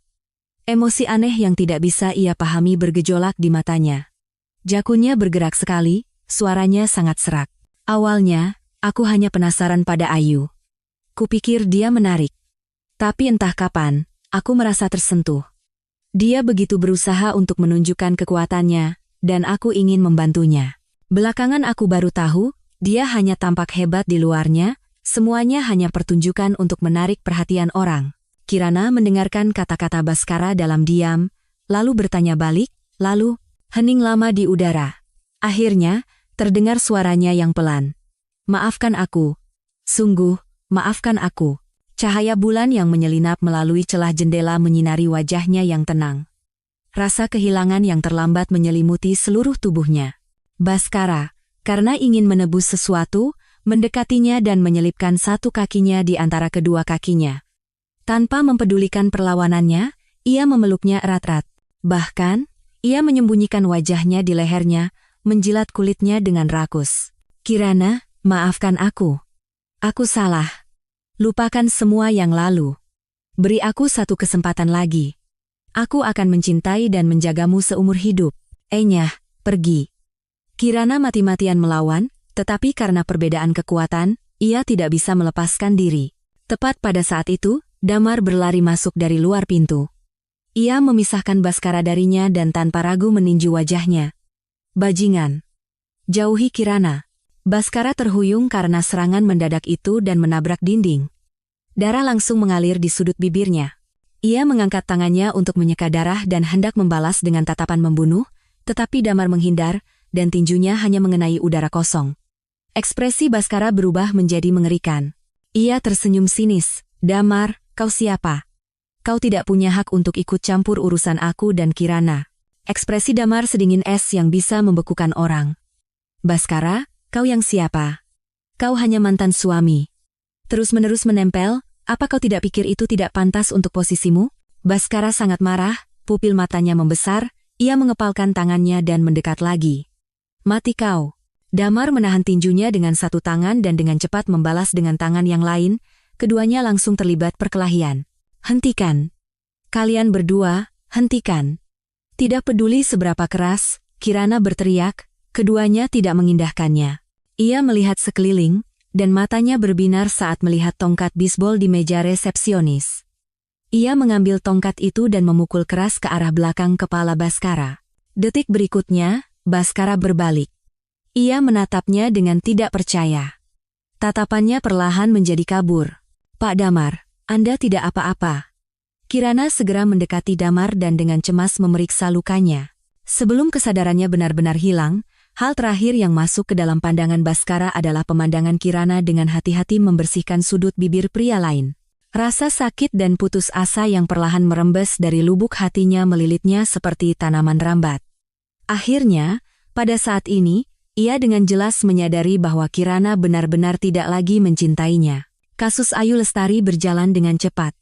Emosi aneh yang tidak bisa ia pahami bergejolak di matanya. Jakunnya bergerak sekali, suaranya sangat serak. Awalnya, aku hanya penasaran pada Ayu. Kupikir dia menarik. Tapi entah kapan, aku merasa tersentuh. Dia begitu berusaha untuk menunjukkan kekuatannya, dan aku ingin membantunya. Belakangan aku baru tahu, dia hanya tampak hebat di luarnya, semuanya hanya pertunjukan untuk menarik perhatian orang. Kirana mendengarkan kata-kata Baskara dalam diam, lalu bertanya balik, lalu, hening lama di udara. Akhirnya, terdengar suaranya yang pelan. Maafkan aku. Sungguh, maafkan aku. Cahaya bulan yang menyelinap melalui celah jendela menyinari wajahnya yang tenang. Rasa kehilangan yang terlambat menyelimuti seluruh tubuhnya. Baskara, karena ingin menebus sesuatu, mendekatinya dan menyelipkan satu kakinya di antara kedua kakinya. Tanpa mempedulikan perlawanannya, ia memeluknya erat-erat. Bahkan, ia menyembunyikan wajahnya di lehernya, menjilat kulitnya dengan rakus. Kirana, maafkan aku. Aku salah. Lupakan semua yang lalu. Beri aku satu kesempatan lagi. Aku akan mencintai dan menjagamu seumur hidup. Enyah, pergi. Kirana mati-matian melawan, tetapi karena perbedaan kekuatan, ia tidak bisa melepaskan diri. Tepat pada saat itu, Damar berlari masuk dari luar pintu. Ia memisahkan Baskara darinya dan tanpa ragu meninju wajahnya. Bajingan. Jauhi Kirana. Baskara terhuyung karena serangan mendadak itu dan menabrak dinding. Darah langsung mengalir di sudut bibirnya. Ia mengangkat tangannya untuk menyeka darah dan hendak membalas dengan tatapan membunuh, tetapi Damar menghindar, dan tinjunya hanya mengenai udara kosong. Ekspresi Baskara berubah menjadi mengerikan. Ia tersenyum sinis. Damar, kau siapa? Kau tidak punya hak untuk ikut campur urusan aku dan Kirana. Ekspresi Damar sedingin es yang bisa membekukan orang. Baskara, kau yang siapa? Kau hanya mantan suami. Terus-menerus menempel, apa kau tidak pikir itu tidak pantas untuk posisimu? Baskara sangat marah, pupil matanya membesar, ia mengepalkan tangannya dan mendekat lagi. Mati kau. Damar menahan tinjunya dengan satu tangan dan dengan cepat membalas dengan tangan yang lain, keduanya langsung terlibat perkelahian. Hentikan. Kalian berdua, hentikan. Tidak peduli seberapa keras, Kirana berteriak, keduanya tidak mengindahkannya. Ia melihat sekeliling, dan matanya berbinar saat melihat tongkat bisbol di meja resepsionis. Ia mengambil tongkat itu dan memukul keras ke arah belakang kepala Baskara. Detik berikutnya, Baskara berbalik. Ia menatapnya dengan tidak percaya. Tatapannya perlahan menjadi kabur. Pak Damar, Anda tidak apa-apa. Kirana segera mendekati Damar dan dengan cemas memeriksa lukanya. Sebelum kesadarannya benar-benar hilang, hal terakhir yang masuk ke dalam pandangan Baskara adalah pemandangan Kirana dengan hati-hati membersihkan sudut bibir pria lain. Rasa sakit dan putus asa yang perlahan merembes dari lubuk hatinya melilitnya seperti tanaman rambat. Akhirnya, pada saat ini, ia dengan jelas menyadari bahwa Kirana benar-benar tidak lagi mencintainya. Kasus Ayu Lestari berjalan dengan cepat.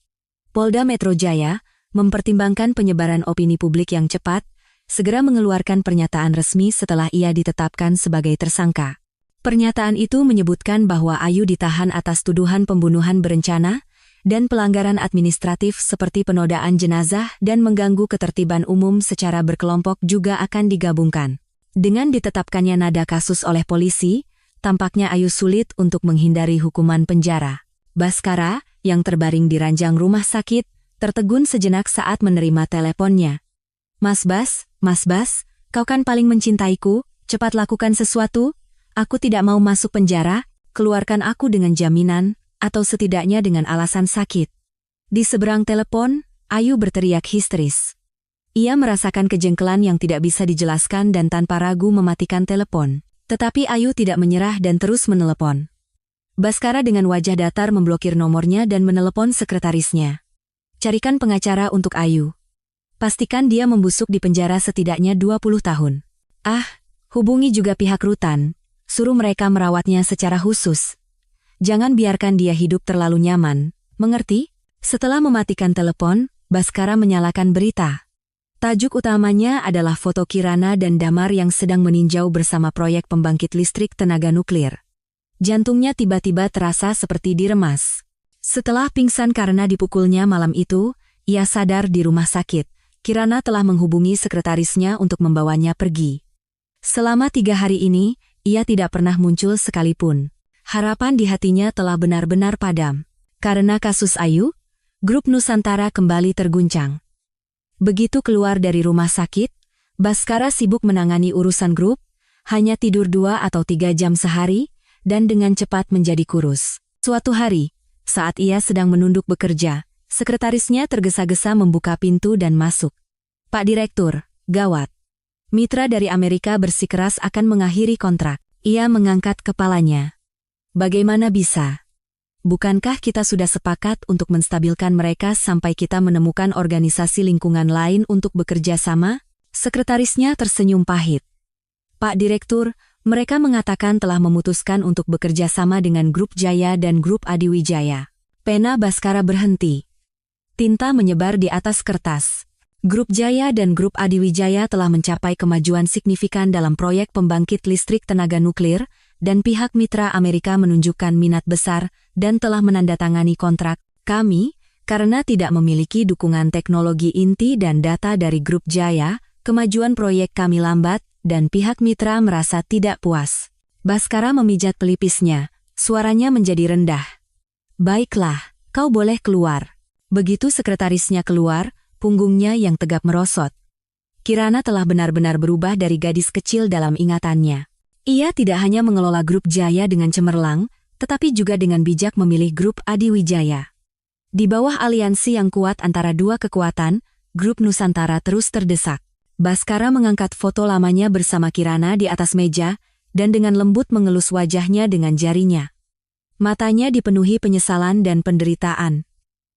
Polda Metro Jaya, mempertimbangkan penyebaran opini publik yang cepat, segera mengeluarkan pernyataan resmi setelah ia ditetapkan sebagai tersangka. Pernyataan itu menyebutkan bahwa Ayu ditahan atas tuduhan pembunuhan berencana dan pelanggaran administratif seperti penodaan jenazah dan mengganggu ketertiban umum secara berkelompok juga akan digabungkan. Dengan ditetapkannya nada kasus oleh polisi, tampaknya Ayu sulit untuk menghindari hukuman penjara. Baskara, yang terbaring di ranjang rumah sakit, tertegun sejenak saat menerima teleponnya. Mas Bas, kau kan paling mencintaiku, cepat lakukan sesuatu, aku tidak mau masuk penjara, keluarkan aku dengan jaminan, atau setidaknya dengan alasan sakit. Di seberang telepon, Ayu berteriak histeris. Ia merasakan kejengkelan yang tidak bisa dijelaskan dan tanpa ragu mematikan telepon. Tetapi Ayu tidak menyerah dan terus menelepon. Baskara dengan wajah datar memblokir nomornya dan menelepon sekretarisnya. Carikan pengacara untuk Ayu. Pastikan dia membusuk di penjara setidaknya 20 tahun. Hubungi juga pihak rutan. Suruh mereka merawatnya secara khusus. Jangan biarkan dia hidup terlalu nyaman. Mengerti? Setelah mematikan telepon, Baskara menyalakan berita. Tajuk utamanya adalah foto Kirana dan Damar yang sedang meninjau bersama proyek pembangkit listrik tenaga nuklir. Jantungnya tiba-tiba terasa seperti diremas. Setelah pingsan karena dipukulnya malam itu, ia sadar di rumah sakit. Kirana telah menghubungi sekretarisnya untuk membawanya pergi. Selama 3 hari ini, ia tidak pernah muncul sekalipun. Harapan di hatinya telah benar-benar padam. Karena kasus Ayu, grup Nusantara kembali terguncang. Begitu keluar dari rumah sakit, Baskara sibuk menangani urusan grup, hanya tidur 2 atau 3 jam sehari, dan dengan cepat menjadi kurus. Suatu hari, saat ia sedang menunduk bekerja, sekretarisnya tergesa-gesa membuka pintu dan masuk. Pak Direktur, gawat. Mitra dari Amerika bersikeras akan mengakhiri kontrak. Ia mengangkat kepalanya. Bagaimana bisa? Bukankah kita sudah sepakat untuk menstabilkan mereka sampai kita menemukan organisasi lingkungan lain untuk bekerja sama? Sekretarisnya tersenyum pahit. Pak Direktur, mereka mengatakan telah memutuskan untuk bekerja sama dengan Grup Jaya dan Grup Adiwijaya. Pena Baskara berhenti. Tinta menyebar di atas kertas. Grup Jaya dan Grup Adiwijaya telah mencapai kemajuan signifikan dalam proyek pembangkit listrik tenaga nuklir, dan pihak mitra Amerika menunjukkan minat besar dan telah menandatangani kontrak. Kami, karena tidak memiliki dukungan teknologi inti dan data dari Grup Jaya, kemajuan proyek kami lambat dan pihak mitra merasa tidak puas. Baskara memijat pelipisnya, suaranya menjadi rendah. Baiklah, kau boleh keluar. Begitu sekretarisnya keluar, punggungnya yang tegap merosot. Kirana telah benar-benar berubah dari gadis kecil dalam ingatannya. Ia tidak hanya mengelola Grup Jaya dengan cemerlang, tetapi juga dengan bijak memilih Grup Adiwijaya. Di bawah aliansi yang kuat antara dua kekuatan, Grup Nusantara terus terdesak. Baskara mengangkat foto lamanya bersama Kirana di atas meja, dan dengan lembut mengelus wajahnya dengan jarinya. Matanya dipenuhi penyesalan dan penderitaan.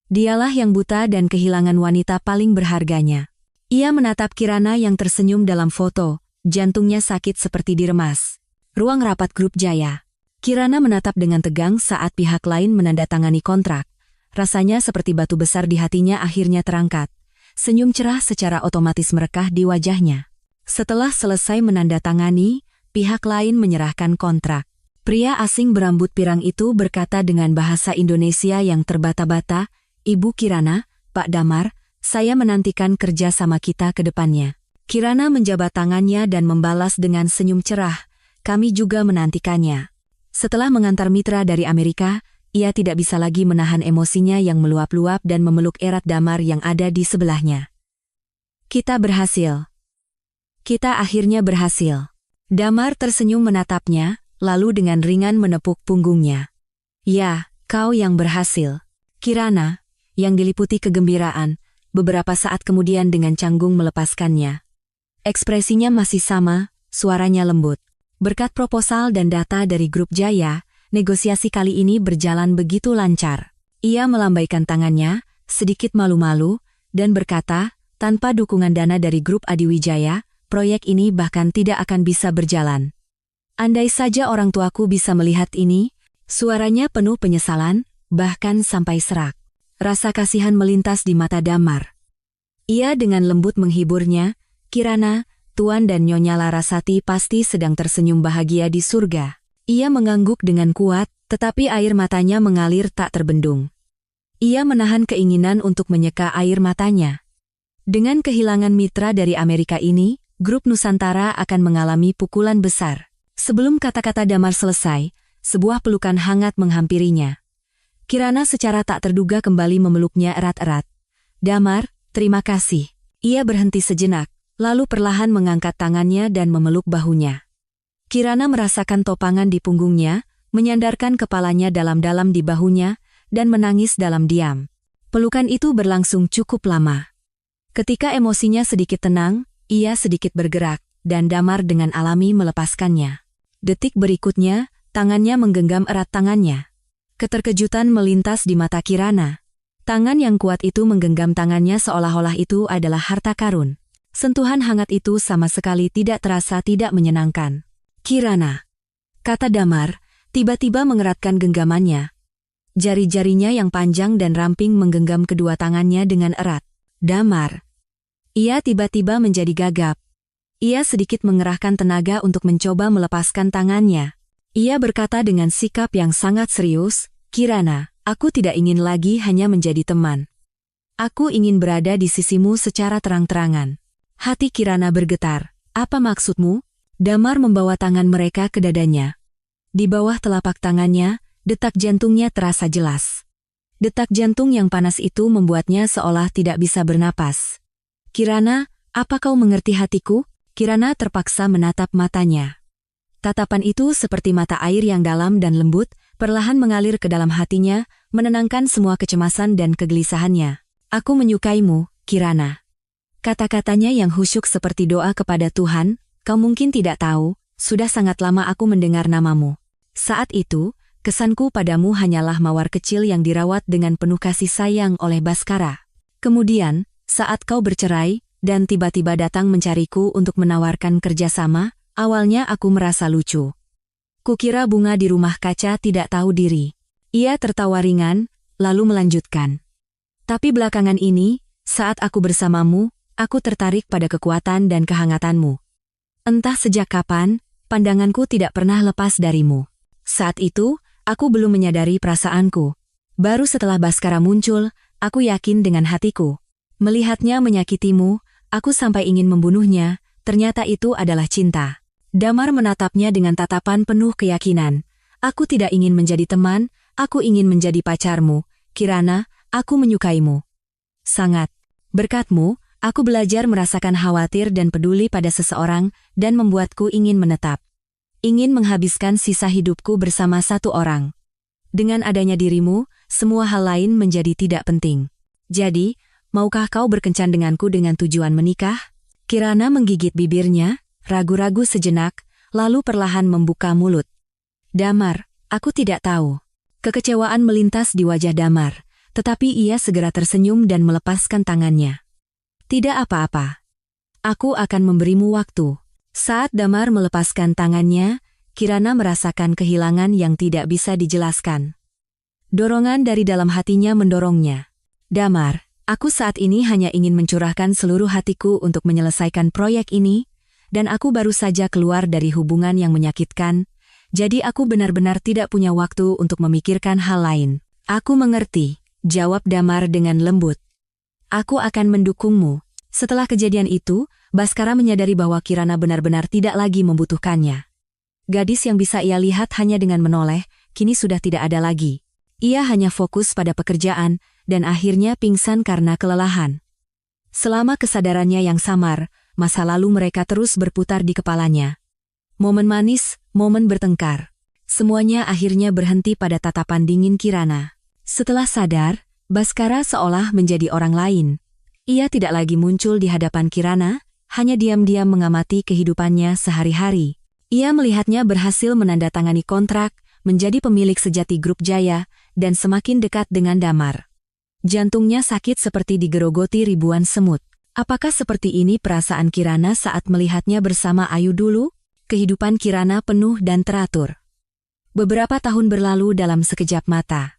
Dialah yang buta dan kehilangan wanita paling berharganya. Ia menatap Kirana yang tersenyum dalam foto. Jantungnya sakit seperti diremas. Ruang rapat Grup Jaya. Kirana menatap dengan tegang saat pihak lain menandatangani kontrak. Rasanya seperti batu besar di hatinya akhirnya terangkat. Senyum cerah secara otomatis merekah di wajahnya. Setelah selesai menandatangani, pihak lain menyerahkan kontrak. Pria asing berambut pirang itu berkata dengan bahasa Indonesia yang terbata-bata, "Ibu Kirana, Pak Damar, saya menantikan kerja sama kita ke depannya." Kirana menjabat tangannya dan membalas dengan senyum cerah, "Kami juga menantikannya." Setelah mengantar mitra dari Amerika, ia tidak bisa lagi menahan emosinya yang meluap-luap dan memeluk erat Damar yang ada di sebelahnya. Kita berhasil. Kita akhirnya berhasil. Damar tersenyum menatapnya, lalu dengan ringan menepuk punggungnya. Ya, kau yang berhasil. Kirana, yang diliputi kegembiraan, beberapa saat kemudian dengan canggung melepaskannya. Ekspresinya masih sama, suaranya lembut. Berkat proposal dan data dari grup Jaya, negosiasi kali ini berjalan begitu lancar. Ia melambaikan tangannya, sedikit malu-malu, dan berkata, tanpa dukungan dana dari grup Adiwijaya, proyek ini bahkan tidak akan bisa berjalan. Andai saja orang tuaku bisa melihat ini, suaranya penuh penyesalan, bahkan sampai serak. Rasa kasihan melintas di mata Damar. Ia dengan lembut menghiburnya, Kirana, Tuan dan Nyonya Larasati pasti sedang tersenyum bahagia di surga. Ia mengangguk dengan kuat, tetapi air matanya mengalir tak terbendung. Ia menahan keinginan untuk menyeka air matanya. Dengan kehilangan mitra dari Amerika ini, grup Nusantara akan mengalami pukulan besar. Sebelum kata-kata Damar selesai, sebuah pelukan hangat menghampirinya. Kirana secara tak terduga kembali memeluknya erat-erat. Damar, terima kasih. Ia berhenti sejenak, lalu perlahan mengangkat tangannya dan memeluk bahunya. Kirana merasakan topangan di punggungnya, menyandarkan kepalanya dalam-dalam di bahunya, dan menangis dalam diam. Pelukan itu berlangsung cukup lama. Ketika emosinya sedikit tenang, ia sedikit bergerak, dan Damar dengan alami melepaskannya. Detik berikutnya, tangannya menggenggam erat tangannya. Keterkejutan melintas di mata Kirana. Tangan yang kuat itu menggenggam tangannya seolah-olah itu adalah harta karun. Sentuhan hangat itu sama sekali tidak terasa tidak menyenangkan. Kirana, kata Damar, tiba-tiba mengeratkan genggamannya. Jari-jarinya yang panjang dan ramping menggenggam kedua tangannya dengan erat. Damar. Ia tiba-tiba menjadi gagap. Ia sedikit mengerahkan tenaga untuk mencoba melepaskan tangannya. Ia berkata dengan sikap yang sangat serius, Kirana, aku tidak ingin lagi hanya menjadi teman. Aku ingin berada di sisimu secara terang-terangan. Hati Kirana bergetar. Apa maksudmu? Damar membawa tangan mereka ke dadanya. Di bawah telapak tangannya, detak jantungnya terasa jelas. Detak jantung yang panas itu membuatnya seolah tidak bisa bernapas. Kirana, apa kau mengerti hatiku? Kirana terpaksa menatap matanya. Tatapan itu seperti mata air yang dalam dan lembut, perlahan mengalir ke dalam hatinya, menenangkan semua kecemasan dan kegelisahannya. Aku menyukaimu, Kirana. Kata-katanya yang khusyuk seperti doa kepada Tuhan. Kau mungkin tidak tahu, sudah sangat lama aku mendengar namamu. Saat itu, kesanku padamu hanyalah mawar kecil yang dirawat dengan penuh kasih sayang oleh Baskara. Kemudian, saat kau bercerai, dan tiba-tiba datang mencariku untuk menawarkan kerjasama, awalnya aku merasa lucu. Kukira bunga di rumah kaca tidak tahu diri. Ia tertawa ringan, lalu melanjutkan. Tapi belakangan ini, saat aku bersamamu, aku tertarik pada kekuatan dan kehangatanmu. Entah sejak kapan, pandanganku tidak pernah lepas darimu. Saat itu, aku belum menyadari perasaanku. Baru setelah Baskara muncul, aku yakin dengan hatiku. Melihatnya menyakitimu, aku sampai ingin membunuhnya, ternyata itu adalah cinta. Damar menatapnya dengan tatapan penuh keyakinan. Aku tidak ingin menjadi teman, aku ingin menjadi pacarmu. Kirana, aku menyukaimu. Sangat. Berkatmu, aku belajar merasakan khawatir dan peduli pada seseorang dan membuatku ingin menetap. Ingin menghabiskan sisa hidupku bersama satu orang. Dengan adanya dirimu, semua hal lain menjadi tidak penting. Jadi, maukah kau berkencan denganku dengan tujuan menikah? Kirana menggigit bibirnya, ragu-ragu sejenak, lalu perlahan membuka mulut. Damar, aku tidak tahu. Kekecewaan melintas di wajah Damar, tetapi ia segera tersenyum dan melepaskan tangannya. Tidak apa-apa. Aku akan memberimu waktu. Saat Damar melepaskan tangannya, Kirana merasakan kehilangan yang tidak bisa dijelaskan. Dorongan dari dalam hatinya mendorongnya. Damar, aku saat ini hanya ingin mencurahkan seluruh hatiku untuk menyelesaikan proyek ini, dan aku baru saja keluar dari hubungan yang menyakitkan, jadi aku benar-benar tidak punya waktu untuk memikirkan hal lain. Aku mengerti, jawab Damar dengan lembut. Aku akan mendukungmu. Setelah kejadian itu, Baskara menyadari bahwa Kirana benar-benar tidak lagi membutuhkannya. Gadis yang bisa ia lihat hanya dengan menoleh, kini sudah tidak ada lagi. Ia hanya fokus pada pekerjaan, dan akhirnya pingsan karena kelelahan. Selama kesadarannya yang samar, masa lalu mereka terus berputar di kepalanya. Momen manis, momen bertengkar. Semuanya akhirnya berhenti pada tatapan dingin Kirana. Setelah sadar, Baskara seolah menjadi orang lain. Ia tidak lagi muncul di hadapan Kirana, hanya diam-diam mengamati kehidupannya sehari-hari. Ia melihatnya berhasil menandatangani kontrak, menjadi pemilik sejati Grup Jaya, dan semakin dekat dengan Damar. Jantungnya sakit seperti digerogoti ribuan semut. Apakah seperti ini perasaan Kirana saat melihatnya bersama Ayu dulu? Kehidupan Kirana penuh dan teratur. Beberapa tahun berlalu dalam sekejap mata.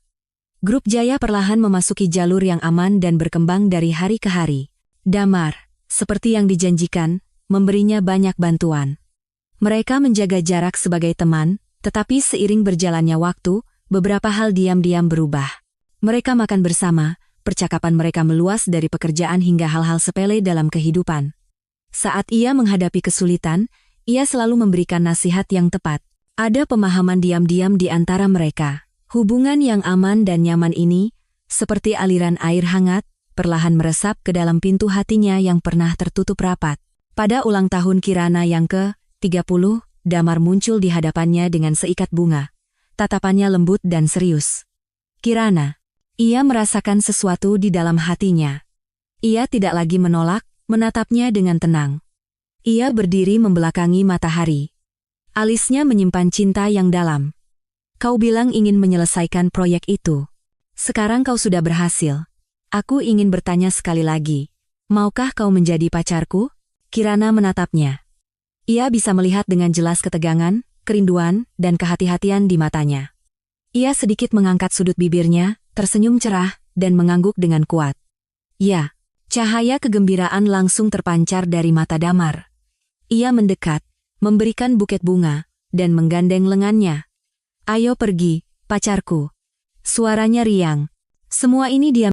Grup Jaya perlahan memasuki jalur yang aman dan berkembang dari hari ke hari. Damar, seperti yang dijanjikan, memberinya banyak bantuan. Mereka menjaga jarak sebagai teman, tetapi seiring berjalannya waktu, beberapa hal diam-diam berubah. Mereka makan bersama, percakapan mereka meluas dari pekerjaan hingga hal-hal sepele dalam kehidupan. Saat ia menghadapi kesulitan, ia selalu memberikan nasihat yang tepat. Ada pemahaman diam-diam di antara mereka. Hubungan yang aman dan nyaman ini, seperti aliran air hangat, perlahan meresap ke dalam pintu hatinya yang pernah tertutup rapat. Pada ulang tahun Kirana yang ke-30, Damar muncul di hadapannya dengan seikat bunga. Tatapannya lembut dan serius. Kirana. Ia merasakan sesuatu di dalam hatinya. Ia tidak lagi menolak, menatapnya dengan tenang. Ia berdiri membelakangi matahari. Alisnya menyimpan cinta yang dalam. Kau bilang ingin menyelesaikan proyek itu. Sekarang kau sudah berhasil. Aku ingin bertanya sekali lagi. Maukah kau menjadi pacarku? Kirana menatapnya. Ia bisa melihat dengan jelas ketegangan, kerinduan, dan kehati-hatian di matanya. Ia sedikit mengangkat sudut bibirnya, tersenyum cerah, dan mengangguk dengan kuat. Ya, cahaya kegembiraan langsung terpancar dari mata Damar. Ia mendekat, memberikan buket bunga, dan menggandeng lengannya. Ayo pergi, pacarku. Suaranya riang. Semua ini diam.